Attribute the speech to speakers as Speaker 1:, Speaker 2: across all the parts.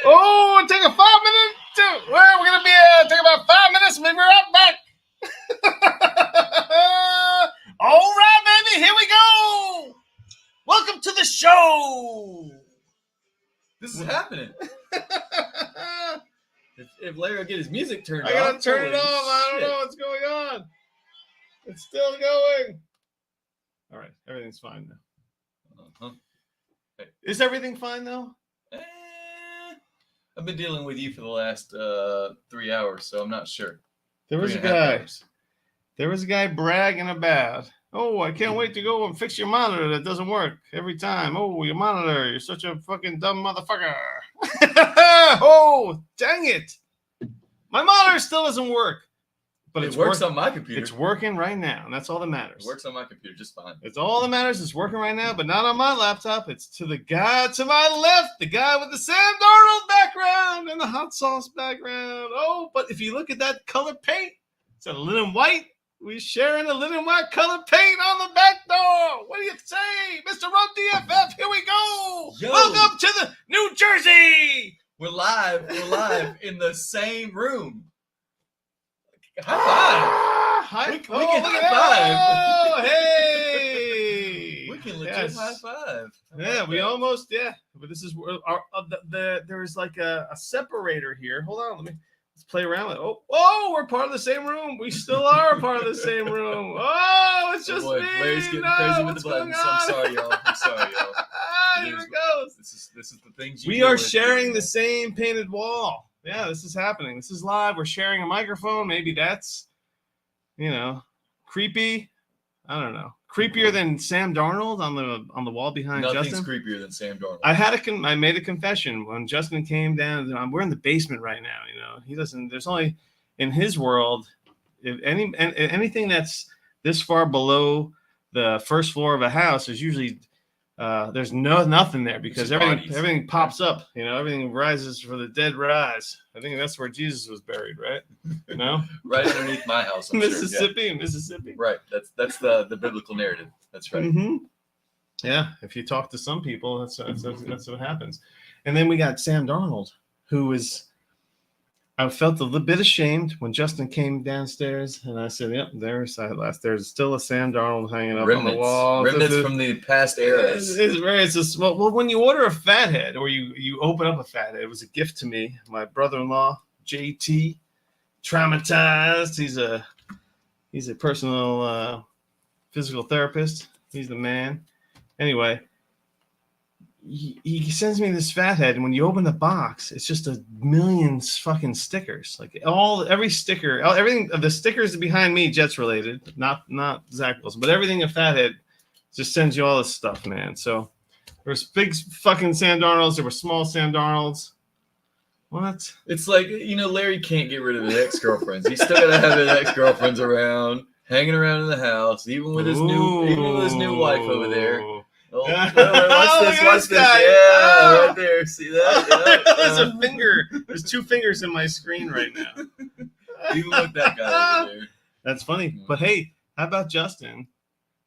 Speaker 1: Oh, take a 5 minute. Well, we're gonna be take about 5 minutes. Maybe we're right back. All right, baby, here we go. Welcome to the show.
Speaker 2: This is happening. If Larry will get his music turned off,
Speaker 1: I gotta turn it off. I don't know what's going on. It's still going. All right, everything's fine now.
Speaker 2: Uh-huh.
Speaker 1: Hey. Is everything fine though?
Speaker 2: I've been dealing with you for the last 3 hours, so I'm not sure.
Speaker 1: There was a guy. There was a guy bragging about, oh, I can't wait to go and fix your monitor that doesn't work every time. Oh, your monitor, you're such a fucking dumb motherfucker. Oh, dang it. My monitor still doesn't work. But
Speaker 2: it works on my computer.
Speaker 1: It's working right now, and that's all that matters.
Speaker 2: It works on my computer just fine.
Speaker 1: It's all that matters. It's working right now, but not on my laptop. It's to the guy to my left, the guy with the Sam Darnold background and the hot sauce background. Oh, but if you look at that color paint, it's a linen white. We're sharing a linen white color paint on the back door. What do you say, Mr. Run DFF? Here we go.
Speaker 2: Yo.
Speaker 1: Welcome to the New Jersey.
Speaker 2: We're live. We're live in the same room. High five. We can high five.
Speaker 1: Oh, hey.
Speaker 2: We can legit high five.
Speaker 1: Yeah, we almost, yeah. But this is there's like a separator here. Hold on, let's play around with it. Oh, we're part of the same room. We still are part of the same room. Oh, it's just me.
Speaker 2: Larry's getting crazy with the buttons. I'm sorry, y'all.
Speaker 1: Here it goes.
Speaker 2: This is the things
Speaker 1: we are sharing the same painted wall. Yeah, this is happening. This is live. We're sharing a microphone. Maybe that's, creepy. I don't know. Creepier than Sam Darnold on the wall behind
Speaker 2: Justin.
Speaker 1: Justin.
Speaker 2: Nothing's creepier than Sam Darnold.
Speaker 1: I made a confession when Justin came down. We're in the basement right now. He doesn't. There's only in his world, if anything that's this far below the first floor of a house, there's usually. There's nothing there because everything pops up. Everything rises for the dead rise. I think that's where Jesus was buried, right?
Speaker 2: Right underneath my house,
Speaker 1: Mississippi.
Speaker 2: Right. That's the biblical narrative. That's right.
Speaker 1: Mm-hmm. Yeah. If you talk to some people, that's what happens. And then we got Sam Darnold, who is. I felt a little bit ashamed when Justin came downstairs, and I said, "Yep, there's still a Sam Darnold hanging up on the wall."
Speaker 2: Remnants from the past eras.
Speaker 1: Well, when you order a fathead or you open up a fathead, it was a gift to me. My brother-in-law, JT, traumatized. He's a personal physical therapist. He's the man. Anyway. He sends me this fathead, and when you open the box, it's just a million fucking stickers. Like every sticker, everything. The stickers behind me, Jets related, not Zach Wilson, but everything a fathead just sends you all this stuff, man. So there's big fucking Sam Darnolds. There were small Sam Darnolds. What?
Speaker 2: It's like Larry can't get rid of his ex-girlfriends. He's still gotta have his ex-girlfriends around, hanging around in the house, even with his new wife over there. Oh, watch this. Yeah, right there. See that? Yeah.
Speaker 1: There's a finger. There's two fingers in my screen right now.
Speaker 2: Even with that guy over there.
Speaker 1: That's funny. But hey, how about Justin?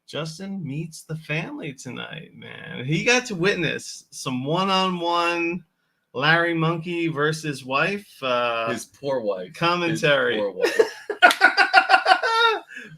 Speaker 1: Justin meets the family tonight, man. He got to witness some one-on-one Larry Monkey versus wife.
Speaker 2: His poor wife.
Speaker 1: Commentary.
Speaker 2: His poor wife.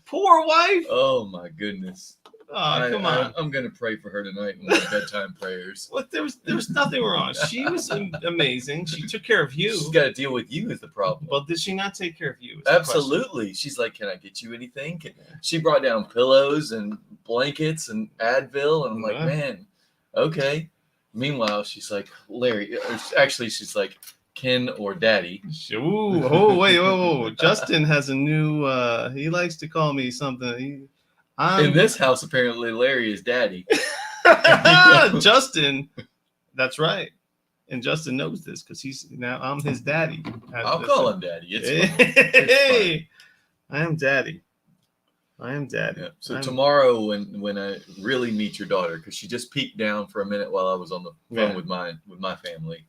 Speaker 1: Poor wife.
Speaker 2: Oh, my goodness.
Speaker 1: Oh, come on.
Speaker 2: I'm going to pray for her tonight in my bedtime prayers.
Speaker 1: What? There was nothing wrong. She was amazing. She took care of you.
Speaker 2: She's got to deal with you is the problem.
Speaker 1: Well, did she not take care of you?
Speaker 2: Absolutely. She's like, can I get you anything? She brought down pillows and blankets and Advil. And I'm like, man, okay. Meanwhile, she's like, Larry. Actually, she's like, Ken or Daddy.
Speaker 1: Ooh, wait. Justin has a new, he likes to call me something.
Speaker 2: In this house, apparently, Larry is Daddy.
Speaker 1: Justin, that's right. And Justin knows this because I'm his daddy.
Speaker 2: I'll call him Daddy.
Speaker 1: It's fine. I am Daddy. Yeah.
Speaker 2: So tomorrow, when I really meet your daughter, because she just peeked down for a minute while I was on the phone with my family.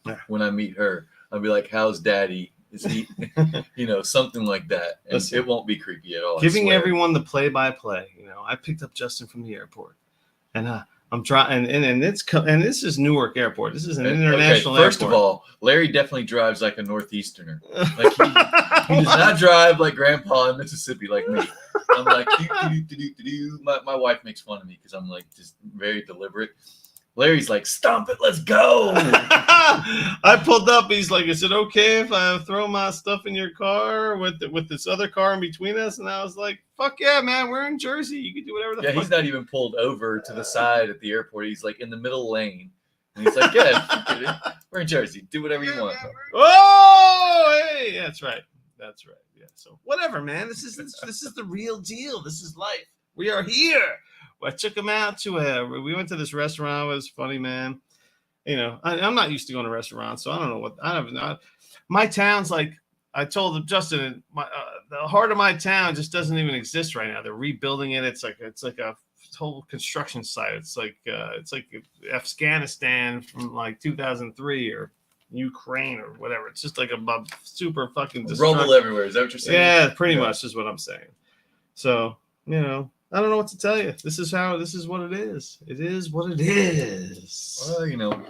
Speaker 2: Yeah. When I meet her, I'll be like, "How's Daddy? Is he, something like that?" And it won't be creepy at all.
Speaker 1: Giving everyone the play-by-play. I picked up Justin from the airport, and I'm trying, and this is Newark Airport. This is an international
Speaker 2: First
Speaker 1: airport.
Speaker 2: of all, Larry definitely drives like a Northeasterner. Like he does not drive like Grandpa in Mississippi like me. I'm like, my wife makes fun of me because I'm like just very deliberate. Larry's like, stomp it, let's go.
Speaker 1: I pulled up. He's like, is it okay if I throw my stuff in your car with this other car in between us? And I was like, fuck yeah, man, we're in Jersey. You can do whatever the fuck.
Speaker 2: Yeah, he's not even pulled over to the side at the airport. He's like in the middle lane. And he's like, yeah, we're in Jersey. Do whatever you want.
Speaker 1: Oh, hey, that's right. That's right. Yeah. So whatever, man. This is the real deal. This is life. We are here. I took him out to we went to this restaurant. It was funny, man. You know, I'm not used to going to restaurants, so I don't know what I don't know. My town's like, I told Justin, the heart of my town just doesn't even exist right now. They're rebuilding it. It's like a whole construction site. It's like Afghanistan from like 2003 or Ukraine or whatever. It's just like a super fucking
Speaker 2: rubble everywhere. Is that what you're saying?
Speaker 1: Yeah, pretty much is what I'm saying. So, you know, I don't know what to tell you. This is what it is. It is what it is.
Speaker 2: Well, you know,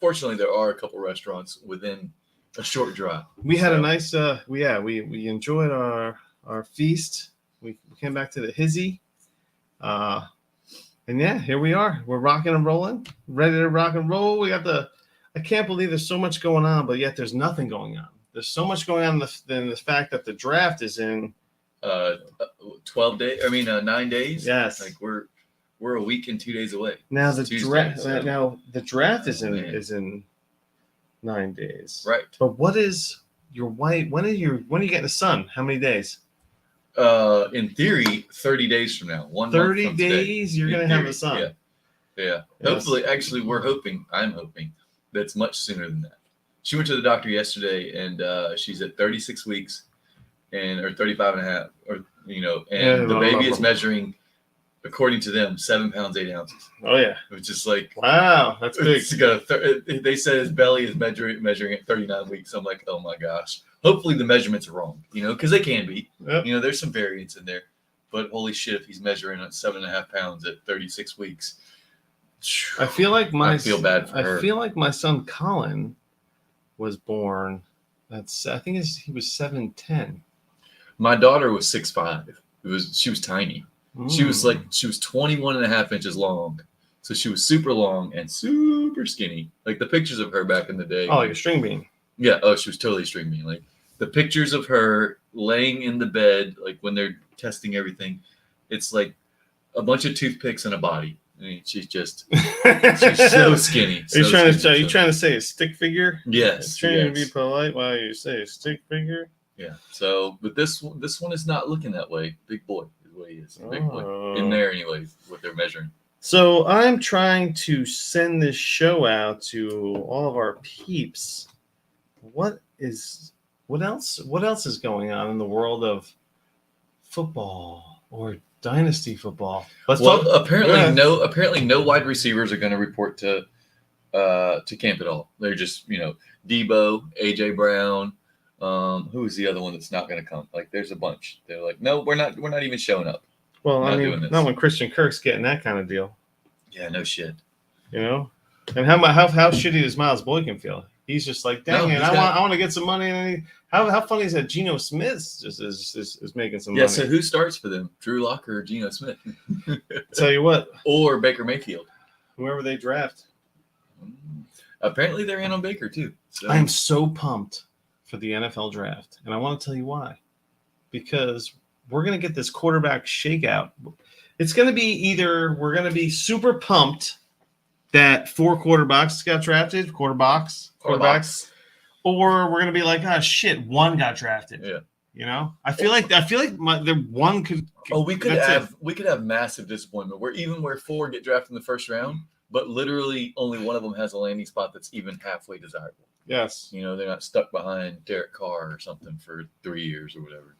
Speaker 2: fortunately there are a couple restaurants within a short drive.
Speaker 1: We had a nice we enjoyed our feast. We came back to the Hizzy. And yeah, here we are. We're rocking and rolling, ready to rock and roll. We got I can't believe there's so much going on, but yet there's nothing going on. There's so much going on in the fact that the draft is in
Speaker 2: 12 days. I mean, 9 days.
Speaker 1: Yes.
Speaker 2: Like we're a week and 2 days away.
Speaker 1: Now
Speaker 2: It's
Speaker 1: the
Speaker 2: Tuesday,
Speaker 1: draft is
Speaker 2: man.
Speaker 1: in 9 days.
Speaker 2: Right.
Speaker 1: But what is your wife? When are you getting a son? How many days?
Speaker 2: In theory, 30 days from now. 1 month
Speaker 1: 30
Speaker 2: from today.
Speaker 1: days. You're
Speaker 2: In
Speaker 1: gonna have
Speaker 2: theory,
Speaker 1: a son.
Speaker 2: Yeah.
Speaker 1: Yes.
Speaker 2: Hopefully, actually, I'm hoping that's much sooner than that. She went to the doctor yesterday, and she's at 36 weeks, or 35 and a half, or and the baby is measuring, according to them, 7 pounds 8 ounces.
Speaker 1: Oh yeah.
Speaker 2: Which is like,
Speaker 1: wow, that's big.
Speaker 2: They said his belly is measuring at 39 weeks. I'm like, oh my gosh. Hopefully the measurements are wrong, because they can be.
Speaker 1: Yep.
Speaker 2: There's some variance in there, but holy shit, if he's measuring at 7.5 pounds at 36 weeks.
Speaker 1: I feel like
Speaker 2: I feel bad for her.
Speaker 1: I feel like my son Colin was born. I think he was 7'10".
Speaker 2: My daughter was 6'5". She was tiny. She was 21 and a half inches long. So she was super long and super skinny. Like the pictures of her back in the day.
Speaker 1: Oh, like a string bean.
Speaker 2: Yeah. Oh, she was totally string bean. Like the pictures of her laying in the bed, like when they're testing everything, it's like a bunch of toothpicks and a body. I mean, she's so skinny.
Speaker 1: Are you trying to say a stick figure?
Speaker 2: Yes.
Speaker 1: Trying to be polite while you say a stick figure?
Speaker 2: Yeah. So, but this one is not looking that way. Big boy is what he is. Big boy. In there anyway, what they're measuring.
Speaker 1: So I'm trying to send this show out to all of our peeps. What else is going on in the world of football or dynasty football?
Speaker 2: Apparently no wide receivers are going to report to camp at all. They're just, Debo, AJ Brown. Who is the other one that's not going to come? Like, there's a bunch. They're like, no, we're not even showing up.
Speaker 1: Well, I mean, not when Christian Kirk's getting that kind of deal.
Speaker 2: Yeah, no shit.
Speaker 1: And how shitty does Miles Boykin feel? He's just like, dang it, I want to get some money. And how funny is that Geno Smith is making some money?
Speaker 2: Yeah, so who starts for them? Drew Lock or Geno Smith?
Speaker 1: Tell you what.
Speaker 2: Or Baker Mayfield.
Speaker 1: Whoever they draft.
Speaker 2: Apparently they're in on Baker too. So.
Speaker 1: I am so pumped for the NFL draft. And I want to tell you why. Because we're going to get this quarterback shakeout. It's going to be either we're going to be super pumped that 4 quarterbacks got drafted, quarterbacks, or we're going to be like, oh shit, 1 got drafted.
Speaker 2: Yeah.
Speaker 1: I feel like the 1 could.
Speaker 2: Oh, we could have massive disappointment where 4 get drafted in the first round, but literally only one of them has a landing spot that's even halfway desirable.
Speaker 1: Yes.
Speaker 2: They're not stuck behind Derek Carr or something for 3 years or whatever.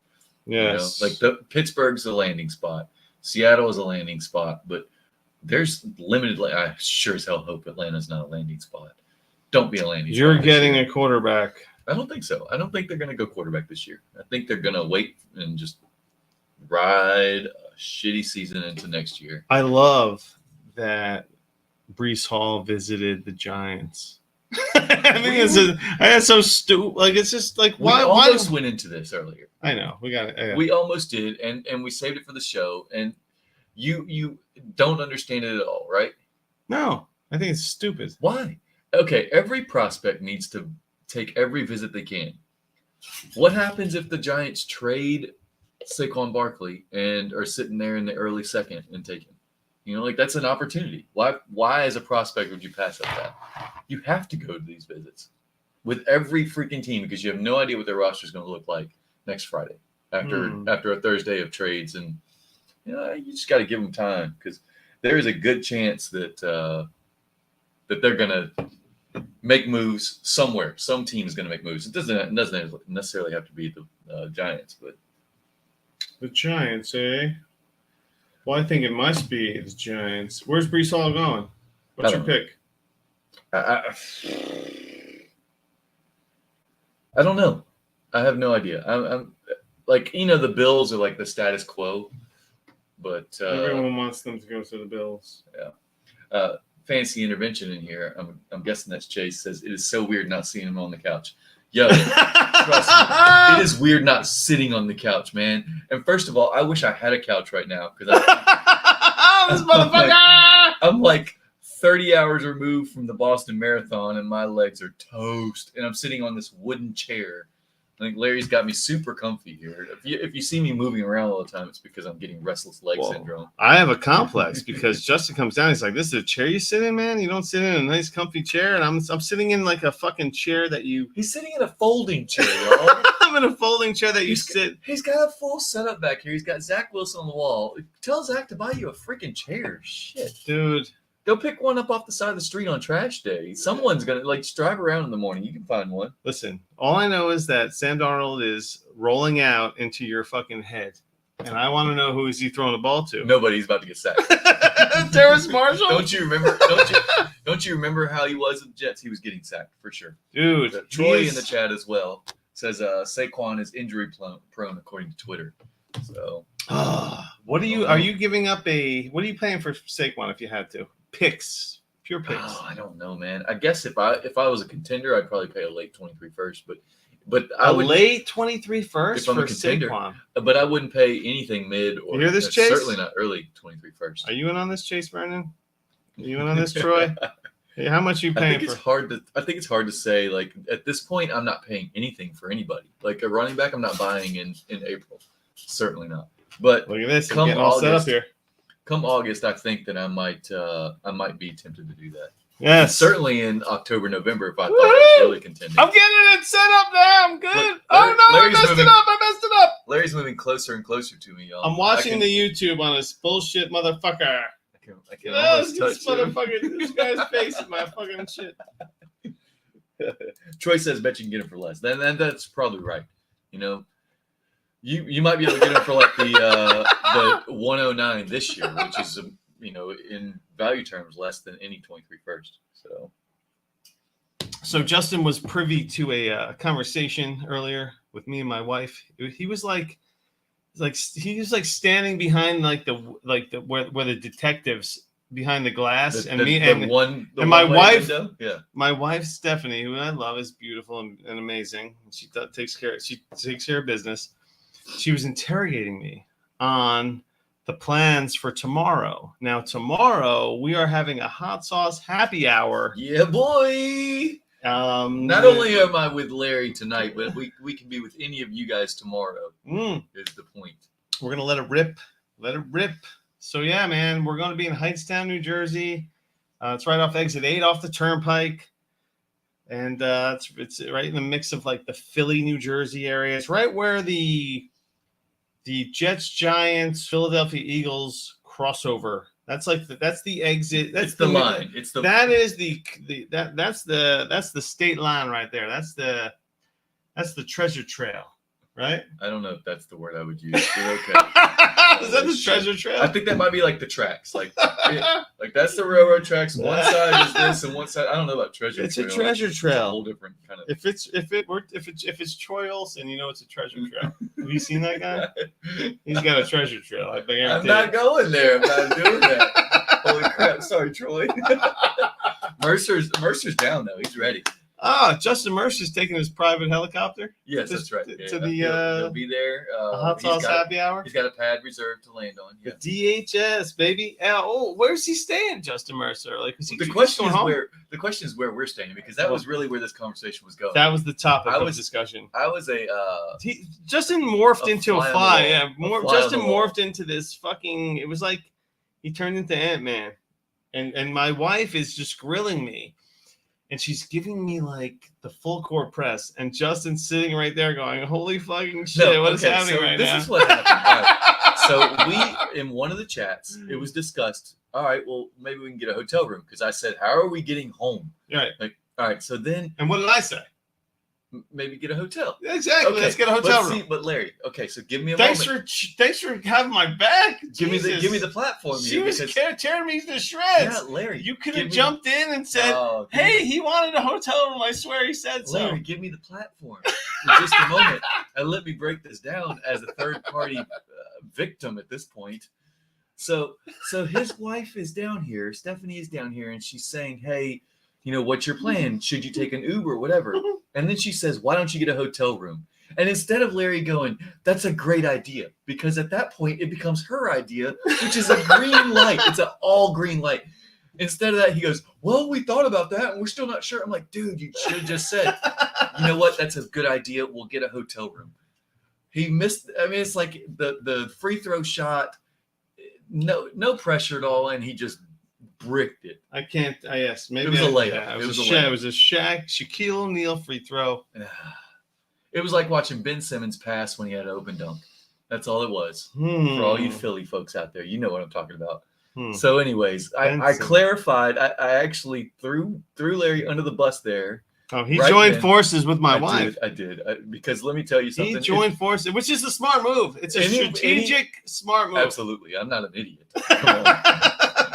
Speaker 1: Yes.
Speaker 2: Like the Pittsburgh's a landing spot. Seattle is a landing spot, but there's limited. I sure as hell hope Atlanta's not a landing spot. Don't be a landing spot.
Speaker 1: You're getting a quarterback.
Speaker 2: I don't think so. I don't think they're going to go quarterback this year. I think they're going to wait and just ride shitty season into next year.
Speaker 1: I love that Brees Hall visited the Giants. That's so stupid. Like, it's just like,
Speaker 2: We
Speaker 1: why?
Speaker 2: almost went into this earlier.
Speaker 1: I know we got it.
Speaker 2: We almost did, and we saved it for the show. And you don't understand it at all, right?
Speaker 1: No, I think it's stupid.
Speaker 2: Why? Okay, every prospect needs to take every visit they can. What happens if the Giants trade Saquon Barkley and are sitting there in the early second and take him? You know, like, that's an opportunity. Why as a prospect would you pass up that? You have to go to these visits with every freaking team because you have no idea what their roster is going to look like next Friday after a Thursday of trades. And, you know, you just got to give them time because there is a good chance that that they're going to make moves somewhere. Some team is going to make moves. It doesn't necessarily have to be the Giants, but
Speaker 1: the Giants, eh? Well, I think it must be the Giants. Where's Brees Hall going? What's your pick?
Speaker 2: I don't know. I have no idea. I'm like, you know, the Bills are like the status quo, but
Speaker 1: everyone wants them to go to the Bills.
Speaker 2: Yeah. Fancy intervention in here. I'm guessing that's Chase. Says it is so weird not seeing him on the couch. Yo, trust me, it is weird not sitting on the couch, man. And first of all, I wish I had a couch right now because
Speaker 1: this motherfucker.
Speaker 2: I'm like 30 hours removed from the Boston Marathon, and my legs are toast. And I'm sitting on this wooden chair. I think Larry's got me super comfy here. If you see me moving around all the time, it's because I'm getting restless leg syndrome.
Speaker 1: I have a complex because Justin comes down. He's like, "This is a chair you sit in, man. You don't sit in a nice, comfy chair." And I'm sitting in like a fucking chair that you.
Speaker 2: He's sitting in a folding chair, y'all.
Speaker 1: I'm in a folding chair that you sit.
Speaker 2: He's got a full setup back here. He's got Zach Wilson on the wall. Tell Zach to buy you a freaking chair. Shit,
Speaker 1: dude.
Speaker 2: Go pick one up off the side of the street on trash day. Someone's going to, just drive around in the morning. You can find one.
Speaker 1: Listen, all I know is that Sam Darnold is rolling out into your fucking head. And I want to know who is he throwing the ball to.
Speaker 2: Nobody's about to get sacked.
Speaker 1: Terrace Marshall?
Speaker 2: Don't you remember how he was with the Jets? He was getting sacked for sure.
Speaker 1: Dude.
Speaker 2: Troy in the chat as well says Saquon is injury prone according to Twitter. So
Speaker 1: what are you giving up what are you paying for Saquon if you had to? Picks, pure picks.
Speaker 2: Oh, I don't know, man. I guess if I was a contender, I'd probably pay a late 23 first, but I would
Speaker 1: late 23 first
Speaker 2: if I'm
Speaker 1: for
Speaker 2: a contender,
Speaker 1: Saquon.
Speaker 2: But I wouldn't pay anything mid or
Speaker 1: you hear this, Chase?
Speaker 2: Certainly not early 23 first.
Speaker 1: Are you in on this, Chase Vernon? Are you in on this, Troy? Hey, how much are you paying
Speaker 2: I think it's hard to say. Like, at this point, I'm not paying anything for anybody. Like a running back, I'm not buying in April. Certainly not. But
Speaker 1: look at this. I'm getting all set up here.
Speaker 2: Come August, I think that I might be tempted to do that.
Speaker 1: Yes.
Speaker 2: And certainly in October, November, if I thought I was really contending.
Speaker 1: I'm getting it set up now. I'm good.
Speaker 2: Look,
Speaker 1: I messed it up.
Speaker 2: Larry's moving closer and closer to me, y'all.
Speaker 1: I'm watching the YouTube on this bullshit motherfucker.
Speaker 2: I can almost touch
Speaker 1: this motherfucker. This guy's face in my fucking shit.
Speaker 2: Troy says, bet you can get him for less. Then that's probably right. You know, you might be able to get him for like the 109 this year, which is in value terms less than any 23 first. So
Speaker 1: Justin was privy to a conversation earlier with me and my wife. He was standing behind where the detectives behind the glass, my wife,
Speaker 2: yeah,
Speaker 1: my wife Stephanie, who I love, is beautiful and amazing. She takes care of business. She was interrogating me on the plans for tomorrow. Now, tomorrow we are having a hot sauce happy hour.
Speaker 2: Yeah, boy. Not only am I with Larry tonight, but we can be with any of you guys tomorrow. Is the point.
Speaker 1: We're gonna let it rip. So yeah, man, we're gonna be in Hightstown, New Jersey. It's right off exit 8 off the turnpike. And it's right in the mix of like the Philly, New Jersey area. It's right where the Jets, Giants, Philadelphia Eagles crossover. That's the exit. That's
Speaker 2: the line.
Speaker 1: That's the state line right there. That's the treasure trail. right?
Speaker 2: I don't know if that's the word I would use. But okay.
Speaker 1: Is that the treasure trail?
Speaker 2: I think that might be like the tracks. Like that's the railroad tracks. One side is this, and one side I don't know about treasure
Speaker 1: It's
Speaker 2: trail.
Speaker 1: a treasure
Speaker 2: It's a
Speaker 1: trail.
Speaker 2: whole different kind of.
Speaker 1: If it's Troy Olsen, you know it's a treasure trail. Have you seen that guy? He's got a treasure trail. I
Speaker 2: I'm
Speaker 1: guarantee
Speaker 2: not
Speaker 1: it.
Speaker 2: going there. I'm not doing that. Holy crap! Sorry, Troy. Mercer's down though. He's ready.
Speaker 1: Justin Mercer's taking his private helicopter
Speaker 2: Yes,
Speaker 1: To-
Speaker 2: that's right.
Speaker 1: to the,
Speaker 2: he'll be there.
Speaker 1: hot sauce happy hour.
Speaker 2: He's got a pad reserved to land on. Yeah.
Speaker 1: The DHS, baby. Where's he staying, Justin Mercer? Like, is he
Speaker 2: The
Speaker 1: just
Speaker 2: question
Speaker 1: going
Speaker 2: is
Speaker 1: home?
Speaker 2: where we're staying, because that was really where this conversation was going.
Speaker 1: That was the topic
Speaker 2: I
Speaker 1: of
Speaker 2: was-
Speaker 1: discussion.
Speaker 2: I was a
Speaker 1: Justin morphed
Speaker 2: a
Speaker 1: into a
Speaker 2: fly on the
Speaker 1: fly.
Speaker 2: wall.
Speaker 1: Yeah,
Speaker 2: A fly on
Speaker 1: Justin
Speaker 2: the wall.
Speaker 1: morphed into this fucking. It was like he turned into Ant-Man, and my wife is just grilling me, and she's giving me like the full court press, and Justin's sitting right there going, "Holy fucking shit! What is happening right
Speaker 2: this
Speaker 1: now?"
Speaker 2: is what happened. All right. So we, in one of the chats, it was discussed. All right, well, maybe we can get a hotel room, because I said, "How are we getting home?"
Speaker 1: Right.
Speaker 2: All right, so then
Speaker 1: And what did I say?
Speaker 2: maybe get a hotel.
Speaker 1: Exactly.
Speaker 2: Okay,
Speaker 1: Let's get a hotel
Speaker 2: but
Speaker 1: room.
Speaker 2: See, but Larry, okay, so give me a
Speaker 1: Thanks
Speaker 2: moment.
Speaker 1: for having my back.
Speaker 2: Give me
Speaker 1: Jesus.
Speaker 2: the platform.
Speaker 1: She
Speaker 2: here,
Speaker 1: was
Speaker 2: because,
Speaker 1: tearing me to shreds.
Speaker 2: yeah, Larry,
Speaker 1: You could
Speaker 2: give
Speaker 1: have
Speaker 2: me
Speaker 1: jumped in and said,
Speaker 2: Oh, give me-
Speaker 1: "Hey, he wanted a hotel room. I swear he said so."
Speaker 2: Larry, give me the platform for just a moment, and let me break this down as a third party victim at this point. So his wife is down here. Stephanie is down here, and she's saying, "Hey, what's your plan? Should you take an Uber, whatever?" And then she says, "Why don't you get a hotel room?" And instead of Larry going, "That's a great idea," because at that point it becomes her idea, which is a green light. It's an all green light. Instead of that, he goes, "Well, we thought about that, and we're still not sure." I'm like, dude, you should have just said, "You know what? That's a good idea. We'll get a hotel room." He missed. I mean, it's like the free throw shot. No pressure at all, and he just bricked it.
Speaker 1: I can't. Yes, maybe
Speaker 2: It was a layup.
Speaker 1: Yeah,
Speaker 2: It was a layup.
Speaker 1: It was a Shaquille O'Neal free throw.
Speaker 2: It was like watching Ben Simmons pass when he had an open dunk. That's all it was.
Speaker 1: Hmm.
Speaker 2: For all you Philly folks out there, you know what I'm talking about.
Speaker 1: Hmm.
Speaker 2: So, anyways, I
Speaker 1: Simmons.
Speaker 2: clarified. I actually threw Larry under the bus there.
Speaker 1: Oh, he
Speaker 2: Right
Speaker 1: joined
Speaker 2: then,
Speaker 1: forces with my wife.
Speaker 2: I did. Because let me tell you something.
Speaker 1: He joined forces, which is a smart move. It's a strategic, smart move.
Speaker 2: Absolutely. I'm not an idiot. Come on.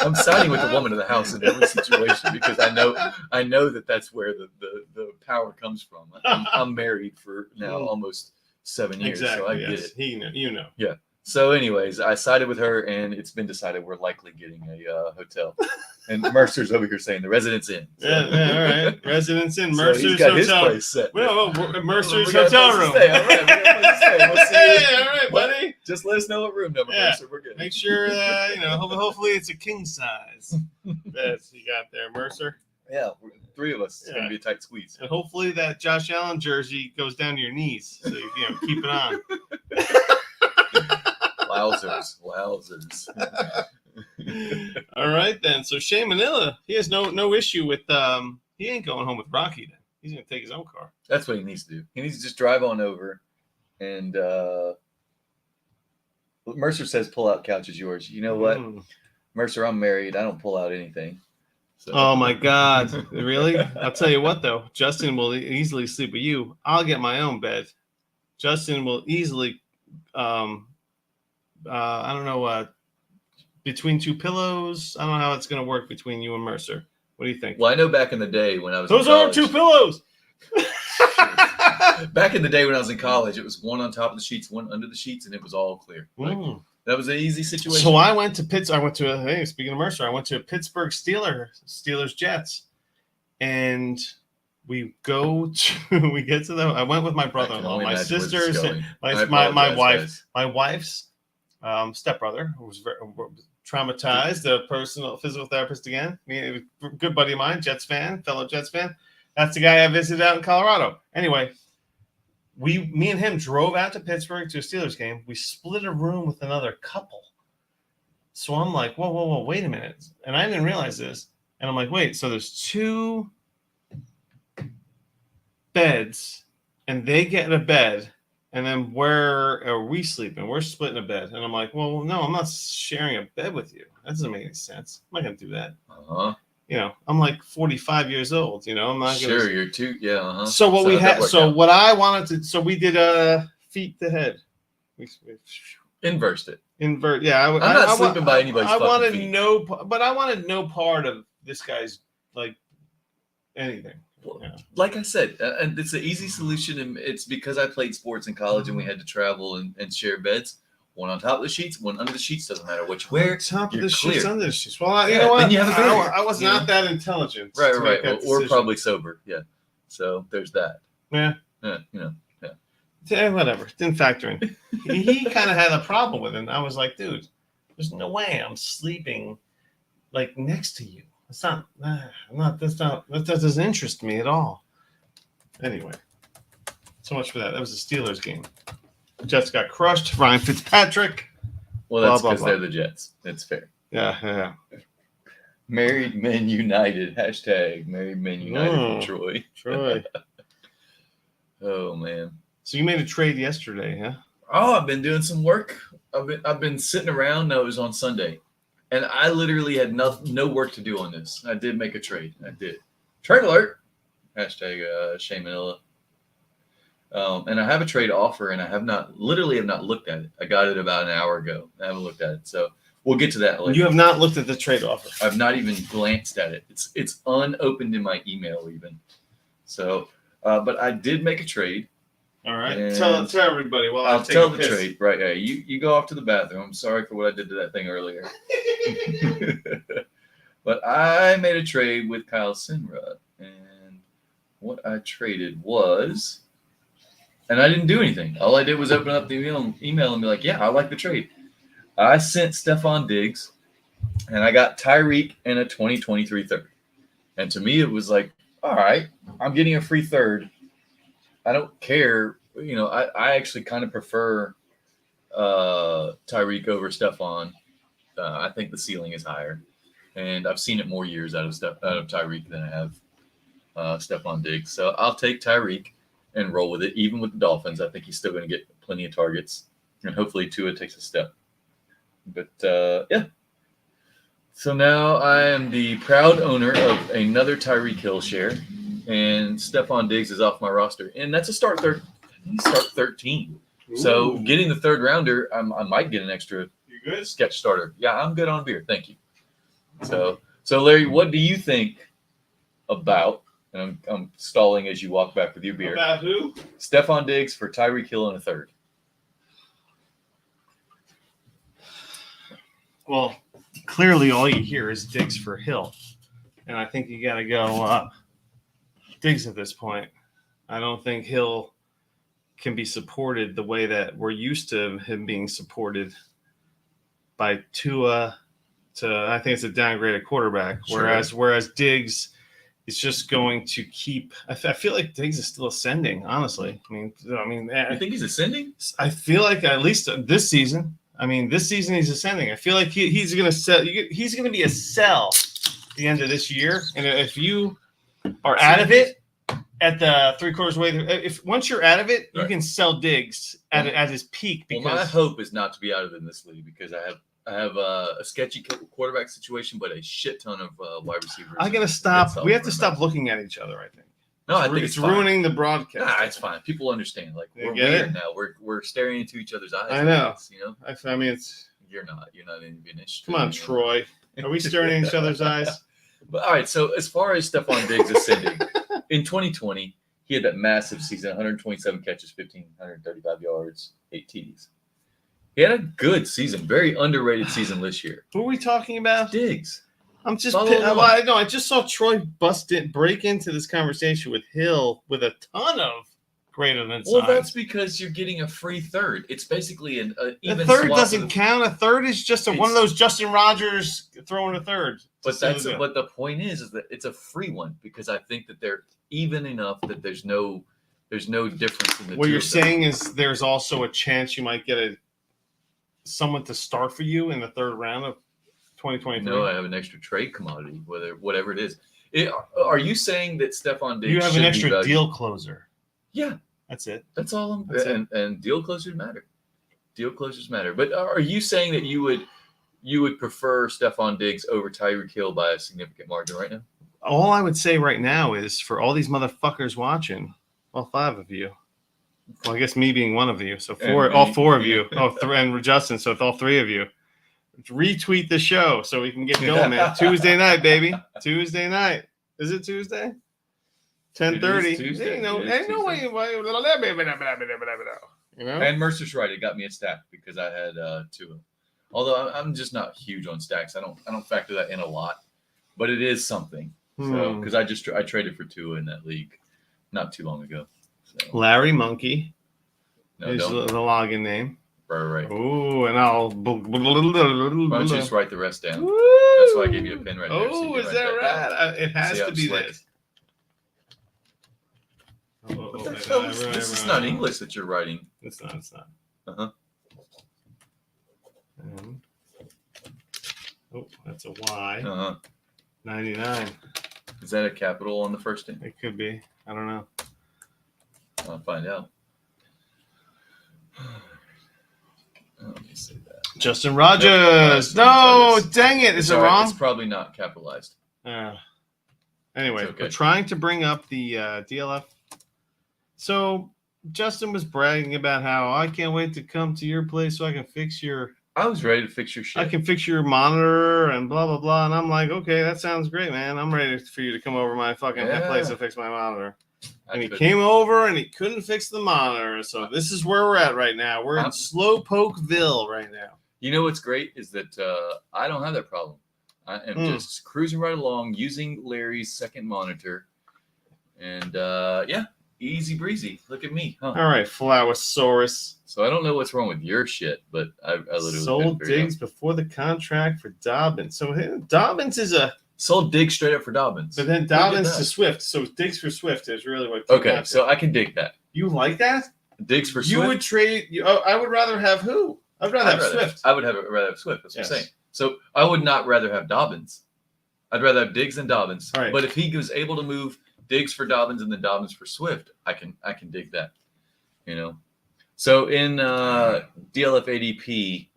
Speaker 2: I'm siding with the woman in the house in every situation, because I know that's where the power comes from. I'm married for now almost 7 years,
Speaker 1: Exactly.
Speaker 2: so I get
Speaker 1: Yes.
Speaker 2: it.
Speaker 1: You know.
Speaker 2: So, anyways, I sided with her, and it's been decided we're likely getting a hotel. And Mercer's over here saying the residence inn. So,
Speaker 1: Yeah. All right. Residence in
Speaker 2: so
Speaker 1: Mercer's
Speaker 2: he's got his
Speaker 1: hotel.
Speaker 2: place set.
Speaker 1: Well, Mercer's
Speaker 2: We got a
Speaker 1: hotel
Speaker 2: place to
Speaker 1: room.
Speaker 2: stay. All right, we got a place to stay. We'll see you.
Speaker 1: Hey, all right, buddy.
Speaker 2: Just let us know what room number,
Speaker 1: Yeah.
Speaker 2: Mercer. We're good.
Speaker 1: Make sure hopefully it's a king size bed you got there, Mercer.
Speaker 2: Yeah, three of us. It's going
Speaker 1: Yeah.
Speaker 2: to be a tight squeeze.
Speaker 1: And hopefully that Josh Allen jersey goes down to your knees, so you keep it on.
Speaker 2: Wowzers.
Speaker 1: All right then. So Shea Manila, he has no issue with he ain't going home with Rocky then. He's gonna take his own car.
Speaker 2: That's what he needs to do. He needs to just drive on over, and Mercer says, "Pull out couch is yours." You know what,
Speaker 1: Mm.
Speaker 2: Mercer? I'm married. I don't pull out anything. So.
Speaker 1: Oh my God! Really? I'll tell you what though. Justin will easily sleep with you. I'll get my own bed. Justin will easily, I don't know, between two pillows. I don't know how it's gonna work between you and Mercer. What do you think?
Speaker 2: Well, I know back in the day when I was
Speaker 1: Those
Speaker 2: in
Speaker 1: aren't
Speaker 2: college,
Speaker 1: two pillows.
Speaker 2: back in the day when I was in college, it was one on top of the sheets, one under the sheets, and it was all clear. Like,
Speaker 1: Mm.
Speaker 2: that was an easy situation.
Speaker 1: So I went to hey, speaking of Mercer, I went to a Pittsburgh Steelers Jets, and we get to I went with my
Speaker 2: I can
Speaker 1: brother-in-law,
Speaker 2: only
Speaker 1: my
Speaker 2: imagine where this is
Speaker 1: sisters,
Speaker 2: going.
Speaker 1: my
Speaker 2: I
Speaker 1: wife,
Speaker 2: apologize,
Speaker 1: my wife's stepbrother, who was very traumatized, a personal physical therapist again. He was a good buddy of mine, fellow Jets fan. That's the guy I visited out in Colorado. Anyway, me and him drove out to Pittsburgh to a Steelers game. We split a room with another couple. So I'm like, whoa, wait a minute. And I didn't realize this. And I'm like, wait, so there's two beds, and they get a bed, and then where are we sleeping? We're splitting a bed. And I'm like, well, no, I'm not sharing a bed with you. That doesn't make any sense. I'm not going to do that.
Speaker 2: Uh-huh.
Speaker 1: I'm like 45 years old. I'm not going to.
Speaker 2: Sure, you're too. Yeah. Uh-huh.
Speaker 1: So what we had, so what I wanted to, so we did feet to head. We
Speaker 2: Inversed it.
Speaker 1: invert. Yeah,
Speaker 2: I'm not sleeping by anybody's
Speaker 1: I
Speaker 2: fucking
Speaker 1: wanted
Speaker 2: feet.
Speaker 1: but I wanted no part of this guy's like anything.
Speaker 2: Well,
Speaker 1: Yeah.
Speaker 2: like I said, and it's an easy solution, and it's because I played sports in college and we had to travel and share beds. One on top of the sheets, one under the sheets. Doesn't matter what you wear.
Speaker 1: Top of
Speaker 2: you're
Speaker 1: the sheets,
Speaker 2: clear.
Speaker 1: under the sheets. Well, you
Speaker 2: Yeah,
Speaker 1: know what?
Speaker 2: then you have a barrier,
Speaker 1: I was
Speaker 2: you
Speaker 1: not
Speaker 2: know?
Speaker 1: that intelligent.
Speaker 2: Right,
Speaker 1: to make that
Speaker 2: or
Speaker 1: decision.
Speaker 2: probably sober. Yeah. So there's that.
Speaker 1: Yeah.
Speaker 2: Yeah, you know.
Speaker 1: Whatever. Didn't factor in. he kind of had a problem with it. And I was like, dude, there's no way I'm sleeping like next to you. It's not. That doesn't interest me at all. Anyway, so much for that. That was the Steelers game. Jets got crushed. Ryan Fitzpatrick.
Speaker 2: Well, that's
Speaker 1: Blah, blah,
Speaker 2: because they're the Jets. It's fair.
Speaker 1: Yeah.
Speaker 2: Married Men United. # Married Men United
Speaker 1: Mm.
Speaker 2: from Troy.
Speaker 1: Troy.
Speaker 2: Oh man.
Speaker 1: So you made a trade yesterday, huh?
Speaker 2: Oh, I've been doing some work. I've been sitting around. No, it was on Sunday, and I literally had no work to do on this. I did make a trade. I did. Trade alert. # Shane Manila. And I have a trade offer, and I have not looked at it. I got it about an hour ago. I haven't looked at it, so we'll get to that later.
Speaker 1: You have not looked at the trade offer.
Speaker 2: I've not even glanced at it. It's unopened in my email even. So, but I did make a trade.
Speaker 1: All right.
Speaker 2: And
Speaker 1: Tell everybody. Well,
Speaker 2: I'll tell the trade. Right. Yeah. You go off to the bathroom. I'm sorry for what I did to that thing earlier. But I made a trade with Kyle Sinrad, and what I traded was, and I didn't do anything. All I did was open up the email and be like, yeah, I like the trade. I sent Stephon Diggs, and I got Tyreek and a 2023 third. And to me, it was like, all right, I'm getting a free third. I don't care. You know, I actually kind of prefer Tyreek over Stephon. I think the ceiling is higher. And I've seen it more years out of Tyreek than I have Stephon Diggs. So I'll take Tyreek and roll with it. Even with the Dolphins, I think he's still going to get plenty of targets. And hopefully Tua takes a step. But, yeah. So now I am the proud owner of another Tyreek Hill share. And Stephon Diggs is off my roster. And that's a start 13. So
Speaker 1: Ooh.
Speaker 2: getting the third rounder, I might get an extra
Speaker 1: You good?
Speaker 2: sketch starter. Yeah, I'm good on beer. Thank you. So Larry, what do you think about, and I'm stalling as you walk back with your beer,
Speaker 1: About who?
Speaker 2: Stephon Diggs for Tyreek Hill in a third?
Speaker 1: Well, clearly all you hear is Diggs for Hill. And I think you got to go Diggs at this point. I don't think Hill can be supported the way that we're used to him being supported by Tua. I think it's a downgraded quarterback.
Speaker 2: Sure.
Speaker 1: Whereas Diggs is just going to keep. I feel like Diggs is still ascending. Honestly, I mean,
Speaker 2: You think he's ascending?
Speaker 1: I feel like at least this season. I mean, this season he's ascending. I feel like he's going to sell. He's going to be a sell at the end of this year. And if you are out of it at the 3/4 way, if once you're out of it, you
Speaker 2: Right.
Speaker 1: can sell Diggs at his peak.
Speaker 2: Well,
Speaker 1: Because
Speaker 2: my hope is not to be out of it in this league because I have a sketchy quarterback situation, but a shit ton of wide receivers.
Speaker 1: I gotta stop. We have to stop looking at each other. I think.
Speaker 2: No, I think
Speaker 1: It's
Speaker 2: fine.
Speaker 1: ruining the broadcast.
Speaker 2: Nah, it's fine. People understand. Like
Speaker 1: You
Speaker 2: we're
Speaker 1: get
Speaker 2: weird
Speaker 1: it?
Speaker 2: now. We're staring into each other's eyes.
Speaker 1: I know.
Speaker 2: You know,
Speaker 1: I mean, it's.
Speaker 2: you're not in interested.
Speaker 1: Come on,
Speaker 2: in-
Speaker 1: Troy. Are we staring in each other's eyes?
Speaker 2: But all right. So as far as Stephon Diggs ascending, in 2020, he had that massive season: 127 catches, 1,535 yards, 8 TDs. He had a good season, very underrated season this year.
Speaker 1: Who are we talking about?
Speaker 2: Diggs.
Speaker 1: I'm just.
Speaker 2: Follow along.
Speaker 1: I just saw Troy break into this conversation with Hill with a ton of greater than
Speaker 2: Well,
Speaker 1: signs.
Speaker 2: that's because you're getting a free third. It's basically an even
Speaker 1: The third
Speaker 2: swap
Speaker 1: doesn't
Speaker 2: of the-
Speaker 1: count. A third is just one of
Speaker 2: It's-
Speaker 1: those Justin Rogers throwing a third.
Speaker 2: But the point is that it's a free one because I think that they're even enough that there's no difference in the
Speaker 1: What
Speaker 2: two
Speaker 1: you're
Speaker 2: of them.
Speaker 1: saying is there's also a chance you might get someone to start for you in the third round of 2023.
Speaker 2: No, I have an extra trade commodity, whatever it is. Are you saying that Stephon Diggs
Speaker 1: You have
Speaker 2: should
Speaker 1: an
Speaker 2: be
Speaker 1: extra
Speaker 2: valued?
Speaker 1: deal closer.
Speaker 2: Yeah,
Speaker 1: That's it.
Speaker 2: that's all.
Speaker 1: That's it.
Speaker 2: And deal closures matter. Deal closures matter. But are you saying that you would prefer Stephon Diggs over Tyreek Hill by a significant margin right now?
Speaker 1: All I would say right now is for all these motherfuckers watching, all 5 of you, Well, I guess me being one of you. So
Speaker 2: And
Speaker 1: all
Speaker 2: me,
Speaker 1: 4 of
Speaker 2: yeah.
Speaker 1: you. Oh, and Justin. So it's all 3 of you. Retweet the show so we can get going, man. Tuesday night, baby. Tuesday night. Is it Tuesday? 10:30.
Speaker 2: Tuesday.
Speaker 1: Ain't no
Speaker 2: It is
Speaker 1: way. You know?
Speaker 2: And Mercer's right. It got me a stack because I had 2. Although I'm just not huge on stacks. I don't factor that in a lot, but it is something. So because I traded for 2 in that league not too long ago. So,
Speaker 1: Larry Monkey
Speaker 2: no,
Speaker 1: is
Speaker 2: don't.
Speaker 1: the login name.
Speaker 2: Right.
Speaker 1: Ooh, and I'll.
Speaker 2: Why don't you just write the rest down?
Speaker 1: Woo!
Speaker 2: That's why I gave you a pen right there.
Speaker 1: Oh,
Speaker 2: so you
Speaker 1: is
Speaker 2: can
Speaker 1: that
Speaker 2: write that down.
Speaker 1: right? It has
Speaker 2: See how
Speaker 1: to be
Speaker 2: slick?
Speaker 1: this.
Speaker 2: What the hell is this? Is not English that you're writing.
Speaker 1: It's not. It's not.
Speaker 2: Uh-huh.
Speaker 1: Oh, that's a Y.
Speaker 2: Uh-huh.
Speaker 1: 99.
Speaker 2: Is that a capital on the first name?
Speaker 1: It could be. I don't know.
Speaker 2: I'll find out. Let me say that.
Speaker 1: Justin Rogers.
Speaker 2: Nope.
Speaker 1: No, dang it. Is it
Speaker 2: all right.
Speaker 1: wrong?
Speaker 2: It's probably not capitalized.
Speaker 1: Anyway,
Speaker 2: It's okay.
Speaker 1: we're trying to bring up the DLF. So Justin was bragging about how I can't wait to come to your place so I can fix your
Speaker 2: I was ready to fix your shit.
Speaker 1: I can fix your monitor and blah blah blah. And I'm like, okay, that sounds great, man. I'm ready for you to come over my fucking place and fix my monitor. And he came over and he couldn't fix the monitor. So this is where we're at right now. We're in Slowpokeville right now.
Speaker 2: You know what's great is that I don't have that problem. I am just cruising right along using Larry's second monitor. And yeah, easy breezy. Look at me. Huh?
Speaker 1: All right, Flowersaurus.
Speaker 2: So I don't know what's wrong with your shit, but I literally
Speaker 1: sold Diggs before the contract for Dobbins. So Dobbins is a
Speaker 2: sold Diggs straight up for Dobbins.
Speaker 1: But then Dobbins to Swift. So Diggs for Swift is really what.
Speaker 2: Okay, so I can dig that.
Speaker 1: You like that?
Speaker 2: Diggs for Swift.
Speaker 1: You would trade. I would rather have who? I'd rather have Swift.
Speaker 2: I would rather have Swift. That's what I'm saying. So I would not rather have Dobbins. I'd rather have Diggs than Dobbins.
Speaker 1: All right.
Speaker 2: But if he was able to move Diggs for Dobbins and then Dobbins for Swift, I can dig that. You know. So in DLF ADP,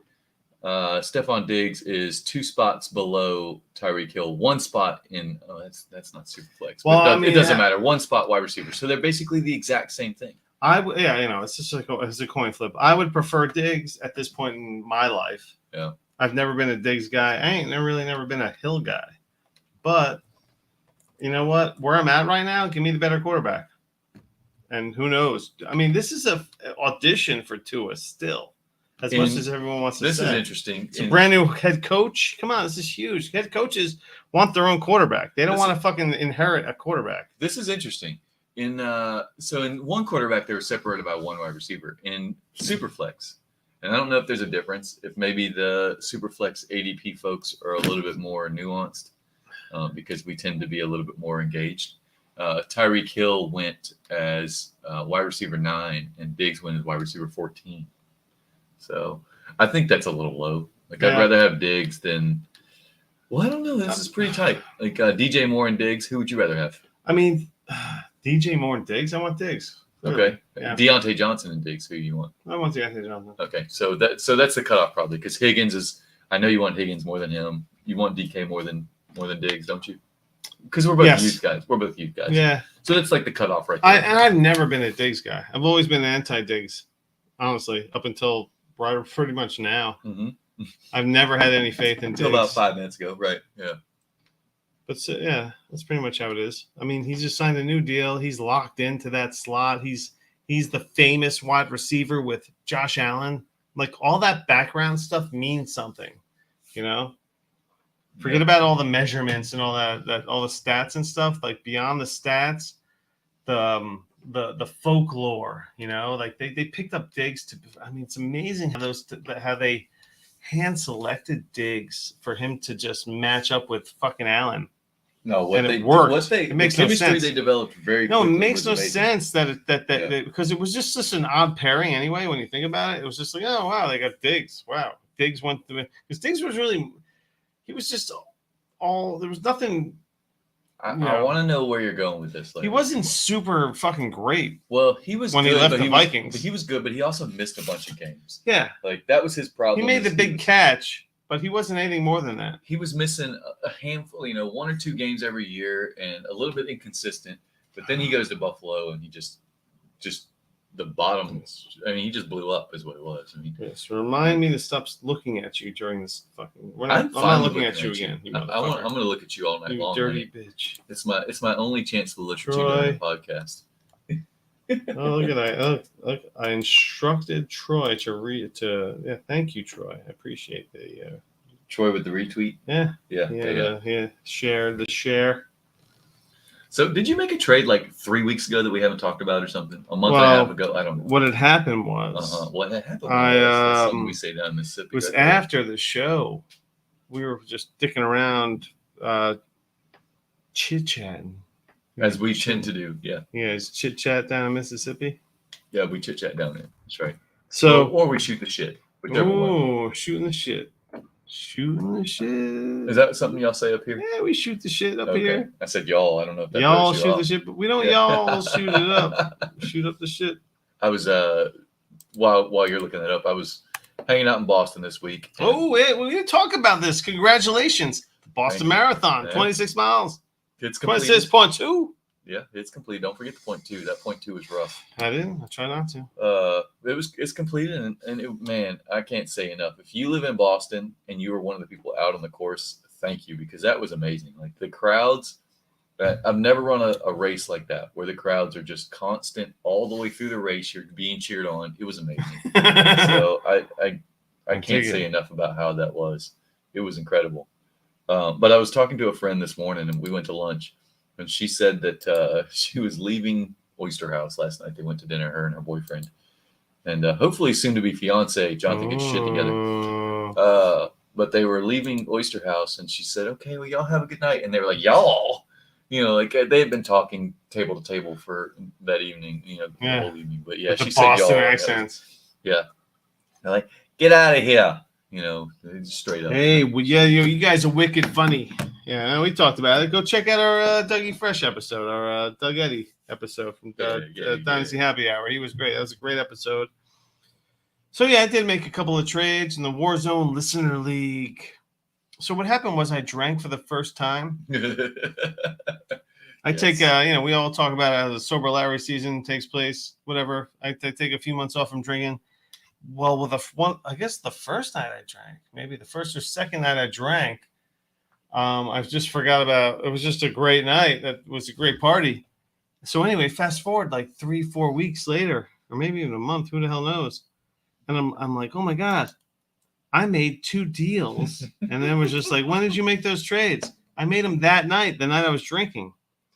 Speaker 2: Stephon Diggs is 2 spots below Tyreek Hill, 1 spot in. Oh, that's not super flex. But it doesn't matter. 1 spot wide receiver. So they're basically the exact same thing.
Speaker 1: It's just like it's a coin flip. I would prefer Diggs at this point in my life.
Speaker 2: Yeah.
Speaker 1: I've never been a Diggs guy. I ain't never been a Hill guy. But you know what? Where I'm at right now, give me the better quarterback. And who knows? I mean, this is a audition for Tua still, as much as everyone wants to say.
Speaker 2: This is interesting.
Speaker 1: It's a brand new head coach. Come on, this is huge. Head coaches want their own quarterback. They don't want to fucking inherit a quarterback.
Speaker 2: This is interesting. In one quarterback, they were separated by 1 wide receiver. In Superflex, and I don't know if there's a difference. If maybe the Superflex ADP folks are a little bit more nuanced because we tend to be a little bit more engaged. Tyreek Hill went as wide receiver 9, and Diggs went as wide receiver 14. So I think that's a little low. I'd rather have Diggs than. Well, I don't know. This is pretty tight. Like DJ Moore and Diggs. Who would you rather have?
Speaker 1: I mean, DJ Moore and Diggs. I want Diggs. Really.
Speaker 2: Okay. Yeah. Deontay Johnson and Diggs. Who you want?
Speaker 1: I want Deontay Johnson.
Speaker 2: Okay. So that's the cutoff probably because Higgins is. I know you want Higgins more than him. You want DK more than Diggs, don't you? Because we're both youth guys. We're both youth guys.
Speaker 1: Yeah.
Speaker 2: So that's like the cutoff right there.
Speaker 1: And I've never been a Diggs guy. I've always been anti-Diggs, honestly, up until pretty much now.
Speaker 2: Mm-hmm.
Speaker 1: I've never had any faith in Diggs.
Speaker 2: Until about 5 minutes ago, right? Yeah.
Speaker 1: But that's pretty much how it is. I mean, he just signed a new deal. He's locked into that slot. He's the famous wide receiver with Josh Allen. Like all that background stuff means something, you know. Forget about all the measurements and all that all the stats and stuff. Like beyond the stats, the folklore, you know, like they picked up Diggs to. I mean, it's amazing how they hand selected Diggs for him to just match up with fucking Allen.
Speaker 2: No,
Speaker 1: it worked. It makes no sense.
Speaker 2: They developed very.
Speaker 1: No, it makes no sense that because it was just an odd pairing anyway. When you think about it, it was just like, oh wow, they got Diggs. Wow, Diggs went through because Diggs was really. He was just all. There was nothing.
Speaker 2: I want to know where you're going with this.
Speaker 1: He wasn't super fucking great.
Speaker 2: Well, he was
Speaker 1: when
Speaker 2: good,
Speaker 1: he left the Vikings.
Speaker 2: He was good, but he also missed a bunch of games.
Speaker 1: Yeah,
Speaker 2: like that was his problem.
Speaker 1: He made the big catch, but he wasn't anything more than that.
Speaker 2: He was missing a handful, 1 or 2 games every year, and a little bit inconsistent. But then he goes to Buffalo, and he just the bottom. I mean, he just blew up, is what it was. I mean,
Speaker 1: Yes, remind me to stop looking at you during this fucking.
Speaker 2: I'm
Speaker 1: not looking at you again. You
Speaker 2: I'm going to look at you all night
Speaker 1: you
Speaker 2: long.
Speaker 1: dirty
Speaker 2: honey.
Speaker 1: bitch.
Speaker 2: It's my only chance to look at you
Speaker 1: Troy.
Speaker 2: during the podcast.
Speaker 1: Oh, look at that! Look, I instructed Troy to read to. Yeah, thank you, Troy. I appreciate the.
Speaker 2: Troy with the retweet.
Speaker 1: Yeah.
Speaker 2: Yeah.
Speaker 1: Shared the share.
Speaker 2: So, did you make a trade like 3 weeks ago that we haven't talked about, or something? A month and a half ago? I don't know.
Speaker 1: What had happened was.
Speaker 2: What had happened?
Speaker 1: That's
Speaker 2: something we say down in Mississippi.
Speaker 1: It was after the show. We were just dicking around, chit chatting.
Speaker 2: As we tend to do, yeah.
Speaker 1: Yeah, it's chit chat down in Mississippi.
Speaker 2: Yeah, we chit chat down there. That's right.
Speaker 1: So,
Speaker 2: or we shoot the shit. Whichever one.
Speaker 1: Shooting the shit. Shooting the shit.
Speaker 2: Is that something y'all say up here?
Speaker 1: Yeah, we shoot the shit up here.
Speaker 2: I said y'all. I don't know if that
Speaker 1: y'all
Speaker 2: shoot
Speaker 1: off. The shit, but we don't y'all shoot it up. Shoot up the shit.
Speaker 2: I was while you're looking that up, I was hanging out in Boston this week.
Speaker 1: Oh, wait, we didn't talk about this. Congratulations. The Boston Marathon, 26 miles.
Speaker 2: It's complete.
Speaker 1: 26.2.
Speaker 2: Yeah, it's complete. Don't forget the 0.2. That 0.2 was rough.
Speaker 1: I didn't. I try not to.
Speaker 2: It's completed, and man, I can't say enough. If you live in Boston and you were one of the people out on the course, thank you, because that was amazing. Like the crowds, I've never run a race like that where the crowds are just constant all the way through the race. You're being cheered on. It was amazing. So I can't say enough about how that was. It was incredible. But I was talking to a friend this morning, and we went to lunch. And she said that she was leaving Oyster House last night. They went to dinner, her and her boyfriend. And hopefully soon to be fiance, Jonathan gets shit together. But they were leaving Oyster House, and she said, okay, well, y'all have a good night. And they were like, y'all? You know, like they had been talking table to table for that evening, the whole evening. But yeah,
Speaker 1: with
Speaker 2: she
Speaker 1: the
Speaker 2: said
Speaker 1: Boston
Speaker 2: y'all.
Speaker 1: accents.
Speaker 2: Yeah. They're like, get out of here. Straight up.
Speaker 1: Hey, well, yeah, you guys are wicked funny. Yeah, we talked about it. Go check out our Dougie Fresh episode, our Doug Eddy episode from Dynasty Happy Hour. He was great. That was a great episode. So, yeah, I did make a couple of trades in the Warzone Listener League. So what happened was I drank for the first time. I take, we all talk about it as the Sober Larry season takes place, whatever. I take a few months off from drinking. Well, I guess the first night I drank, maybe the first or second night I drank, I just forgot about. It was just a great night. That was a great party. So anyway, fast forward like 3-4 weeks later, or maybe even a month. Who the hell knows? And I'm like, oh my god, I made 2 deals, and then it was just like, when did you make those trades? I made them that night, the night I was drinking.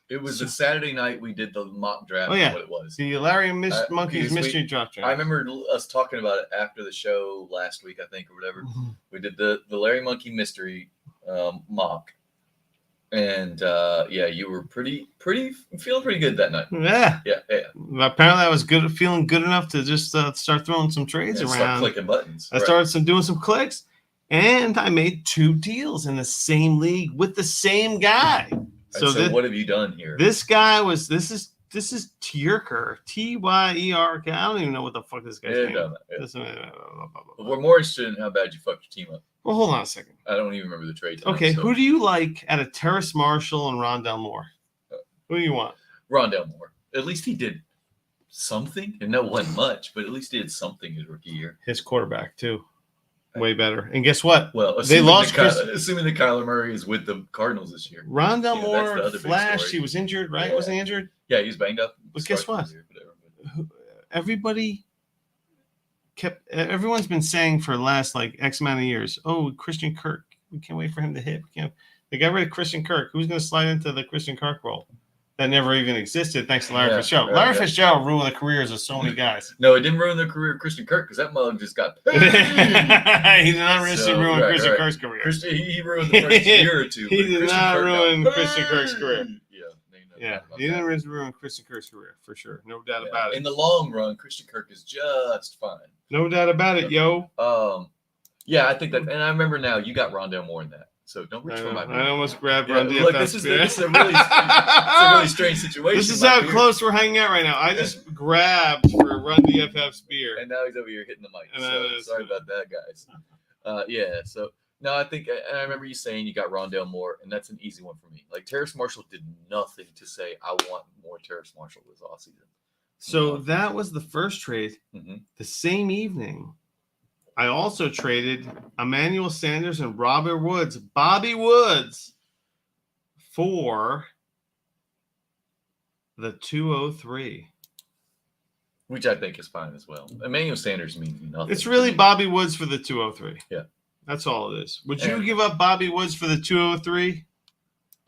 Speaker 2: It was the Saturday night we did the mock draft.
Speaker 1: Oh, yeah.
Speaker 2: What it was.
Speaker 1: The Larry Monkey's Mystery Draft.
Speaker 2: I remember us talking about it after the show last week, I think, or whatever. Mm-hmm. We did the Larry Monkey Mystery mock. And, you were feeling pretty good that night.
Speaker 1: Yeah.
Speaker 2: Yeah.
Speaker 1: Apparently I was feeling good enough to just start throwing some trades around.
Speaker 2: Start clicking buttons.
Speaker 1: I started doing some clicks, and I made 2 deals in the same league with the same guy.
Speaker 2: So what have you done here?
Speaker 1: This guy was this is Tierker, Tyerk. I don't even know what the fuck this guy's name is.
Speaker 2: We're more interested in how bad you fucked your team up.
Speaker 1: Well, hold on a second.
Speaker 2: I don't even remember the trade.
Speaker 1: Okay, who do you like out of Terrace Marshall and Rondell Moore? Who do you want?
Speaker 2: Rondell Moore. At least he did something. And that wasn't much, but at least he did something his rookie year.
Speaker 1: His quarterback too. Way better. And guess what?
Speaker 2: Well,
Speaker 1: they lost.
Speaker 2: Assuming that Kyler Murray is with the Cardinals this year.
Speaker 1: Rondell Moore flashed. He was injured, right?
Speaker 2: Yeah.
Speaker 1: Wasn't he injured?
Speaker 2: Yeah, he was banged up.
Speaker 1: But guess what? Everyone's been saying for the last like X amount of years, oh, Christian Kirk. We can't wait for him to hit. They got rid of Christian Kirk. Who's going to slide into the Christian Kirk role? That never even existed, thanks to Larry Fitzgerald. Larry Fitzgerald ruined the careers of so many guys.
Speaker 2: No, it didn't ruin the career of Christian Kirk because that mug just got paid.
Speaker 1: He did not ruin Christian Kirk's career.
Speaker 2: He ruined the first year or two.
Speaker 1: He did not ruin Christian Kirk's career.
Speaker 2: Yeah,
Speaker 1: he didn't ruin Christian Kirk's career, for sure. No doubt about it.
Speaker 2: In the long run, Christian Kirk is just fine.
Speaker 1: No doubt about it, yo.
Speaker 2: Yeah, I think that, and I remember now, you got Rondell Moore in that. So don't reach for my beer.
Speaker 1: I almost grabbed Run DFS.
Speaker 2: Look, this is a really strange situation.
Speaker 1: This is how close we're hanging out right now. I just grabbed for Run DFF's beer.
Speaker 2: And now he's over here hitting the mic. So sorry about that, guys. So no, I think, and I remember you saying you got Rondell Moore, and that's an easy one for me. Like Terrace Marshall did nothing to say I want more Terrace Marshall this offseason.
Speaker 1: So that was the first trade.
Speaker 2: Mm-hmm.
Speaker 1: The same evening, I also traded Emmanuel Sanders and Bobby Woods, for the 203.
Speaker 2: Which I think is fine as well. Emmanuel Sanders means nothing.
Speaker 1: It's really Bobby Woods for the 203.
Speaker 2: Yeah.
Speaker 1: That's all it is. Would you give up Bobby Woods for the 203?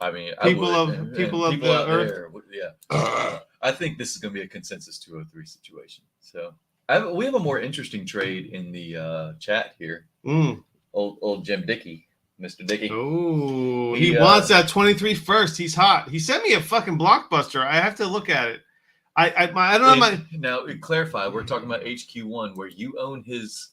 Speaker 2: I mean,
Speaker 1: People
Speaker 2: I
Speaker 1: of
Speaker 2: would.
Speaker 1: people of
Speaker 2: people
Speaker 1: the
Speaker 2: out
Speaker 1: earth.
Speaker 2: there, yeah. I think this is going to be a consensus 203 situation. So we have a more interesting trade in the chat here. Old Jim Dickey, Mr. Dickey.
Speaker 1: Oh, he wants that 23 first. He's hot. He sent me a fucking blockbuster. I have to look at it. I don't know.
Speaker 2: Now, clarify, we're talking about HQ1, where you own his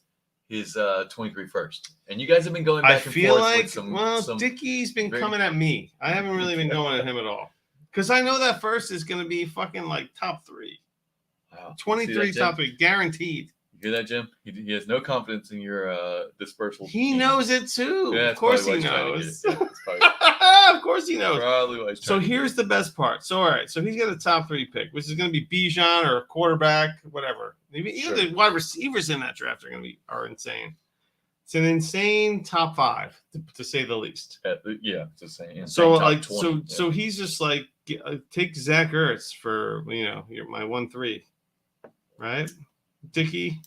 Speaker 2: 23 first, and you guys have been going back and
Speaker 1: feel
Speaker 2: forth
Speaker 1: like
Speaker 2: with some
Speaker 1: Dickey's been coming at me. I haven't really been going at him at all, because I know that first is going to be fucking like top 3.
Speaker 2: Wow.
Speaker 1: 23 top 3 guaranteed.
Speaker 2: You hear that, Jim? He has no confidence in your dispersal.
Speaker 1: He knows it too.
Speaker 2: Yeah,
Speaker 1: of course he knows. Of course he knows.
Speaker 2: Probably what he's
Speaker 1: so here's the best part. So all right, so he's got a top 3 pick, which is going to be Bijan or a quarterback, whatever. Even the wide receivers in that draft are insane. It's an insane top 5 to say the least.
Speaker 2: Yeah, it's insane.
Speaker 1: So like
Speaker 2: 20,
Speaker 1: so he's just like take Zach Ertz for my 1-3, right? Dickey,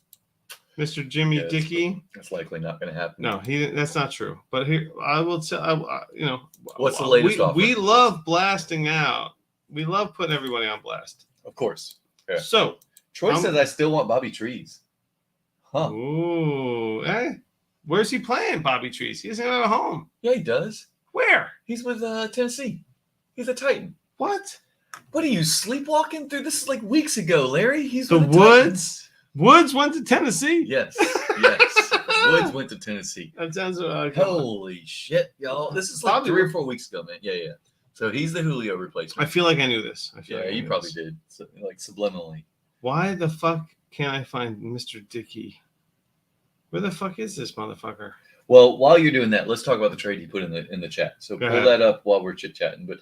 Speaker 1: Mr. Jimmy Dickey.
Speaker 2: That's likely not going to happen.
Speaker 1: No, that's not true. But here, I will tell
Speaker 2: what's the latest offer?
Speaker 1: We love blasting out. We love putting everybody on blast.
Speaker 2: Of course. Yeah.
Speaker 1: So
Speaker 2: Troy says I still want Bobby Trees. Huh?
Speaker 1: Ooh, where's he playing, Bobby Trees? He doesn't have a home.
Speaker 2: Yeah, he does.
Speaker 1: Where?
Speaker 2: He's with Tennessee. He's a Titan.
Speaker 1: What?
Speaker 2: What are you sleepwalking through this like weeks ago, Larry? He's
Speaker 1: the
Speaker 2: with the
Speaker 1: Woods.
Speaker 2: Titans.
Speaker 1: Woods went to Tennessee.
Speaker 2: Yes. Woods went to Tennessee.
Speaker 1: That sounds
Speaker 2: holy shit, y'all! This is like 3 or 4 weeks ago, man. Yeah. So he's the Julio replacement.
Speaker 1: I feel like I knew this.
Speaker 2: You probably did, like subliminally.
Speaker 1: Why the fuck can't I find Mr. Dickey? Where the fuck is this motherfucker?
Speaker 2: Well, while you're doing that, let's talk about the trade he put in the chat. So pull that up while we're chit chatting. But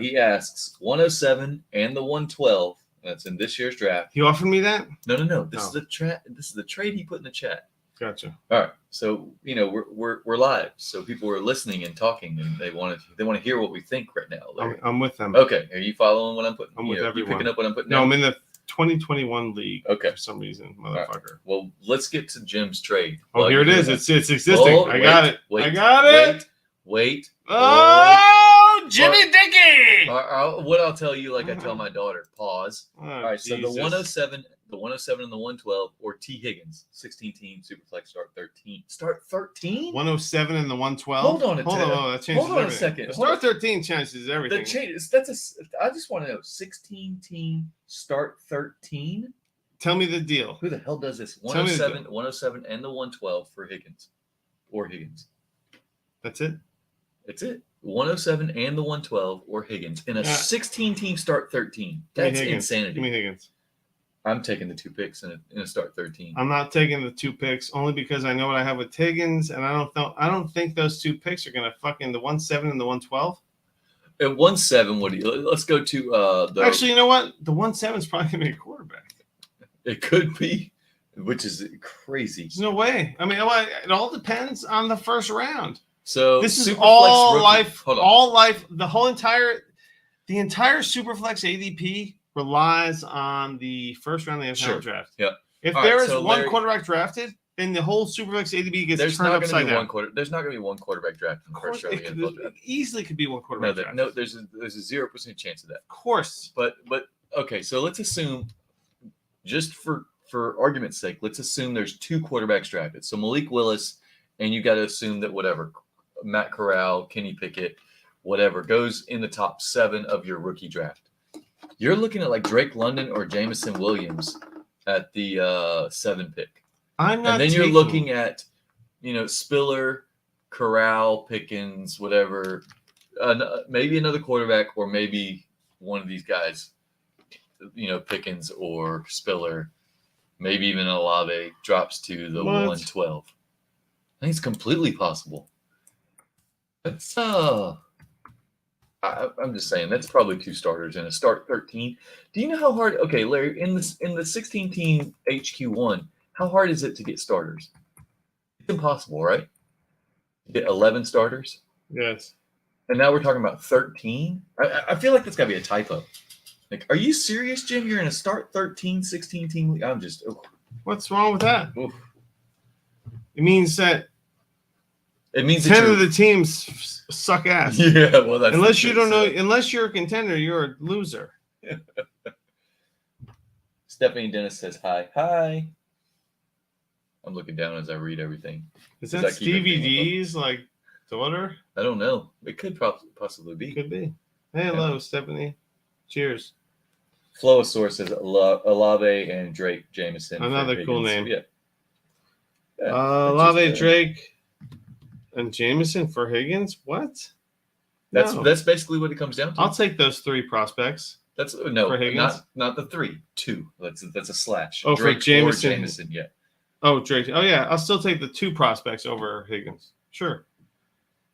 Speaker 2: he asks 107 and the 112. That's in this year's draft.
Speaker 1: He offered me that?
Speaker 2: No. This is the trade he put in the chat.
Speaker 1: Gotcha.
Speaker 2: All right. So we're live. So people are listening and talking, and they want to hear what we think right now.
Speaker 1: I'm with them.
Speaker 2: Okay. Are you following what I'm putting?
Speaker 1: I'm with everyone.
Speaker 2: You picking up what I'm putting?
Speaker 1: No, I'm in the 2021 league.
Speaker 2: Okay.
Speaker 1: For some reason, motherfucker. Right.
Speaker 2: Well, let's get to Jim's trade.
Speaker 1: Oh, here it is. It's existing. I got it. I got it.
Speaker 2: Wait.
Speaker 1: Oh, Jimmy Dickey.
Speaker 2: What I'll tell you, like I tell my daughter, pause.
Speaker 1: Oh,
Speaker 2: all right.
Speaker 1: Jesus.
Speaker 2: So the 107 and the 112, or T. Higgins, 16-team Superflex, start 13. Start 13?
Speaker 1: 107 and the 112.
Speaker 2: Hold on
Speaker 1: that changes
Speaker 2: hold on
Speaker 1: everything.
Speaker 2: a second.
Speaker 1: Start 13 changes everything.
Speaker 2: The change. I just want to know. 16-team start 13.
Speaker 1: Tell me the deal.
Speaker 2: Who the hell does this? 107 and the 112 for Higgins, or Higgins.
Speaker 1: That's it.
Speaker 2: That's it. 107 and the 112 or Higgins in a 16-team start 13. That's insanity.
Speaker 1: Give me Higgins.
Speaker 2: I'm taking the 2 picks in a start 13.
Speaker 1: I'm not taking the 2 picks only because I know what I have with Higgins, and I don't think those 2 picks are gonna fucking the 1-7 and the 112.
Speaker 2: At 1-7, let's go to
Speaker 1: Actually, you know what? The 1-7 is probably gonna be a quarterback.
Speaker 2: It could be, which is crazy.
Speaker 1: There's no way. I mean, it all depends on the first round.
Speaker 2: So
Speaker 1: this is all life. All life. The entire Superflex ADP relies on the first round of the NFL draft.
Speaker 2: Yeah.
Speaker 1: If there is one quarterback drafted, then the whole Superflex ADP gets turned upside down.
Speaker 2: There's not going to be one quarterback draft in the first round of the NFL draft.
Speaker 1: Easily could be one quarterback draft.
Speaker 2: No, there's a 0% chance of that.
Speaker 1: Of course.
Speaker 2: But okay, so let's assume, just for argument's sake, let's assume there's 2 quarterbacks drafted. So Malik Willis, and you got to assume that whatever, Matt Corral, Kenny Pickett, whatever, goes in the top 7 of your rookie draft. You're looking at like Drake London or Jameson Williams at the 7 pick.
Speaker 1: I'm not.
Speaker 2: And then you're looking at, Spiller, Corral, Pickens, whatever, maybe another quarterback, or maybe one of these guys, Pickens or Spiller, maybe even Olave drops to the 112. I think it's completely possible. That's I'm just saying that's probably 2 starters in a start 13. Do you know how hard? Okay, Larry, in the 16 team HQ1, how hard is it to get starters? It's impossible, right? To get 11 starters,
Speaker 1: Yes.
Speaker 2: and now we're talking about 13. I feel like that's got to be a typo. Like, are you serious, Jim? You're in a start 13, 16 team league? I'm just.
Speaker 1: What's wrong with that?
Speaker 2: Oof.
Speaker 1: It means that
Speaker 2: It means
Speaker 1: 10
Speaker 2: that
Speaker 1: of the teams suck ass.
Speaker 2: Yeah, well, that's
Speaker 1: Unless
Speaker 2: the
Speaker 1: you
Speaker 2: truth,
Speaker 1: don't know,
Speaker 2: so.
Speaker 1: unless you're a contender, you're a loser.
Speaker 2: Stephanie Dennis says hi. Hi. I'm looking down as I read everything.
Speaker 1: Is
Speaker 2: Does
Speaker 1: that
Speaker 2: that keep
Speaker 1: Stevie
Speaker 2: everything
Speaker 1: D's like daughter?
Speaker 2: I don't know. It could possibly be.
Speaker 1: Could be. Hey, hello, Stephanie. Cheers.
Speaker 2: Flowosaurus says Olave and Drake Jameson. for
Speaker 1: Another cool
Speaker 2: Higgins.
Speaker 1: name.
Speaker 2: Yeah.
Speaker 1: Olave, Drake, and Jameson for Higgins. What?
Speaker 2: That's
Speaker 1: No.
Speaker 2: basically what it comes down to.
Speaker 1: I'll take those 3 prospects.
Speaker 2: That's no,
Speaker 1: for Higgins?
Speaker 2: not the 3, 2. That's a slash.
Speaker 1: Oh, for
Speaker 2: Drake
Speaker 1: Jameson.
Speaker 2: or Jameson, yeah.
Speaker 1: Oh, Drake. Oh, yeah. I'll still take the 2 prospects over Higgins. Sure.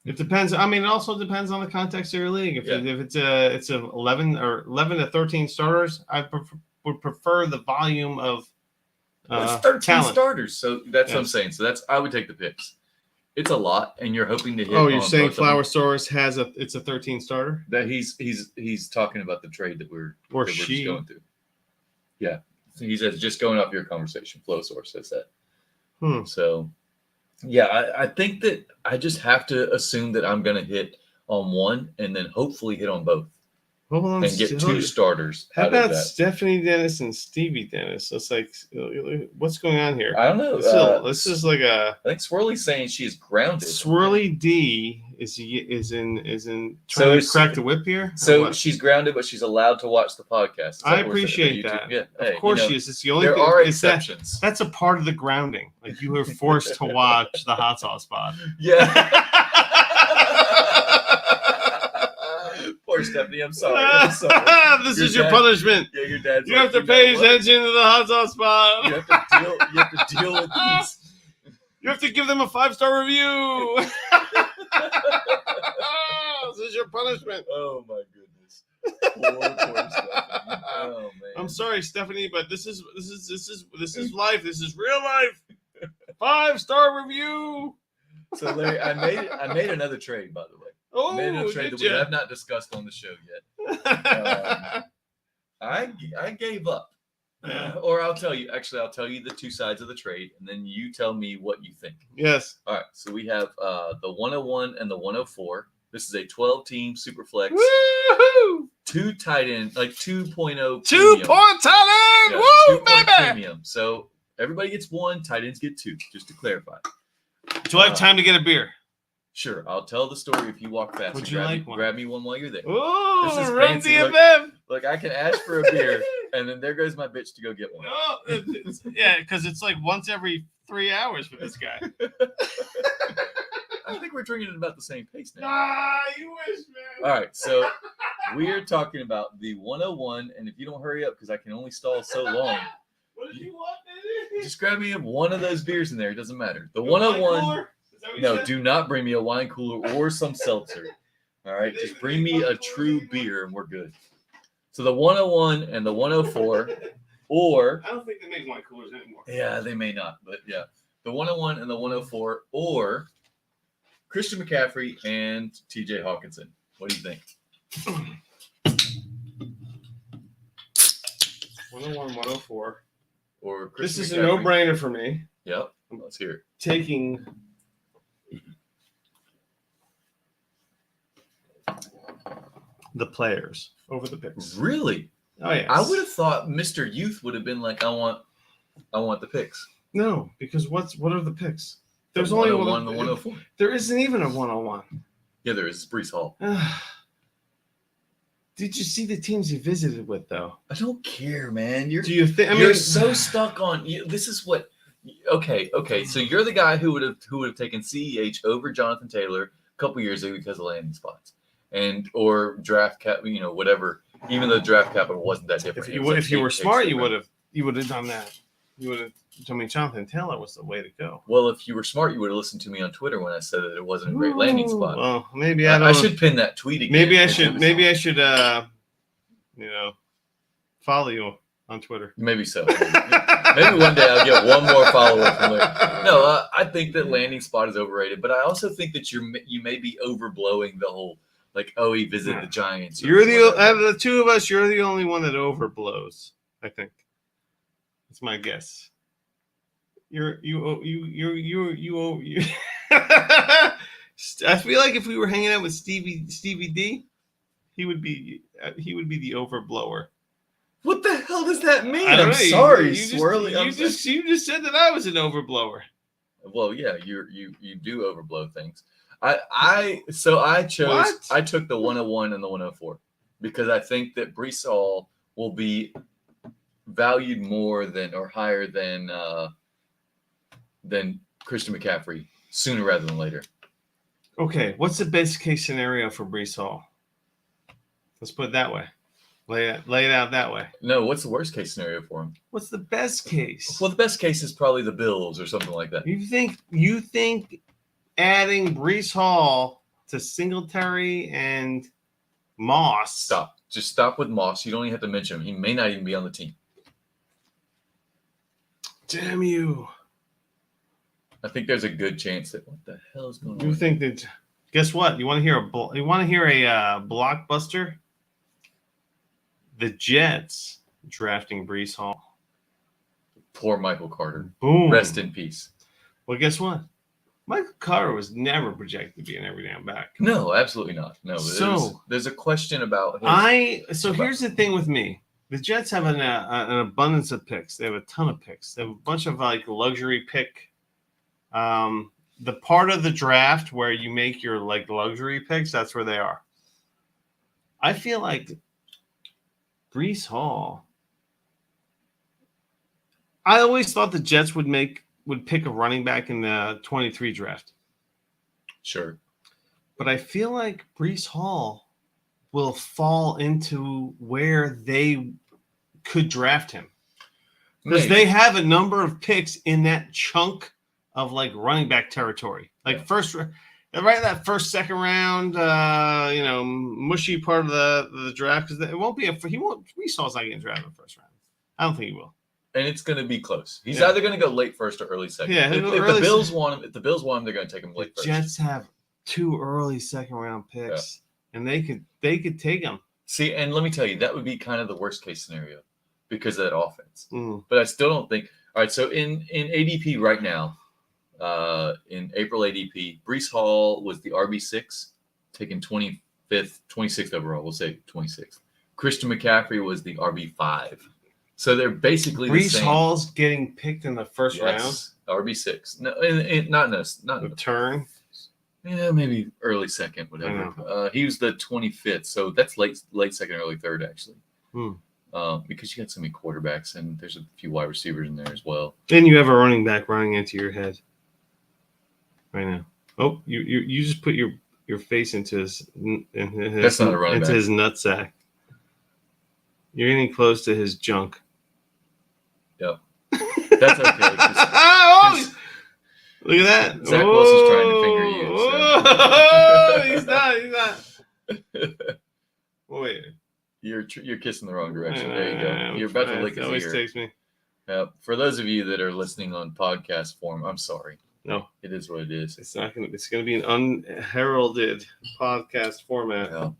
Speaker 1: It depends. I mean, it also depends on the context of your league. If,
Speaker 2: Yeah.
Speaker 1: if it's a 11 to 13 starters, I would prefer the volume of
Speaker 2: Well, it's 13
Speaker 1: talent.
Speaker 2: starters, so that's what I'm
Speaker 1: Yes.
Speaker 2: saying. So I would take the picks. It's a lot, and you're hoping to hit.
Speaker 1: Oh, you're
Speaker 2: on
Speaker 1: saying
Speaker 2: both of them.
Speaker 1: Flowersaurus it's a 13 starter?
Speaker 2: That he's talking about the trade that we're
Speaker 1: Or
Speaker 2: just
Speaker 1: she.
Speaker 2: going through. Yeah, he says just going off your conversation. Flowsource says that. So, yeah, I think that I just have to assume that I'm going to hit on one and then hopefully hit on both
Speaker 1: Hold on.
Speaker 2: and get 2 starters
Speaker 1: How
Speaker 2: out of
Speaker 1: about
Speaker 2: that.
Speaker 1: Stephanie Dennis and Stevie Dennis? It's like, what's going on here?
Speaker 2: I don't know.
Speaker 1: This is like a
Speaker 2: I think Swirly's saying she is grounded.
Speaker 1: Swirly D is in
Speaker 2: So
Speaker 1: trying to
Speaker 2: it's-
Speaker 1: crack the whip here. or
Speaker 2: So
Speaker 1: what?
Speaker 2: she's grounded, but she's allowed to watch the podcast. Is that
Speaker 1: I
Speaker 2: what we're saying?
Speaker 1: appreciate
Speaker 2: YouTube?
Speaker 1: that.
Speaker 2: Yeah,
Speaker 1: Of course she is. It's the only
Speaker 2: There
Speaker 1: thing.
Speaker 2: are
Speaker 1: it's that-
Speaker 2: exceptions.
Speaker 1: that's a part of the grounding. Like you were forced to watch the hot sauce pod.
Speaker 2: Yeah. Poor Stephanie. I'm sorry. I'm sorry.
Speaker 1: This
Speaker 2: Your
Speaker 1: is your
Speaker 2: dad-
Speaker 1: punishment.
Speaker 2: Yeah, your dad's.
Speaker 1: You have to
Speaker 2: like,
Speaker 1: pay
Speaker 2: know what?
Speaker 1: attention to the hot sauce pod.
Speaker 2: You have to deal with these.
Speaker 1: You have to give them a 5-star review. This is your punishment.
Speaker 2: Oh my goodness. Poor Stephanie. Oh man.
Speaker 1: I'm sorry, Stephanie, but this is life. This is real life. 5-star review.
Speaker 2: So Larry, I made another trade, by the way.
Speaker 1: Oh,
Speaker 2: Made another trade
Speaker 1: did
Speaker 2: that we
Speaker 1: you?
Speaker 2: have not discussed on the show yet. I gave up.
Speaker 1: Yeah.
Speaker 2: Or I'll tell you the 2 sides of the trade, and then you tell me what you think.
Speaker 1: Yes.
Speaker 2: All right, so we have the 101 and the 104. This is a 12-team super flex,
Speaker 1: Woohoo!
Speaker 2: 2 tight end, like 2.0
Speaker 1: 2-point
Speaker 2: premium.
Speaker 1: talent.
Speaker 2: Yeah,
Speaker 1: Woo,
Speaker 2: 2-point
Speaker 1: baby.
Speaker 2: premium. So everybody gets 1, tight ends get 2, just to clarify.
Speaker 1: Do I have time to get a beer?
Speaker 2: Sure, I'll tell the story if you walk fast.
Speaker 1: Would
Speaker 2: and
Speaker 1: you
Speaker 2: grab
Speaker 1: like
Speaker 2: me,
Speaker 1: one?
Speaker 2: grab me one while you're there.
Speaker 1: Oh,
Speaker 2: This is
Speaker 1: run
Speaker 2: fancy. Look.
Speaker 1: DFF.
Speaker 2: Look, I can ask for a beer, and then there goes my bitch to go get one.
Speaker 1: Oh, yeah, because it's like once every 3 hours for this guy.
Speaker 2: I think we're drinking at about the same pace now.
Speaker 1: Ah, you wish, man.
Speaker 2: All right, so we are talking about the 101, and if you don't hurry up, because I can only stall so long,
Speaker 1: What did you want, baby?
Speaker 2: just grab me one of those beers in there. It doesn't matter. The
Speaker 1: Wine
Speaker 2: 101,
Speaker 1: cooler? Is that what you
Speaker 2: no,
Speaker 1: said?
Speaker 2: do not bring me a wine cooler or some seltzer. All right, just bring me a true beer, and we're good. So the 101 and the 104, or
Speaker 1: I don't think they make wine coolers anymore.
Speaker 2: yeah, they may not, but yeah, the 101 and the 104, or Christian McCaffrey and TJ Hawkinson. What do you think?
Speaker 1: 101, 104.
Speaker 2: Or
Speaker 1: This
Speaker 2: Christian
Speaker 1: is a
Speaker 2: McCaffrey?
Speaker 1: no-brainer for me.
Speaker 2: Yep, let's hear it.
Speaker 1: Taking the players over the picks.
Speaker 2: Really?
Speaker 1: Oh yeah.
Speaker 2: I would have thought Mr. Youth would have been like, I want the picks.
Speaker 1: No, because what are the picks? There's
Speaker 2: The
Speaker 1: only
Speaker 2: 101,
Speaker 1: one.
Speaker 2: the 104.
Speaker 1: There isn't even a 101.
Speaker 2: Yeah, there is Brees Hall.
Speaker 1: Did you see the teams you visited with though?
Speaker 2: I don't care, man. You're
Speaker 1: Do you think? I
Speaker 2: you're
Speaker 1: mean,
Speaker 2: so stuck on you. This is what. Okay. So you're the guy who would have taken CEH over Jonathan Taylor a couple years ago because of landing spots or draft cap. Whatever. Even though draft capital wasn't that different.
Speaker 1: if you were smart, you would have done that. You would have told me Jonathan Taylor was the way to go.
Speaker 2: Well, if you were smart, you would have listened to me on Twitter when I said that it wasn't a great landing spot.
Speaker 1: Well, maybe I don't.
Speaker 2: I should pin that tweet again.
Speaker 1: Maybe I should. Maybe I should. Follow you on Twitter.
Speaker 2: Maybe so. Maybe one day I'll get one more follower from there. No, I think that landing spot is overrated, but I also think that you may be overblowing the whole he visited the Giants.
Speaker 1: You're out of the two of us, you're the only one that overblows. I think that's my guess. You. I feel like if we were hanging out with Stevie D, he would be the overblower.
Speaker 2: What the hell does that mean?
Speaker 1: I don't know.
Speaker 2: Sorry,
Speaker 1: you just said that I was an overblower.
Speaker 2: Well, yeah, you do overblow things. I took the 101 and the 104 because I think that Breece Hall will be valued more than or higher than Christian McCaffrey sooner rather than later.
Speaker 1: Okay, what's the best case scenario for Breece Hall? Let's put it that way. Lay it out that way.
Speaker 2: No, what's the worst case scenario for him?
Speaker 1: What's the best case?
Speaker 2: Well, the best case is probably the Bills or something like that.
Speaker 1: You think adding Breece Hall to Singletary and Moss?
Speaker 2: Stop. Just stop with Moss. You don't even have to mention him. He may not even be on the team.
Speaker 1: Damn you.
Speaker 2: I think there's a good chance that what the hell is going on?
Speaker 1: You think that? Guess what? You want to hear a blockbuster? The Jets drafting Breece Hall.
Speaker 2: Poor Michael Carter.
Speaker 1: Boom.
Speaker 2: Rest in peace.
Speaker 1: Well, guess what? Michael Carter was never projected to be an every down back.
Speaker 2: No, absolutely not. No. There's a question about his.
Speaker 1: Here's the thing with me. The Jets have an abundance of picks. They have a ton of picks. They have a bunch of luxury pick. The part of the draft where you make your luxury picks, that's where they are. I feel like Breece Hall. I always thought the Jets would pick a running back in the 23 draft.
Speaker 2: Sure.
Speaker 1: But I feel like Breece Hall will fall into where they could draft him. Because they have a number of picks in that chunk of running back territory. That second round, mushy part of the draft, because it won't be Breece Hall's not getting drafted in the first round. I don't think he will.
Speaker 2: And it's going to be close. He's either going to go late first or early second.
Speaker 1: Yeah,
Speaker 2: if the Bills want him, they're going to take him late first.
Speaker 1: Jets have 2 early second round picks, and they could take him.
Speaker 2: See, and let me tell you, that would be kind of the worst case scenario because of that offense.
Speaker 1: Mm.
Speaker 2: But I still don't think. All right, so in ADP right now, in April ADP, Breece Hall was the RB6, taken 25th, 26th overall. We'll say 26th. Christian McCaffrey was the RB5. So they're basically the same.
Speaker 1: Breece Hall's getting picked in the first round.
Speaker 2: RB6. No, not
Speaker 1: a turn.
Speaker 2: Yeah, maybe early second, whatever. He was the 25th, so that's late second, early third, actually. Because you got so many quarterbacks, and there's a few wide receivers in there as well.
Speaker 1: Then you have a running back running into your head right now. Oh, you just put your face into his.
Speaker 2: That's not a running back.
Speaker 1: Into his nutsack. You're getting close to his junk.
Speaker 2: Yep. That's okay.
Speaker 1: Look at that.
Speaker 2: Zach Wilson's trying to finger you.
Speaker 1: So. He's not. Wait.
Speaker 2: You're kissing the wrong direction. There you go. You're about to lick his ear.
Speaker 1: Always takes me.
Speaker 2: For those of you that are listening on podcast form, I'm sorry.
Speaker 1: No,
Speaker 2: it is what it is.
Speaker 1: It's not gonna. It's gonna be an unheralded podcast format.
Speaker 2: Yeah.